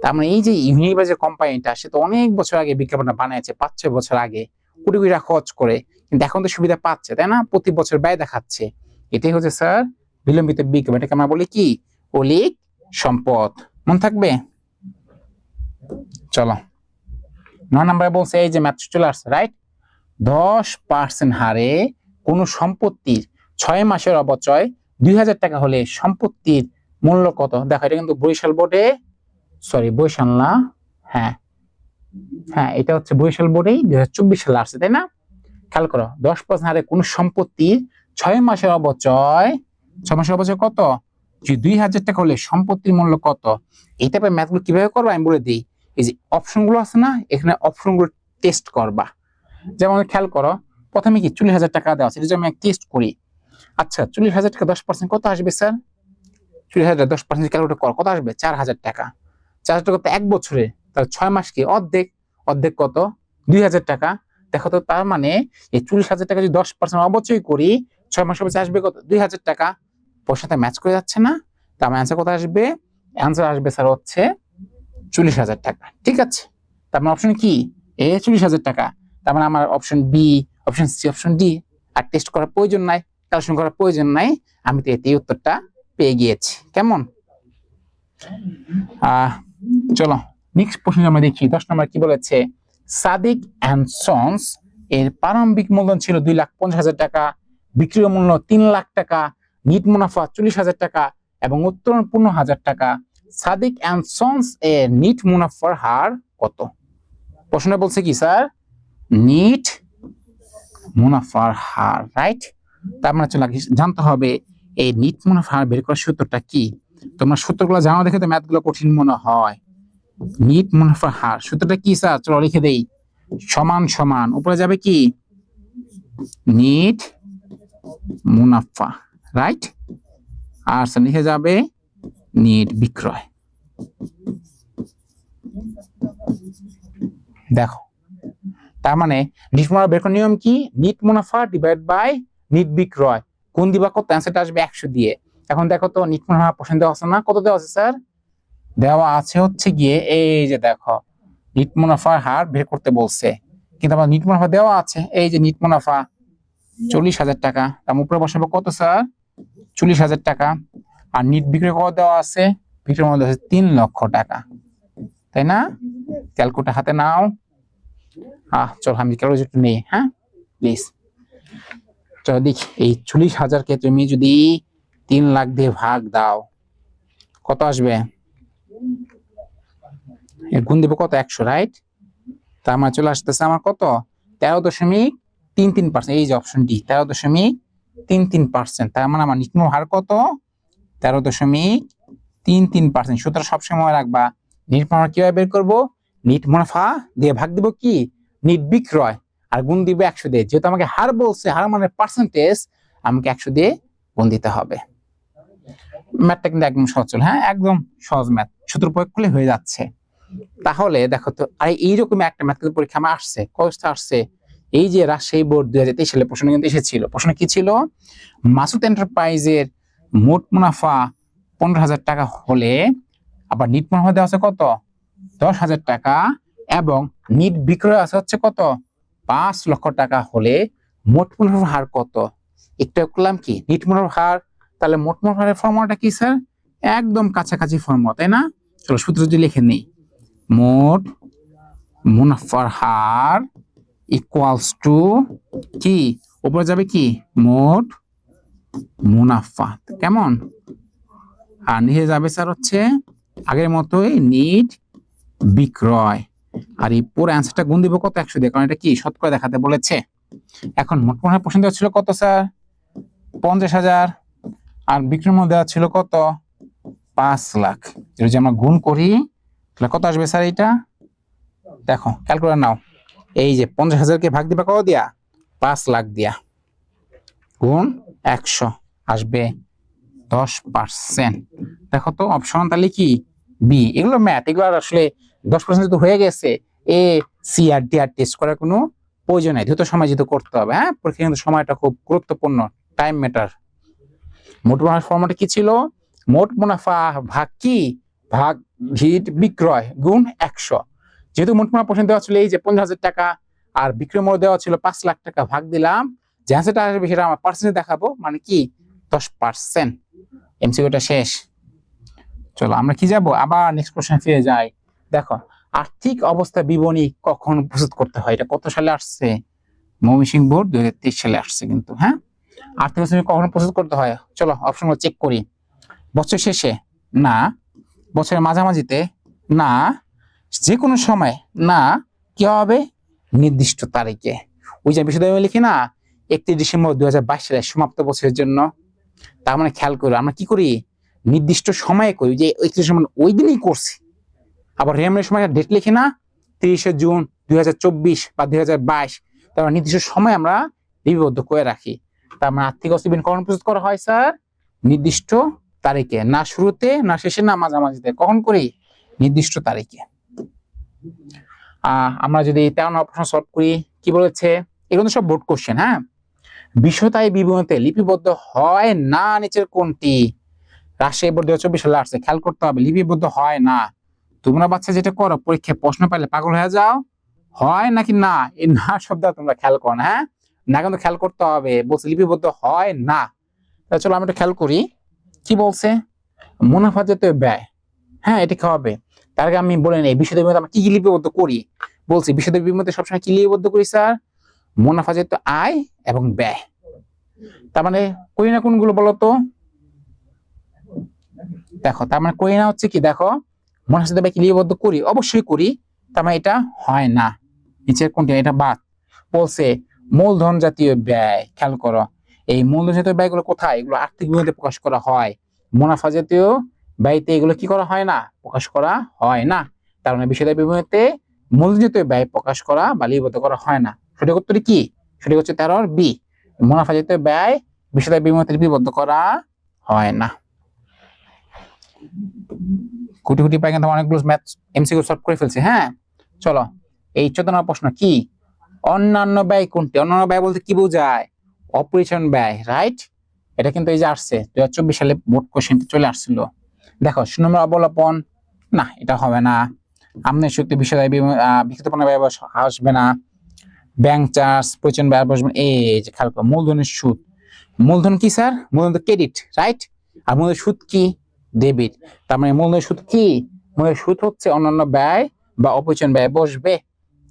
তার মানে এই যে ইউনিলিভার যে কোম্পানিটা, সে তো অনেক বছর আগে বিজ্ঞাপনটা বানিয়েছে, 5-6 বছর আগে, কোটি কোটি টাকা খরচ করে, কিন্তু এখন তো সুবিধা পাচ্ছে, তাই না? প্রতি বছর ব্যয় দেখাচ্ছে। এটাই হচ্ছে স্যার বিলম্বিত বিজ্ঞাপন। এটাকে আমরা বলি কি? অলিক সম্পদ। মনে থাকবে? চলো 9 নম্বরে বলছে, এই যে ম্যাথ চলে আসছে, রাইট? 10% হারে কোন সম্পত্তির 6 মাসের অবচয় 2000 টাকা হলে সম্পত্তির মূল্য কত? দেখো এটা কিন্তু বরিশাল বোর্ডে, সরি বরিশাল না, হ্যাঁ হ্যাঁ এটা হচ্ছে বরিশাল বোর্ডেই 2024 সালে আসছে, তাই না? খেয়াল করো, 10% হারে কোন সম্পত্তির 6 মাসের অবচয়, 6 মাসের অবচয় কত? যে 2000 টাকা হলে সম্পত্তির মূল্য কত? এই টাইপের ম্যাথগুলো কিভাবে করবো আমি বলে দিই। এই যে অপশনগুলো আছে না, এখানে অপশনগুলো টেস্ট করবা। যেমন খেয়াল করো, প্রথমে কি 40,000 টাকা দেওয়া আছে, এটা যদি আমি টেস্ট করি। আচ্ছা 40,000 টাকা 10% কত আসবে স্যার? 40,000 10% ক্যালকুলেট কর, কত আসবে? 4,000 টাকা। 4,000 টাকা তো 1 বছরে, তাহলে 6 মাস কি অর্ধেক? অর্ধেক কত? 2,000 টাকা। দেখো তো, তার মানে এই 40,000 টাকা যদি 10% অবচয় করি, 6 মাস অবচয় আসবে কত? 2,000 টাকা। পয়সাটা ম্যাচ করে যাচ্ছে না? তার মানে অ্যান্সার কত আসবে? অ্যান্সার আসবে স্যার হচ্ছে 40,000 টাকা। ঠিক আছে, তার মানে অপশন কি? এ 40,000 টাকা। তার মানে আমার option B, option C, option D আর টেস্ট করার প্রয়োজন নাই, ক্যালকুলেশন করার প্রয়োজন নাই। আমি তো এতেই উত্তরটা পেয়ে গিয়েছি। কেমন? চলো নেক্সট প্রশ্ন আমরা দেখি। 10 নম্বর কি বলেছে? সাদিক অ্যান্ড সন্স এর প্রারম্ভিক মূলধন ছিল 2,50,000 টাকা, বিক্রয় মূল্য 3 লাখ টাকা, নিট মুনাফা 40,000 টাকা এবং উত্তোলন 15,000 টাকা। সাদিক অ্যান্ড সন্স এর নিট মুনাফার হার কত? প্রশ্নটা বলছে কি স্যার? নিট মুনাফার হার, রাইট? তার মানে চলে জানতে হবে এই নিট মুনাফার হার বের করার সূত্রটা কি। তোমরা সূত্রগুলো জানো দেখে তো ম্যাথগুলো কঠিন মনে হয়। নিট মুনাফার হার সূত্রটা কি স্যার? চলো লিখে দেই। সমান সমান উপরে যাবে কি? নিট মুনাফা, রাইট? আর নিচে যাবে নিট বিক্রয়। দেখো, তার মানে নিট মুনাফা বের করার নিয়ম কি? নিট মুনাফা ডিভাইড বাই নিট বিক্রয়, কোন দিবা কত? অ্যান্সারটা আসবে 100 দিয়ে। এখন দেখো তো নিট মুনাফা প্রশ্ন দেওয়া আছে না? কত দেওয়া আছে স্যার? দেওয়া আছে হচ্ছে গিয়ে এই যে দেখো, নিট মুনাফার হার বের করতে বলছে, কিন্তু আমার নিট মুনাফা দেওয়া আছে, এই যে নিট মুনাফা 40,000 টাকা। তার উপরে বসাবো কত স্যার? 40,000 টাকা। আর নিট বিক্রয় কত দেওয়া আছে? বিক্রয় মূল্য আছে 3 লক্ষ টাকা, তাই না? ক্যালকুলেটর হাতে নাও। চল আমি ক্যালকুলেটর একটু নেই, হ্যাঁ প্লিজ। চলো দেখি, এই 40,000 কে তুমি যদি 3 লাখ দিয়ে ভাগ দাও, কত আসবে? গুণ দেবো কত? 100, রাইট? তার মানে চলে আসতেছে আমার কত? 13.33%। এই যে অপশন ডি, 13.33%। তার মানে আমার নিট মুনাফার হার কত? 13.33%। সূত্র সবসময় রাখবা। নিট মুনাফা কিভাবে বের করবো? নিট মুনাফা দিয়ে ভাগ দিব কি? নিট বিক্রয়, আর গুণ দিব 100 দিয়ে। যেহেতু আমাকে হার বলছে, হার মানে পার্সেন্টেজ, আমাকে 100 দিয়ে গুণ দিতে হবে। ম্যাথটা কিন্তু একদম সহজ, হ্যাঁ একদম সহজ ম্যাথ, সূত্র প্রয়োগ করলে হয়ে যাচ্ছে। তাহলে দেখো তো, আর এইরকম একটা ম্যাথ কিন্তু পরীক্ষা আমার আসছে, কতটা আসছে? এই যে রাজশাহী বোর্ড 2023 সালে প্রশ্ন কিন্তু এসেছিল। প্রশ্ন কি ছিল? মাসুদ এন্টারপ্রাইজের মোট মুনাফা 15,000 টাকা হলে, আবার নিট মুনাফা দেওয়া আছে কত 10,000 টাকা, এবং নিট বিক্রয় আছে হচ্ছে কত 5 লক্ষ টাকা হলে মোট মুনাফার হার কত? একটু করলাম কি নিট মুনাফার হার, তাহলে মোট মুনাফার ফর্মুলাটা কি স্যার? একদম কাছাকাছি ফর্মুলা, তাই না? চলো সূত্র যদি লিখে নিই, মোট মুনাফার হার ইকুয়ালস টু কি, উপরে যাবে কি মোট মুনাফা, কেমন, আর নিচে যাবে স্যার হচ্ছে আগের মতোই নিট বিক্রয়। আর এই পুরো অ্যান্সারটা গুণ দিব কত 100 দিয়ে, কারণ এটা কি শতকরা দেখাতে বলেছে। এখন মোট মুনাফা প্রশ্ন দেওয়া ছিল কত স্যার 50,000, আর বিক্রয় মূল্য দেওয়া ছিল কত 5 লাখ। যদি আমরা গুণ করি তাহলে কত আসবে স্যার? এইটা দেখো ক্যালকুলেটর নাও, এই যে 50,000 কে ভাগ দিবা কত দিয়া 5 লাখ দিয়া, গুণ 100 আসবে 10%। দেখো তো অপশন তাহলে কি বি। এগুলো ম্যাথ, এগুলো আসলে 10% তো হয়ে গেছে, এ সি আর ডি আর টেস্ট করার কোনো প্রয়োজন নাই, দ্রুত সময় যেহেতু করতে হবে। হ্যাঁ, পরীক্ষা কিন্তু সময়টা খুব গুরুত্বপূর্ণ, টাইম ম্যাটার। মোট মুনাফার ফর্মুলাটা কি ছিল? মোট মুনাফা ভাগ কি, ভাগ হিট বিক্রয় গুণ 100। যেহেতু মোট মুনাফা প্রশ্ন দেওয়া ছিল এই যে 50,000 টাকা, আর বিক্রয় মূল্য দেওয়া ছিল 5 লাখ টাকা, ভাগ দিলাম, যে অ্যান্সারটা আসবে সেটা আমার পার্সেন্টে দেখাবো, মানে কি 10%। এমসিকিউটা শেষ। চলো আমরা কি যাব, আবার নেক্সট কোশ্চেন ফিরে যাই। দেখো, আর্থিক অবস্থা বিবরণী কখন প্রস্তুত করতে হয়? এটা কত সালে আসছে? ময়মনসিংহ বোর্ড 2023 সালে আসছে কিন্তু। হ্যাঁ, আর্থিক অবস্থা কখন প্রস্তুত করতে হয়? চলো অপশনগুলো চেক করি। বছর শেষে না, বছরের মাঝামাঝিতে না, যে কোনো সময় না, কি হবে নির্দিষ্ট তারিখে। ওই যে বিষয় লিখি না 31 ডিসেম্বর 2022 সালে সমাপ্ত বছরের জন্য, তার মানে খেয়াল করি আমরা কি করি নির্দিষ্ট সময়ে করি, যে 31 ডিসেম্বর ওই দিনই করছি। আবার রেমের সময় ডেট লিখি না 30 জুন 2024 বা 2022, তার মানে নির্দিষ্ট সময় আমরা লিপিবদ্ধ করে রাখি। তার মানে আর্থিক অবস্থা বিবরণী কখন প্রস্তুত করা হয় স্যার? নির্দিষ্ট তারিখে, না শুরুতে না শেষে না মাঝামাঝিতে, কখন করি নির্দিষ্ট তারিখে। আমরা যদি 13 নম্বর প্রশ্ন সলভ করি, কি বলেছে? এগুলো সব বোর্ড কোশ্চেন। হ্যাঁ, বিষয়তায় বিবরণীতে লিপিবদ্ধ হয় না নিচের কোনটি? রাজশাহী বোর্ড 2024 সালে আসছে, খেয়াল করতে হবে লিপিবদ্ধ হয় না। তোমরা বাচ্চা যেটা করো পরীক্ষায় প্রশ্ন পাইলে পাগল হয়ে যাও, হয় নাকি না, এই না শব্দ তোমরা খেয়াল করো না। হ্যাঁ, না কিন্তু খেয়াল করতে হবে, বলছে লিপিবদ্ধ হয় না। তাহলে চলো আমরা একটু খেয়াল করি কি বলছে, মুনাফা জাতীয় ব্যয়। হ্যাঁ, এটা কি হবে? তার আগে আমি বলে নেই বিষয় বিবরণীতে আমরা কি কি লিপিবদ্ধ করি। বলছি বিষয় বিবরণীতে সবসময় কি লিপিবদ্ধ করি স্যার? মুনাফা জাতীয় আয় এবং ব্যয়। তার মানে করি না কোনগুলো বলো তো? দেখো, তার মানে করি না হচ্ছে কি, দেখো মুনাফা জাতীয় ব্যয় কি লিপিবদ্ধ করি? অবশ্যই করি। তার মানে এটা হয় না, নিচের কোনটি? এটা বাদ। বলছে মূলধন জাতীয় ব্যয়, খেয়াল করো এই মূলধন জাতীয় ব্যয়গুলো কোথায়? এগুলো আর্থিক বিবরণীতে প্রকাশ করা হয়। মুনাফা জাতীয় ব্যয়তে এগুলো কি করা হয় না, প্রকাশ করা হয় না। তার মানে বিষয় বিবরণীতে মূলধন জাতীয় ব্যয় প্রকাশ করা বা লিপিবদ্ধ করা হয় না। সঠিক উত্তর কি? সঠিক হচ্ছে 13 বি, মুনাফা জাতীয় ব্যয় বিষয় বিবরণীতে লিপিবদ্ধ করা হয় না। কোটি কোটি পাই কিন্তু অনেকগুলো ম্যাথ এমসিকিউ সলভ করে ফেলছে। হ্যাঁ, চলো এই 14 নম্বর প্রশ্ন কি, অন্যান্য ব্যয় কোনটি? অন্যান্য ব্যয় বলতে কি বোঝায়? অপরিচালন ব্যয়, রাইট? এটা কিন্তু এই যে আসছে 2024 সালে বোর্ড কোশ্চেনটি চলে আসছিল। দেখো 0 নম্বর অবলম্বন, না এটা হবে না। আমদানি শক্তি বিষয় বিকৃতপূর্ণ ব্যয় আসবে না। ব্যাংক চার্জ পরিচালন ব্যয় বসবে। এই যে খেয়াল করো মূলধনের সুদ, মূলধন কি স্যার? মূলধন ক্রেডিট, রাইট? আর মূলধনের সুদ কি? ডেবিট। তার মানে মূলধনের সুদ কি? মূলধনের সুদ হচ্ছে অন্যান্য ব্যয় বা অপরিচালন ব্যয় বসবে।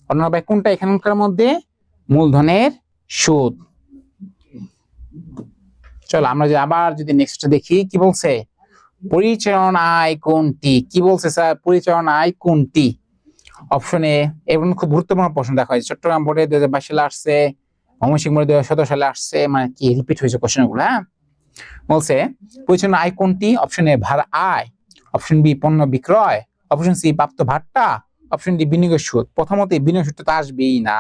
অন্যান্য ব্যয় কোনটা এখানকার মধ্যে? মূলধনের সুদ। চলো আমরা আবার যদি নেক্সট দেখি কি বলছে, পরিচালন আয় কোনটি? কি বলছে স্যার? পরিচালন আয় কোনটি? অপশন এ, এবং খুব গুরুত্বপূর্ণ প্রশ্ন। দেখা হয় চট্টগ্রাম বোর্ডে 2022 সালে আসছে, ময়মনসিংহ বোর্ডে 2017 সালে আসছে, মানে কি রিপিট হয়েছে কোশ্চেন গুলো। হ্যাঁ, বলছে পরিচালন আয় কোনটি? অপশন এ ভাড়া আয়, অপশন বি পণ্য বিক্রয়, অপশন সি প্রাপ্ত ভাট্টা, অপশন ডি বিনিয়োগের সুদ। প্রথমত বিনিয়োগ সুদটা তো আসবেই না,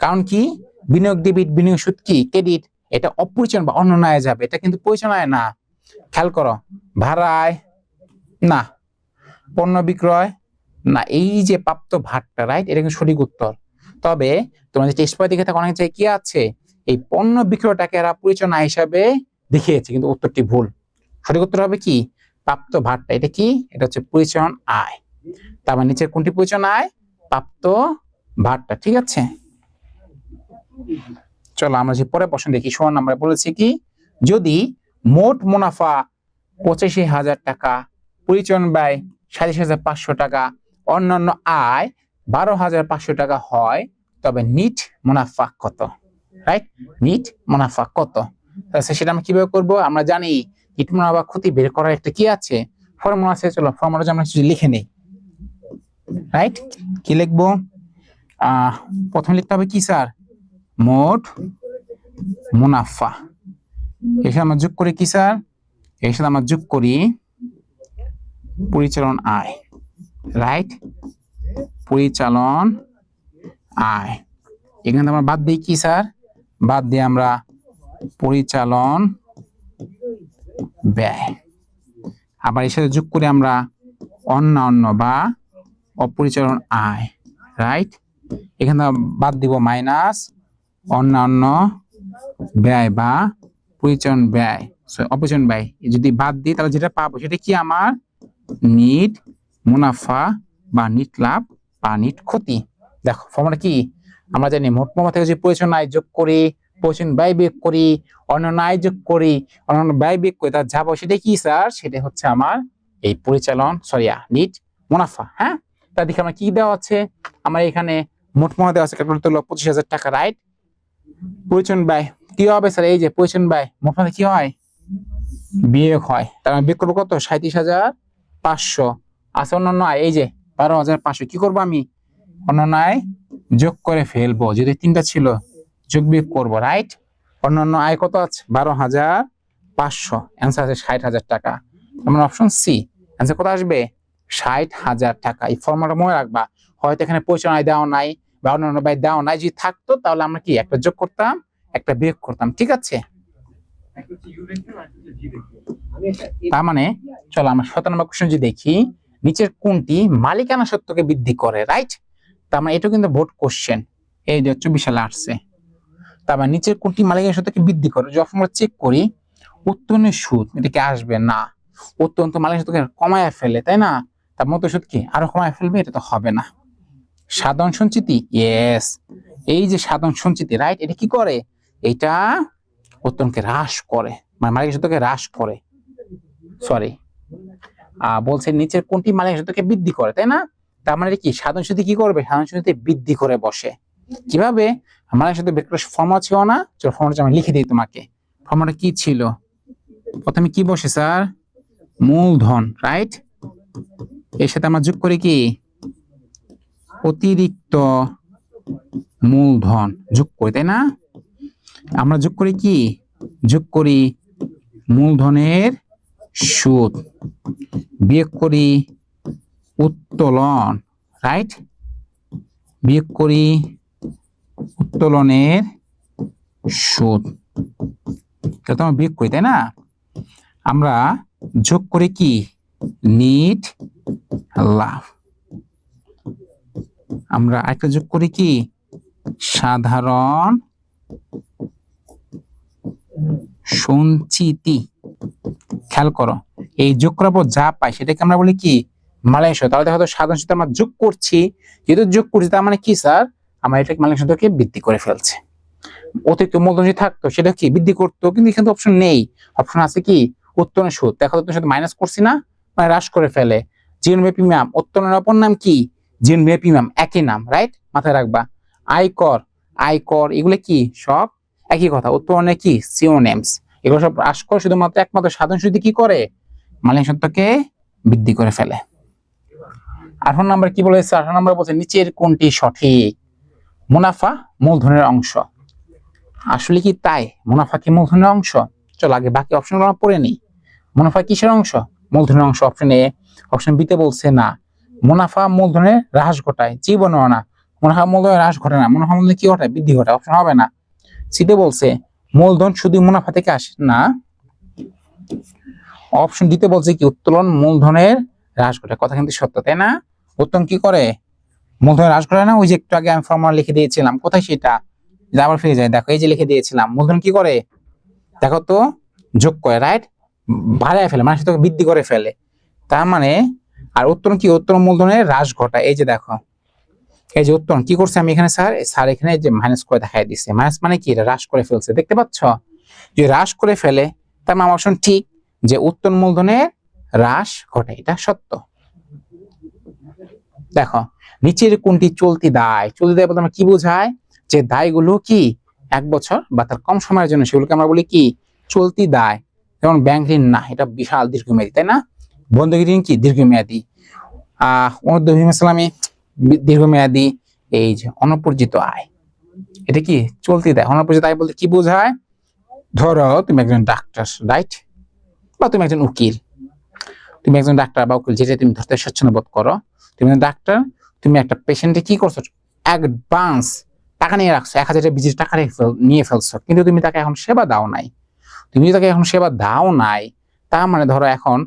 কারণ কি বিনিয়োগ ডেবিট, বিনিয়োগ সুদ কি ক্রেডিট। এটা অপরিচালন বা অন্য আয় যাবে, এটা কিন্তু পরিচালন আয় না। খেয়াল করো, ভাড়া আয় না, পণ্য বিক্রয় না, এই যে প্রাপ্ত ভাট্টা, রাইট? এটা কিন্তু সঠিক উত্তর। তবে তোমার যে টেস্ট পেপার দিকে অনেক জায়গায় কি আছে, এই পণ্য বিক্রয়টাকে এরা পরিচালনা হিসাবে দেখিয়েছি, কিন্তু উত্তরটি ভুল। সঠিক উত্তর হবে কি প্রাপ্ত ভারটা। এটা কি? এটা হচ্ছে পরিচালন আয়। তার মানে নিচের কোনটি পরিচালন আয়? প্রাপ্ত ভারটা। ঠিক আছে, চলো আমরা যে পরের প্রশ্ন দেখি। 16 নম্বরে বলেছি কি, যদি মোট মুনাফা 85,000 টাকা, পরিচালন ব্যয় 27,500 টাকা, অন্যান্য আয় 12,500 টাকা হয়, তবে নিট মুনাফা কত? রাইট, নিট মুনাফা কত? সেটা আমরা কিভাবে করব? আমরা জানি নিট মুনাফা ক্ষতি বের করার একটা কি আছে, ফর্মুলা আছে। চলো ফর্মুলাটা আমরা লিখে নেই। রাইট, কি লিখবো? প্রথমে লিখতে হবে কি স্যার? মোট মুনাফা। এর সাথে আমরা যোগ করি কি স্যার? এর সাথে আমরা যোগ করি পরিচালন আয়। রাইট, পরিচালন আয়। এখানে আমরা বাদ দিই কি স্যার? বাদ দিয়ে আমরা পরিচালন ব্যয়। আবার এর সাথে যোগ করি আমরা অন্যান্য বা অপরিচালন আয়। রাইট, এখানে বাদ দিব মাইনাস অন্যান্য ব্যয় বা পরিচালন ব্যয়, অপরিচালন ব্যয়। যদি বাদ দিই তাহলে যেটা পাবো সেটা কি আমার নিট মুনাফা বা নিট লাভ বা নিট ক্ষতি। দেখো ফর্মুলা কি? আমরা জানি মোট মুনাফা থেকে যদি পরিচালন আয় যোগ করি, পরিচালন ব্যয় বিয়োগ করি, অন্যান্য আয় যোগ করি, অন্যান্য ব্যয় বিয়োগ করি, তার যাবো সেটা কি স্যার? সেটা হচ্ছে আমার এই পরিচালন নিট মুনাফা। হ্যাঁ, তার দিকে আমার কি দেওয়া আছে? আমার এখানে মোট মুনাফা দেওয়া আছে ক্যাপিটাল 25,000 টাকা। রাইট, পরিচালন ব্যয় কি হবে স্যার? এই যে পরিচালন ব্যয় মোট মুনাফা কি হয়? বিয়োগ হয়। তার মানে বিয়োগ করবো কত? 37,500। আছে অন্যান্য আয়, এই যে 12,500। কি করবো আমি? অন্যান্য আয় যোগ করে ফেলবো, যদি 3টা ছিল যোগ বিয়োগ করবো। রাইট, অন্যান্য আয় কত আছে? 12,500। অ্যান্সার আছে 60,000 টাকা। আমার অপশন সি। অ্যান্সার কত আসবে? 60,000 টাকা। এই ফর্মুলাটা মনে রাখবা। হয়তো এখানে পরিচালন আয় দেওয়া নাই বা অন্যান্য ব্যয় দেওয়া নাই, যদি থাকতো তাহলে আমরা কি একটা যোগ করতাম, একটা বিয়োগ করতাম। ঠিক আছে, তার মানে চলো আমরা 17 নম্বর কোশ্চেন যদি দেখি, নিচের কোনটি মালিকানা সত্ত্বকে বৃদ্ধি করে? রাইট, তার মানে এটা কিন্তু বোর্ড কোশ্চেন, এই 2024 সালে আসছে। তার মানে নিচের কোনটি মালিকানা সত্ত্বকে বৃদ্ধি করে? যখন আমরা চেক করি উত্তোলনের সুদ, এটা কি আসবে না? উত্তোলন তো মালিকানা সত্ত্বকে কমায় ফেলে, তাই না? তার মতো সুদ কি আরো কমায় ফেলবে? এটা তো হবে না। সাধারণ সঞ্চিতি, ইয়েস, এই যে সাধারণ সঞ্চিতি। রাইট, এটা কি করে? এটা উত্তোলনকে হ্রাস করে, মানে মালিকানা সত্ত্বকে হ্রাস করে। সরি, বলছে নিচের কোনটি মালিকানা সত্ত্বকে বৃদ্ধি করে, তাই না? তার মানে কি সাধারণ সঞ্চিতি কি করবে? সাধারণ সঞ্চিতি বৃদ্ধি করে বসে। কিভাবে? মালিকানা সত্ত্ব বের করার ফর্মুলা ছিল না? চলো ফর্মুলাটা আমি লিখে দিই তোমাকে। ফর্মুলাটা কি ছিল? প্রথমে কি বসে স্যার? মূলধন। রাইট, এর সাথে আমরা যোগ করি কি অতিরিক্ত মূলধন যোগ করি, তাই না? আমরা যোগ করি কি? যোগ করি মূলধনের সুদ, বিয়োগ করি উত্তোলন। রাইট, বিয়োগ করি উত্তোলনের সুদ, এটা তো আমরা বিয়োগ করি, তাই না? আমরা যোগ করি কি নিট লাভ। আমরা আরেকটা যোগ করি কি সাধারণ সঞ্চিতি। খেয়াল করো, এই যোগ করার পর যা পাই সেটাকে আমরা বলি কি মালিকানা সত্ত্ব। তাহলে হয়তো সাধারণ সত্ত্ব আমরা যোগ করছি, যেহেতু যোগ করছি তার মানে কি স্যার? আমরা এটাকে মালিকানা সত্ত্বকে বৃদ্ধি করে ফেলছে। অতিরিক্ত মূলধন যদি থাকতো সেটা কি বৃদ্ধি করতো, কিন্তু এখানে তো অপশন নেই। অপশন আছে কি উত্তোলনের সুদ। দেখো উত্তোলনের সুদ মাইনাস করছি না, মানে হ্রাস করে ফেলে। জীবনব্যাপী প্রিমিয়াম, উত্তোলনের অপর নাম কি? জীবনব্যাপী প্রিমিয়াম, একই নাম। রাইট, মাথায় রাখবা। আয়কর, আয়কর এগুলো কি সব একই কথা। উত্তোলনের কি সিনোনিমস, এগুলো সব হ্রাস করে, শুধুমাত্র একমাত্র সাধারণ সুদ কি করে? মালিকানা সত্ত্বকে বৃদ্ধি করে ফেলে। 18 নম্বর কি বলেছে? 18 নম্বর বলছে নিচের কোনটি সঠিক? মুনাফা মূলধনের অংশ। আসলে কি তাই? মুনাফা কি মূলধনের অংশ? চলো আগে বাকি অপশনগুলো আমরা পড়ে নিই। মুনাফা কিসের অংশ? মূলধনের অংশ। Option A. অপশন বি তে বলছে না, মুনাফা মূলধনের হ্রাস ঘটায়। জীবনও না, মুনাফা মূলধনের হ্রাস ঘটে না। মুনাফা মূলধনের কি ঘটায়? বৃদ্ধি ঘটায়। অপশন হবে না। সি তে বলছে মূলধন শুধু মুনাফা থেকে আসে না। অপশন ডি তে বলছে কি উত্তোলন মূলধনের হ্রাস ঘটায়। কথা কিন্তু সত্য, তাই না? উত্তোলন কি করে? মূলধনের হ্রাস ঘটায় না? ওই যে একটু আগে আমি ফর্মুলা লিখে দিয়েছিলাম, কোথায় সেটা? আবার ফিরে যায়, দেখো এই যে লিখে দিয়েছিলাম। মূলধন কি করে? দেখো তো, যোগ করে, রাইট, বাড়ায় ফেলে, মানে সেটাকে বৃদ্ধি করে ফেলে। তার মানে আর উত্তোলন কি, উত্তোলন মূলধনের হ্রাস ঘটায়। এই যে দেখো, এই যে উত্তোলন কি করছে আমি এখানে, স্যার এখানে যে মাইনাস করে দেখাই দিচ্ছে, মাইনাস মানে কি, এটা হ্রাস করে ফেলছে, দেখতে পাচ্ছ, যে হ্রাস করে ফেলে, তার মানে আমার অপশন ঠিক, যে উত্তোলন মূলধনের হ্রাস ঘটায়, এটা সত্য। দেখো নিচের কোনটি চলতি দায়, চলতি দায় বলতে আমরা কি বোঝায়, যে দায়গুলো কি 1 বছর বা তার কম সময়ের জন্য, সেগুলোকে আমরা বলি কি চলতি দায়। যেমন ব্যাংক ঋণ না, এটা বিশাল দীর্ঘমেয়াদী, তাই না? বন্ধকি ঋণ কি দীর্ঘমেয়াদী, ইসলামী দীর্ঘমেয়াদী। এই যে অনপরিচিত আয়, এটা কি চলতি দায়। অনপরিচিত আয় বলতে কি বোঝায়, ধরো তুমি একজন ডাক্তার, রাইট, বা তুমি একজন উকিল, তুমি একজন ডাক্তার বা উকিল, যেটা তুমি ধরতে স্বচ্ছন্দ বোধ করো, তুমি ডাক্তার, তুমি একটা পেশেন্টে কি করছো, অ্যাডভান্স টাকা নিয়ে রাখছো, 1000 বিজির টাকা নিয়ে ফেলছো, কিন্তু তুমি তাকে এখন সেবা দাও নাই। তুমি তাকে এখন সেবা দাও নাই, তার মানে ধরো এখন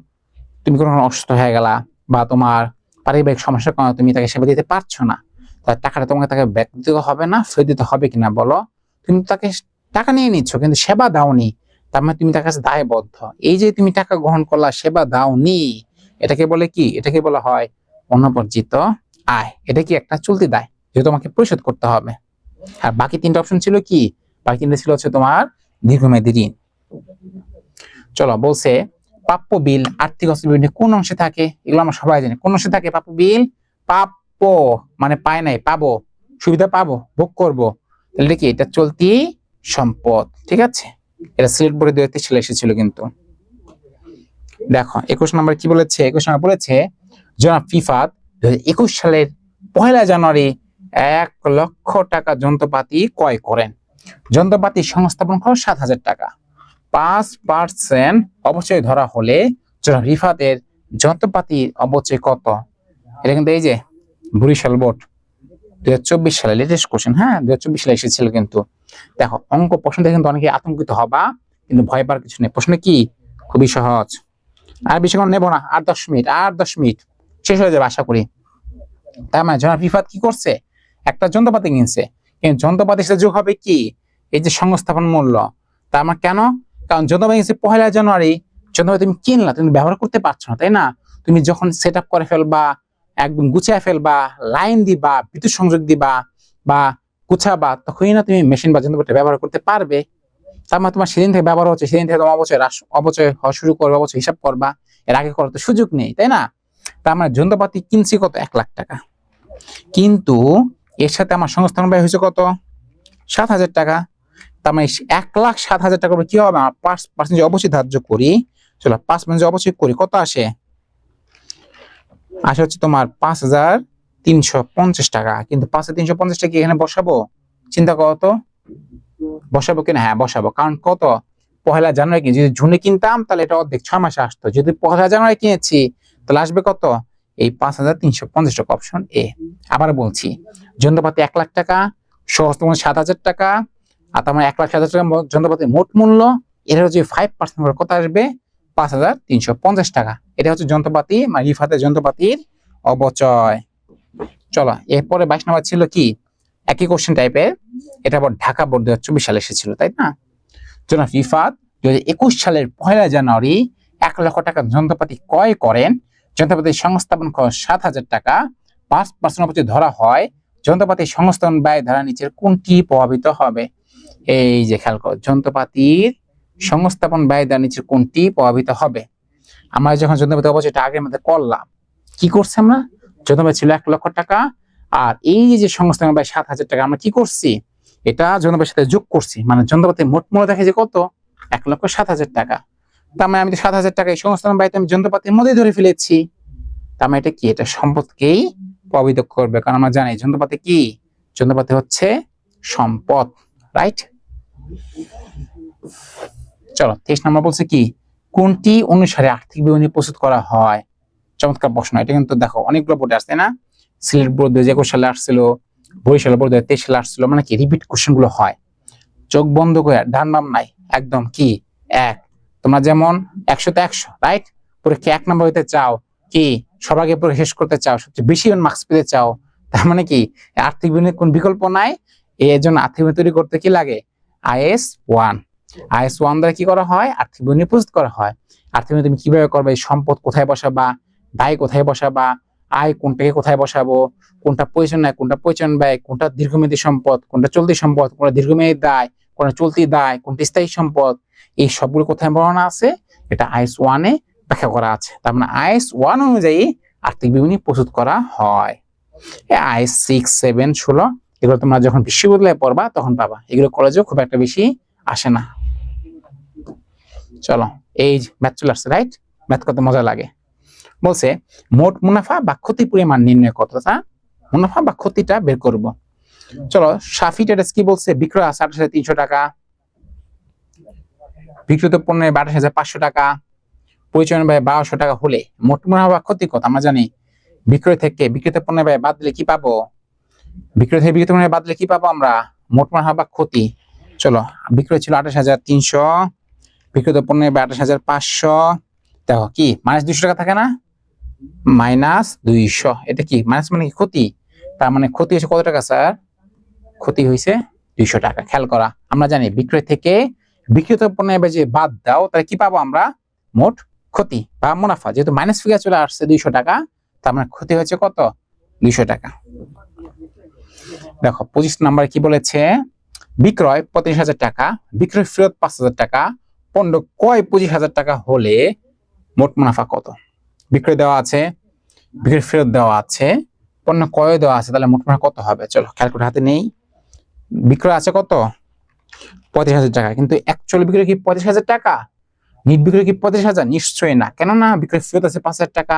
তুমি কোনো অসুস্থ হয়ে গেলা, বা তোমার পারিবারিক সমস্যার কারণে তুমি তাকে সেবা দিতে পারছো না, তার টাকাটা তোমাকে তাকে ব্যাক দিতে হবে না, ফেরত দিতে হবে কিনা বলো? তুমি তাকে টাকা নিয়ে নিচ্ছ কিন্তু সেবা দাওনি, তার মানে তুমি তার কাছে দায়বদ্ধ। এই যে তুমি টাকা গ্রহণ করলা, সেবা দাওনি, এটাকে বলে কি, এটাকে বলা হয় অনবর্জিত আয়। এটা কি একটা চলতি দায়, যে তোমাকে পরিশোধ করতে হবে। আর বাকি 3টা অপশন ছিল কি, বাকি 3টা ছিল হচ্ছে তোমার দীর্ঘমেয়াদী ঋণ। চলো বলছে প্রাপ্য বিল আর্থিক অস্তিত্বের কোন অংশে থাকে, এগুলো আমরা সবাই জানি, কোন অংশে থাকে প্রাপ্য বিল, প্রাপ্য মানে পায় নাই, পাবো, সুবিধা পাবো, ভোগ করব, তাহলে কি এটা চলতি সম্পদ, ঠিক আছে। এটা সিলেট বোর্ডে 2023 সালে এসেছিল কিন্তু। দেখো 21 নম্বর কি বলেছে, 21 নম্বর বলেছে জনাব ফিফাত 2021 সালের 1 জানুয়ারি 1 লক্ষ টাকা যন্ত্রপাতি ক্রয় করেন। যন্ত্রপাতি সংস্থাপন খরচ 7,000 টাকা। 5% অবচয় ধরা হলে জনাব রিফাতের যন্ত্রপাতি অবচয় কত? এটা কিন্তু এই যে বরিশাল বোর্ড 2024 সালে লেটেস্ট কোশ্চেন, হ্যাঁ 2024 সালে এসেছিল কিন্তু। দেখো অঙ্ক প্রশ্নটা কিন্তু অনেকে আতঙ্কিত হবা, কিন্তু ভয় পাওয়ার কিছু নেই, প্রশ্ন কি খুবই সহজ। আর বেশিক্ষণ নেবো না, আর 10 মিনিট, আর 10 মিনিট শেষ হয়ে যাবে আশা করি। তার মানে জনাব রিফাত কি করছে, একটা যন্ত্রপাতি কিনছে, কিন্তু যন্ত্রপাতির সাথে যোগ হবে কি, এই যে সংস্থাপন মূল্য। তার মানে কেন, কারণ যন্ত্রপাতি কিনছে 1 জানুয়ারি, যন্ত্রপাতি তুমি কিনলা, তুমি ব্যবহার করতে পারছো না, তাই না? তুমি যখন সেট আপ করে ফেলবা, একদম গুছিয়ে ফেলবা, লাইন দিবা, বিদ্যুৎ সংযোগ দিবা বা গুছাবা, তখনই না তুমি মেশিন বা যন্ত্রপাতি ব্যবহার করতে পারবে। তার মানে তোমার সেদিন থেকে ব্যবহার হচ্ছে, সেদিন থেকে তোমার অবচয় হওয়া শুরু করবে, অবচয় হিসাব করবা, এর আগে করার তো সুযোগ নেই, তাই না? তার মানে যন্ত্রপাতি কিনছি কত, 1 লাখ টাকা, কিন্তু এর সাথে আমার সংস্থান ব্যয় হয়েছে কত, 7,000 টাকা। তার মানে 1,07,000 টাকা কি হবে, আমার 5% অবচয় ধার্য করি, চলো 5% অবচয় করি, কত আসে, হচ্ছে তোমার 5,350 টাকা। কিন্তু 5,350 টাকা কি এখানে বসাবো, চিন্তা করো তো, বসাবো কিনা? হ্যাঁ বসাবো, কারণ কত, 1 জানুয়ারি কিনে, যদি জুনে কিনতাম তাহলে এটা অর্ধেক 6 মাসে আসতো, যদি 1 জানুয়ারি কিনেছি তাহলে আসবে কত, এই 5,350 টাকা, অপশন এ। আবার বলছি, যন্ত্রপাতি 1 লাখ টাকা, সহজ তোমার 7,000 টাকা, আর তোমার 1,07,000 টাকা যন্ত্রপাতি মোট মূল্য, এর হচ্ছে 5% করে কত আসবে, 5,350 টাকা। এটা হচ্ছে যন্ত্রপাতি মানে রিফাতের যন্ত্রপাতির অবচয়। চলো এরপরে 22 নম্বর ছিল কি, একই কোশ্চেন টাইপের, এটা আবার ঢাকা বোর্ড 2024 সালে এসেছিল, তাই না? জনাব রিফাত 2021 সালের 1 জানুয়ারি 1 লক্ষ টাকা যন্ত্রপাতি ক্রয় করেন, যন্ত্রপাতির সংস্থাপন খরচ 7,000 টাকা, 5% অবচয় ধরা হয়, যন্ত্রপাতির সংস্থাপন ব্যয় ধারা নিচের কোনটি প্রভাবিত হবে? এই যে খেয়াল করো, যন্ত্রপাতির সংস্থাপন ব্যয় ধারা নিচের কোনটি প্রভাবিত হবে? আমরা যখন যন্ত্রপাতি অবচয়টা আগের মধ্যে করলাম, কি করছি আমরা, যন্ত্রপাতি ছিল 1 লক্ষ টাকা, আর এই যে সংস্থাপন ব্যয় 7,000 টাকা, আমরা কি করছি, এটা যন্ত্রপাতির সাথে যোগ করছি, মানে যন্ত্রপাতির মোট মূল্য দেখে যে কত, 1,07,000 টাকা। তার মানে আমি তো 7,000 টাকা এই সংস্থান ব্যয় আমি যন্ত্রপাতির মধ্যে ধরে ফেলেছি, তার মানে এটা কি, এটা সম্পদকেই প্রভাবিত করবে, কারণ আমরা জানি যন্ত্রপাতি কি, যন্ত্রপাতি হচ্ছে সম্পদ, রাইট। চলো 23 নম্বর বলছে কি, কোনটি অনুসারে আর্থিক বিবরণী প্রস্তুত করা হয়? চমৎকার প্রশ্ন, এটা কিন্তু দেখো অনেকগুলো বোর্ডে আসছে না, সিলেট বোর্ড 2021 সালে আসছিল, বরিশাল বোর্ড 2023 সালে আসছিল, মানে কি রিপিট কোশ্চেন গুলো হয়। চোখ বন্ধ করে, ডান বাম নাই, একদম কি এক, তোমরা যেমন 100তে 100, রাইট, পরীক্ষা 1 নম্বর হইতে চাও, কি সবার আগে পরীক্ষা শেষ করতে চাও, সবচেয়ে বেশি মার্কস পেতে চাও, তার মানে কি আর্থিক বিবরণীর কোন বিকল্প নাই, এর জন্য আর্থিক বিবরণী তৈরি করতে কি লাগে, IS 1। IS-1 দ্বারা কি করা হয়? আর্থিক বিবরণী প্রস্তুত করা হয়। আর্থিক বিবরণী তুমি কিভাবে করবে? সম্পদ কোথায় বসাবা, ব্যয় কোথায় বসাবা, আয় কোনটাকে কোথায় বসাবো, কোনটা প্রয়োজন নাই, কোনটা প্রয়োজন ব্যয়, কোনটা দীর্ঘমেয়াদী সম্পদ, কোনটা চলতি সম্পদ, কোনটা দীর্ঘমেয়াদী দায়, কোনটা চলতি দায়, কোনটা স্থায়ী সম্পদ, এই সবগুলো কোথায় বর্ণনা আছে? এটা IS-1 এ ব্যাখ্যা করা আছে। তার মানে IS-1 অনুযায়ী আর্থিক বিবরণী প্রস্তুত করা হয়। IS-6, 7, 16 এগুলো তোমরা যখন বিশ্ববিদ্যালয়ে পড়বা তখন পাবা, এগুলো কলেজেও খুব একটা বেশি আসে না। চলো, এই ম্যাথ চলে আসছে, রাইট? ম্যাথ করতে মজা লাগে। বলছে মোট মুনাফা বা ক্ষতির পরিমাণ নির্ণয় কতটা, মুনাফা বা ক্ষতিটা বের করব। চলো, সাফি ট্রেডার্স কি বলছে? বিক্রয় আছে 28,300 টাকা, বিক্রিত পণ্যের 28,500 টাকা, পরিচালনা ব্যয় 1200 টাকা হলে মোট মুনাফা বা ক্ষতি কত? আমরা জানি বিক্রয় থেকে বিক্রিত পণ্যের ব্যয় বাদ দিলে কি পাবো? বিক্রয় থেকে বিক্রিত পণ্যের বাদ দিলে কি পাবো আমরা? মোট মুনাফা বা ক্ষতি। চলো, বিক্রয় ছিল 28,300, বিক্রিত পণ্যের ব্যয় 28,500, দেখো কি মাইনাস 200 টাকা থাকে না? মাইনাস 200, এটা কি মাইনাস মানে কি ক্ষতি? তার মানে ক্ষতি হয়েছে কত টাকা স্যার? ক্ষতি হয়েছে 200 টাকা। খেয়াল করা, আমরা জানি বিক্রয় থেকে বিক্রিত পণ্যের ব্যয় যে বাদ দাও তাহলে কি পাবো আমরা? মোট ক্ষতি বা মুনাফা। যেহেতু মাইনাস ফিগার চলে আসছে 200 টাকা, তার মানে ক্ষতি হয়েছে কত? 200 টাকা। দেখো 25 নাম্বার কি বলেছে? বিক্রয় 35,000 টাকা, বিক্রয় ফেরত 5,000 টাকা, পণ্য ক্রয় 25,000 টাকা হলে মোট মুনাফা কত? বিক্রয় দেওয়া আছে, বিক্রয় ফেরত দেওয়া আছে, পণ্য ক্রয় দেওয়া আছে, তাহলে মোট মুনাফা কত হবে? চলো ক্যালকুলেটর হাতে নেই। বিক্রয় আছে কত? 35,000 টাকা, কিন্তু অ্যাকচুয়ালি বিক্রয় কি 35,000 টাকা? নিট বিক্রয় কি 35,000? নিশ্চয়ই না। কেননা বিক্রয় ফেরত আছে 5,000 টাকা,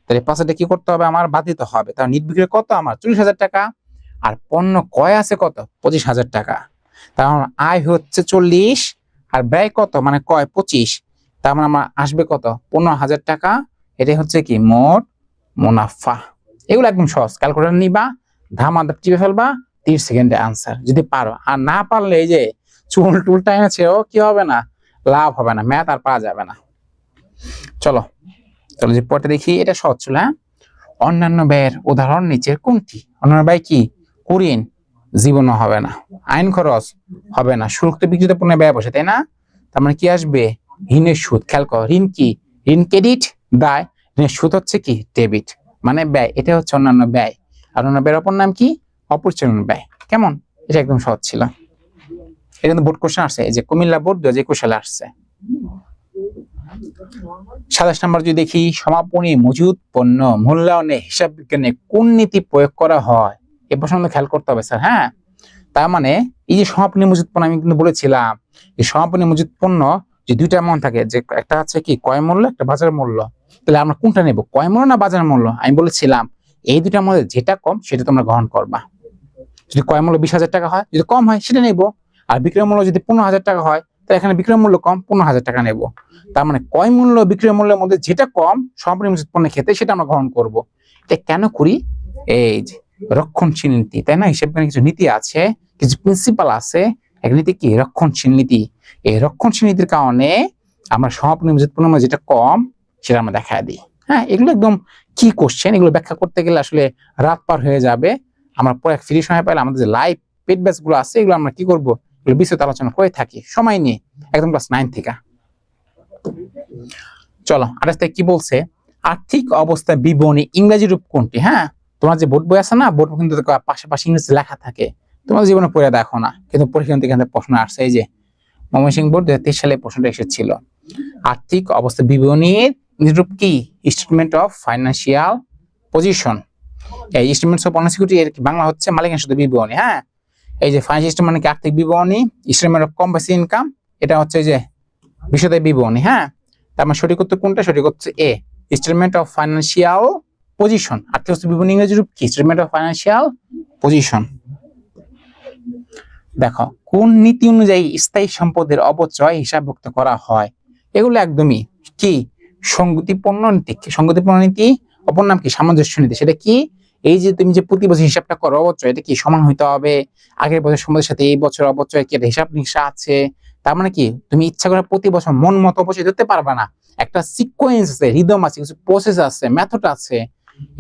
তাহলে 5,000 কি করতে হবে? আমার বাদ দিতে হবে। তাহলে নিট বিক্রয় কত আমার? 40,000 টাকা, আর পণ্য ক্রয় আছে কত? 25,000 টাকা। তাহলে আয় হচ্ছে 40 আর ব্যয় কত? মানে ক্রয় 25, তার মানে আমার আসবে কত? 15,000 টাকা। এটাই হচ্ছে কি মোট মুনাফা। এগুলো একদম সহজ, ক্যালকুলেটর নিবা, ধামাধা চিপে ফেলবা, 30 সেকেন্ডে আনসার যদি পারো। আর না পারলে এই যে চুল টুলটা এনেছেও কি হবে না? লাভ হবে না, ম্যাথ আর পাওয়া যাবে না। চলো চলো যে পড়তে দেখি, এটা সহজ ছিল। হ্যাঁ, অন্যান্য ব্যয়ের উদাহরণ নিচের কোনটি? অন্যান্য ব্যয় কি? কুরিন, জীবনও হবে না। আইন খরচ হবে না। শুল্ক তো বিক্রিত পণ্যের ব্যয় বসে, তাই না? তার মানে কি আসবে? ঋণের সুদ। খেয়াল করো, ঋণ কি? ঋণ ক্রেডিট, দায়। ঋণের সুদ হচ্ছে কি? ডেবিট, মানে ব্যয়। এটা হচ্ছে অন্যান্য ব্যয়। আর অন্যান্য ব্যয়ের অপর নাম কি? অপরিচালন ব্যয়। কেমন? এটা একদম সহজ ছিল। এটা কিন্তু বোর্ড কোশ্চেন আসছে, এই যে কুমিল্লা বোর্ড 2021 সালে আসছে। 27 নম্বর যদি দেখি, সমাপনী মজুদ পণ্য মূল্যায়নে হিসাব বিজ্ঞানে কোন নীতি প্রয়োগ করা হয়? এ প্রশ্ন খেয়াল করতে হবে স্যার। হ্যাঁ, তার মানে এই যে সমাপনী মজুদ পণ্য, আমি কিন্তু বলেছিলাম এই সমাপনী মজুদ পণ্য যে দুইটা মান থাকে, যে একটা আছে কি ক্রয় মূল্য, একটা বাজার মূল্য। তাহলে আমরা কোনটা নেব, ক্রয় মূল্য না বাজার মূল্য? আমি বলেছিলাম এই দুটার মধ্যে যেটা কম সেটা তোমরা গ্রহণ করবা। যদি ক্রয় মূল্য 20,000 টাকা হয়, যদি কম হয় সেটা নেব। আর বিক্রয় মূল্য যদি 15,000 টাকা হয়, তাহলে এখানে বিক্রয় মূল্য কম, 15,000 টাকা নেব। তার মানে ক্রয় মূল্য বিক্রয় মূল্যের মধ্যে যেটা কম সমাপনী মজুদ পণ্যের ক্ষেত্রে সেটা আমরা গ্রহণ করব। এটা কেন করি? এই যে রক্ষণশীল নীতি, তাই না? হিসাব বিজ্ঞানে কিছু নীতি আছে, কিছু প্রিন্সিপাল আছে। এক নীতি কি? রক্ষণশীল নীতি। এই রক্ষণশীল নীতির কারণে আমরা সমাপনী মজুদ পণ্যের মধ্যে যেটা কম সেটা আমরা দেখায় দিই। হ্যাঁ, এগুলো একদম কি কোশ্চেন, এগুলো ব্যাখ্যা করতে গেলে আসলে রাত পার হয়ে যাবে। আমরা পরে ফ্রি সময় পাইলে আমাদের যে লাইভ পেড ব্যাচ গুলো আছে এগুলো আমরা কি করব, এগুলো বিস্তারিত আলোচনা করে থাকি সময় নিয়ে, একদম ক্লাস 9 থেকে। চলো 28 থেকে কি বলছে? আর্থিক অবস্থা বিবরণী ইংরেজি রূপ কোনটি? হ্যাঁ, তোমার যে বোর্ড বই আছে না, বোর্ড কিন্তু পাশাপাশি ইংরেজি লেখা থাকে, তোমার জীবনে পড়ে দেখো না, কিন্তু পরীক্ষা থেকে প্রশ্ন আসছে। এই যে ময়মনসিংহ বোর্ড 2023 সালে প্রশ্নটা এসেছিল। আর্থিক অবস্থা বিবরণীর ইংরেজি রূপ কি? Statement of financial position. এই স্টেটমেন্টস অফ অনার্স সিকিউরিটি এর বাংলা হচ্ছে মালিকানা সত্ত্ব বিবরণী। হ্যাঁ, এই যে ফাইন্যান্সিয়াল স্টেটমেন্ট মানে কি? আর্থিক বিবরণী। স্টেটমেন্ট অফ কোম্পানি ইনকাম, এটা হচ্ছে যে বিশদের বিবরণী। হ্যাঁ, তার মানে সঠিক উত্তর কোনটা? সঠিক হচ্ছে এ, স্টেটমেন্ট অফ ফাইন্যান্সিয়াল পজিশন। আর্থিক অবস্থা বিবরণী ইংরেজি রূপ কি? Statement of financial position. দেখো, কোন নীতি অনুযায়ী স্থায়ী সম্পদের অপচয় হিসাবভুক্ত করা হয়? এগুলো একদমই কি? সঙ্গতিপূর্ণ নীতি। সঙ্গতিপূর্ণ নীতি অপর নাম কি? সামঞ্জস্য নীতি। সেটা কি? এই যে তুমি যে প্রতি বছর হিসাবটা করো অবচয়, এটা কি সমান হইতে হবে? আগের বছর সম্পদের সাথে এই বছর অবচয় কি হিসাব নিশা আছে? তার মানে কি তুমি ইচ্ছা করে প্রতি বছর মন মতো অবচয় ধরতে পারবে না। একটা সিকোয়েন্স আছে, রিদম আছে, কিছু প্রসেস আছে, মেথড আছে,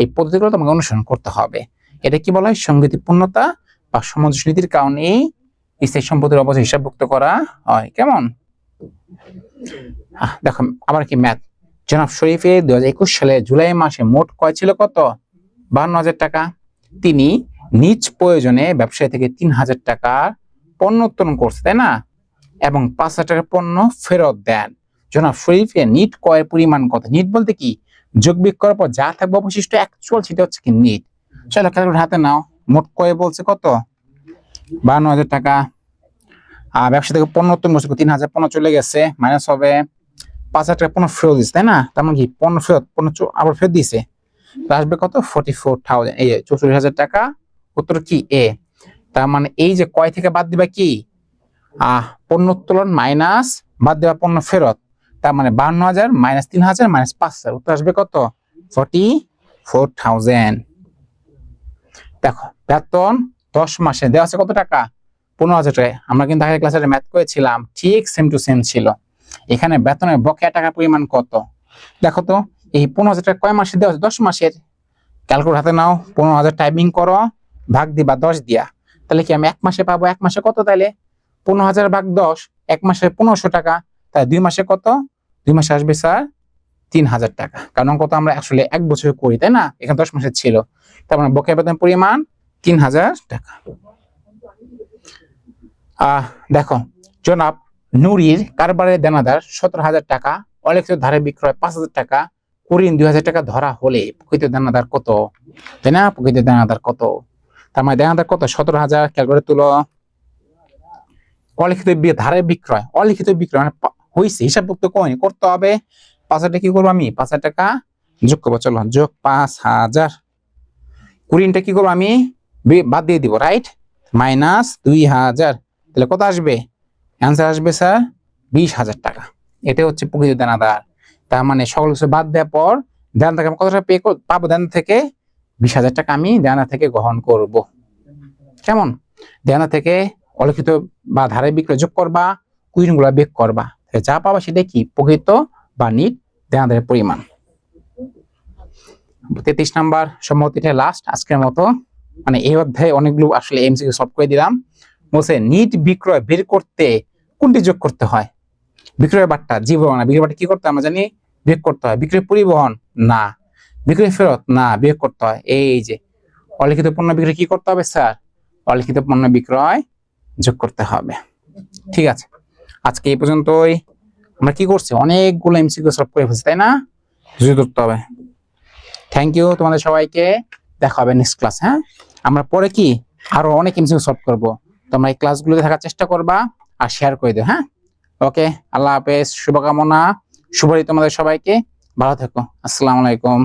এই পদ্ধতিগুলো তোমাকে অনুসরণ করতে হবে। এটা কি বলা হয়? সঙ্গতিপূর্ণতা বা সামঞ্জস্য নীতির কারণেই স্থায়ী সম্পদের অবচয় হিসাবভুক্ত করা হয়। কেমন? দেখো আবার কি ম্যাথ। জনাব শরীফের 2021 সালে জুলাই মাসে মোট ক্রয় ছিল কত? 52,000 টাকা। তিনি নিজ প্রয়োজনে ব্যবসায়ী থেকে 3,000 টাকার পণ্য উত্তোলন করছে, তাই না? এবং 5,000 টাকার পণ্য ফেরত দেন। জনাব শরীফের নিট ক্রয়ের পরিমাণ কত? নিট বলতে কি, যোগ বিয়োগ করার পর যা থাকবে অবশিষ্ট অ্যাকচুয়াল, সেটা হচ্ছে কি নিট। চলো ক্যালকুলেটর হাতে নাও। মোট ক্রয় বলছে কত? 52,000 টাকা। ব্যবসা থেকে পণ্য উত্তোলন করছে 3,000, পণ্য চলে গেছে, মাইনাস হবে 5,000 টাকা পণ্য ফেরত দিচ্ছে, তাই না? তার মানে কি পণ্য ফেরত, পণ্য আবার ফেরত দিছে, আসবে কত? 44,000, এই 44,000 টাকা। উত্তর কি এ। তার মানে এই যে কয় থেকে বাদ দিবা কি, পণ্য উত্তোলন মাইনাস বাদ দেওয়া পণ্য ফেরত, তার মানে 52,000 মাইনাস 3,000 মাইনাস 5,000, উত্তর আসবে কত? 44,000। দেখো বেতন 10 মাসে দেওয়া আছে কত টাকা? 15,000 টাকা। আমরা কিন্তু আগের ক্লাসে ম্যাথ করেছিলাম, ঠিক সেম টু সেম ছিল। এখানে বেতনের বকেয়া টাকার পরিমাণ কত? দেখো তো, এই 15,000 টাকা কয় মাসে দেওয়া আছে? 10 মাসের। ক্যালকুলেটর হাতে নাও, 15,000 টাইপিং করো, ভাগ দিবা 10 দিয়া, তাহলে কি আমি এক মাসে পাবো? এক মাসে কত তাহলে? 15,000 ভাগ 10, এক মাসে 1500 টাকা। তাই 2 মাসে কত? 2 মাসে আসবে স্যার 3,000 টাকা। কারণ কত, আমরা আসলে 1 বছর করি, তাই না? এখানে 10 মাসের ছিল, তার মানে বকেয়া বেতন পরিমাণ 3,000 টাকা। দেখো জনাব নুরির কারবারের দেনাদার 17,000 টাকা, অলিখিত ধারে বিক্রয় 5,000 টাকা, কুরিন 2,000 টাকা ধরা হলে প্রকৃত দেনাদার কত? তাই না? প্রকৃত দেনাদার কত? তার মানে দেনাদার কত? 17,000। ক্যালকুলেটর তুলো। অলিখিত ধারে বিক্রয়, অলিখিত বিক্রয় মানে হয়েছে, হিসাবভুক্ত কয়নি, করতে হবে। 5,000 টাকা কি করবো আমি? 5,000 টাকা যোগ করবো, চলো যোগ 5,000। কুরিনটা কি করবো আমি? বাদ দিয়ে দিব, রাইট? মাইনাস 2,000, তাহলে কত আসবে? অ্যান্সার আসবে স্যার 20,000 টাকা। এটা হচ্ছে প্রকৃত দেনাদার। তার মানে সকল কিছু বাদ দেওয়ার পর দেনা থেকে কত টাকা পাবো? দেনা থেকে 20,000 টাকা আমি দেনা থেকে গ্রহণ করব। কেমন? দেনা থেকে অলিখিত বা ধারে বিক্রয় যোগ করবা, কুইন গুলা বিয়োগ করবা, যা পাবা সেটা কি? প্রকৃত বা নিট দেনাদারের পরিমাণ। 33 নাম্বার সম্ভবত এটা লাস্ট আজকের মতো। মানে এই অধ্যায়ে অনেকগুলো আসলে এমসিকিউ সলভ করে দিলাম। বলছে নিট বিক্রয় বের করতে কোনটি যোগ করতে হয়? বিক্রয় বাট্টা, জীবন বিক্রয় বাট্টা কি করতে হয় আমরা জানি? বিয়োগ করতে হয়। বিক্রয় পরিবহন না, বিক্রয় ফেরত না, বিয়োগ করতে হয়। এই যে অলিখিত পণ্য বিক্রয় কি করতে হবে স্যার? অলিখিত পণ্য বিক্রয় যোগ করতে হবে। ঠিক আছে, আজকে এই পর্যন্তই। আমরা কি করছি? অনেকগুলো এমসিকিউ সলভ করে ফেলছি, তাই না? বুঝে ধরতে হবে। থ্যাংক ইউ তোমাদের সবাইকে, দেখা হবে নেক্সট ক্লাস। হ্যাঁ, আমরা পরে কি আরো অনেক এমসিকিউ সলভ করব। তোমরা এই ক্লাসগুলোতে থাকার চেষ্টা করবা আর শেয়ার করে দিও। হ্যাঁ, ওকে, আল্লাহ হাফেজ, শুভকামনা, শুভরাত্রি তোমাদের সবাইকে, ভালো থেকো, আসসালামু আলাইকুম।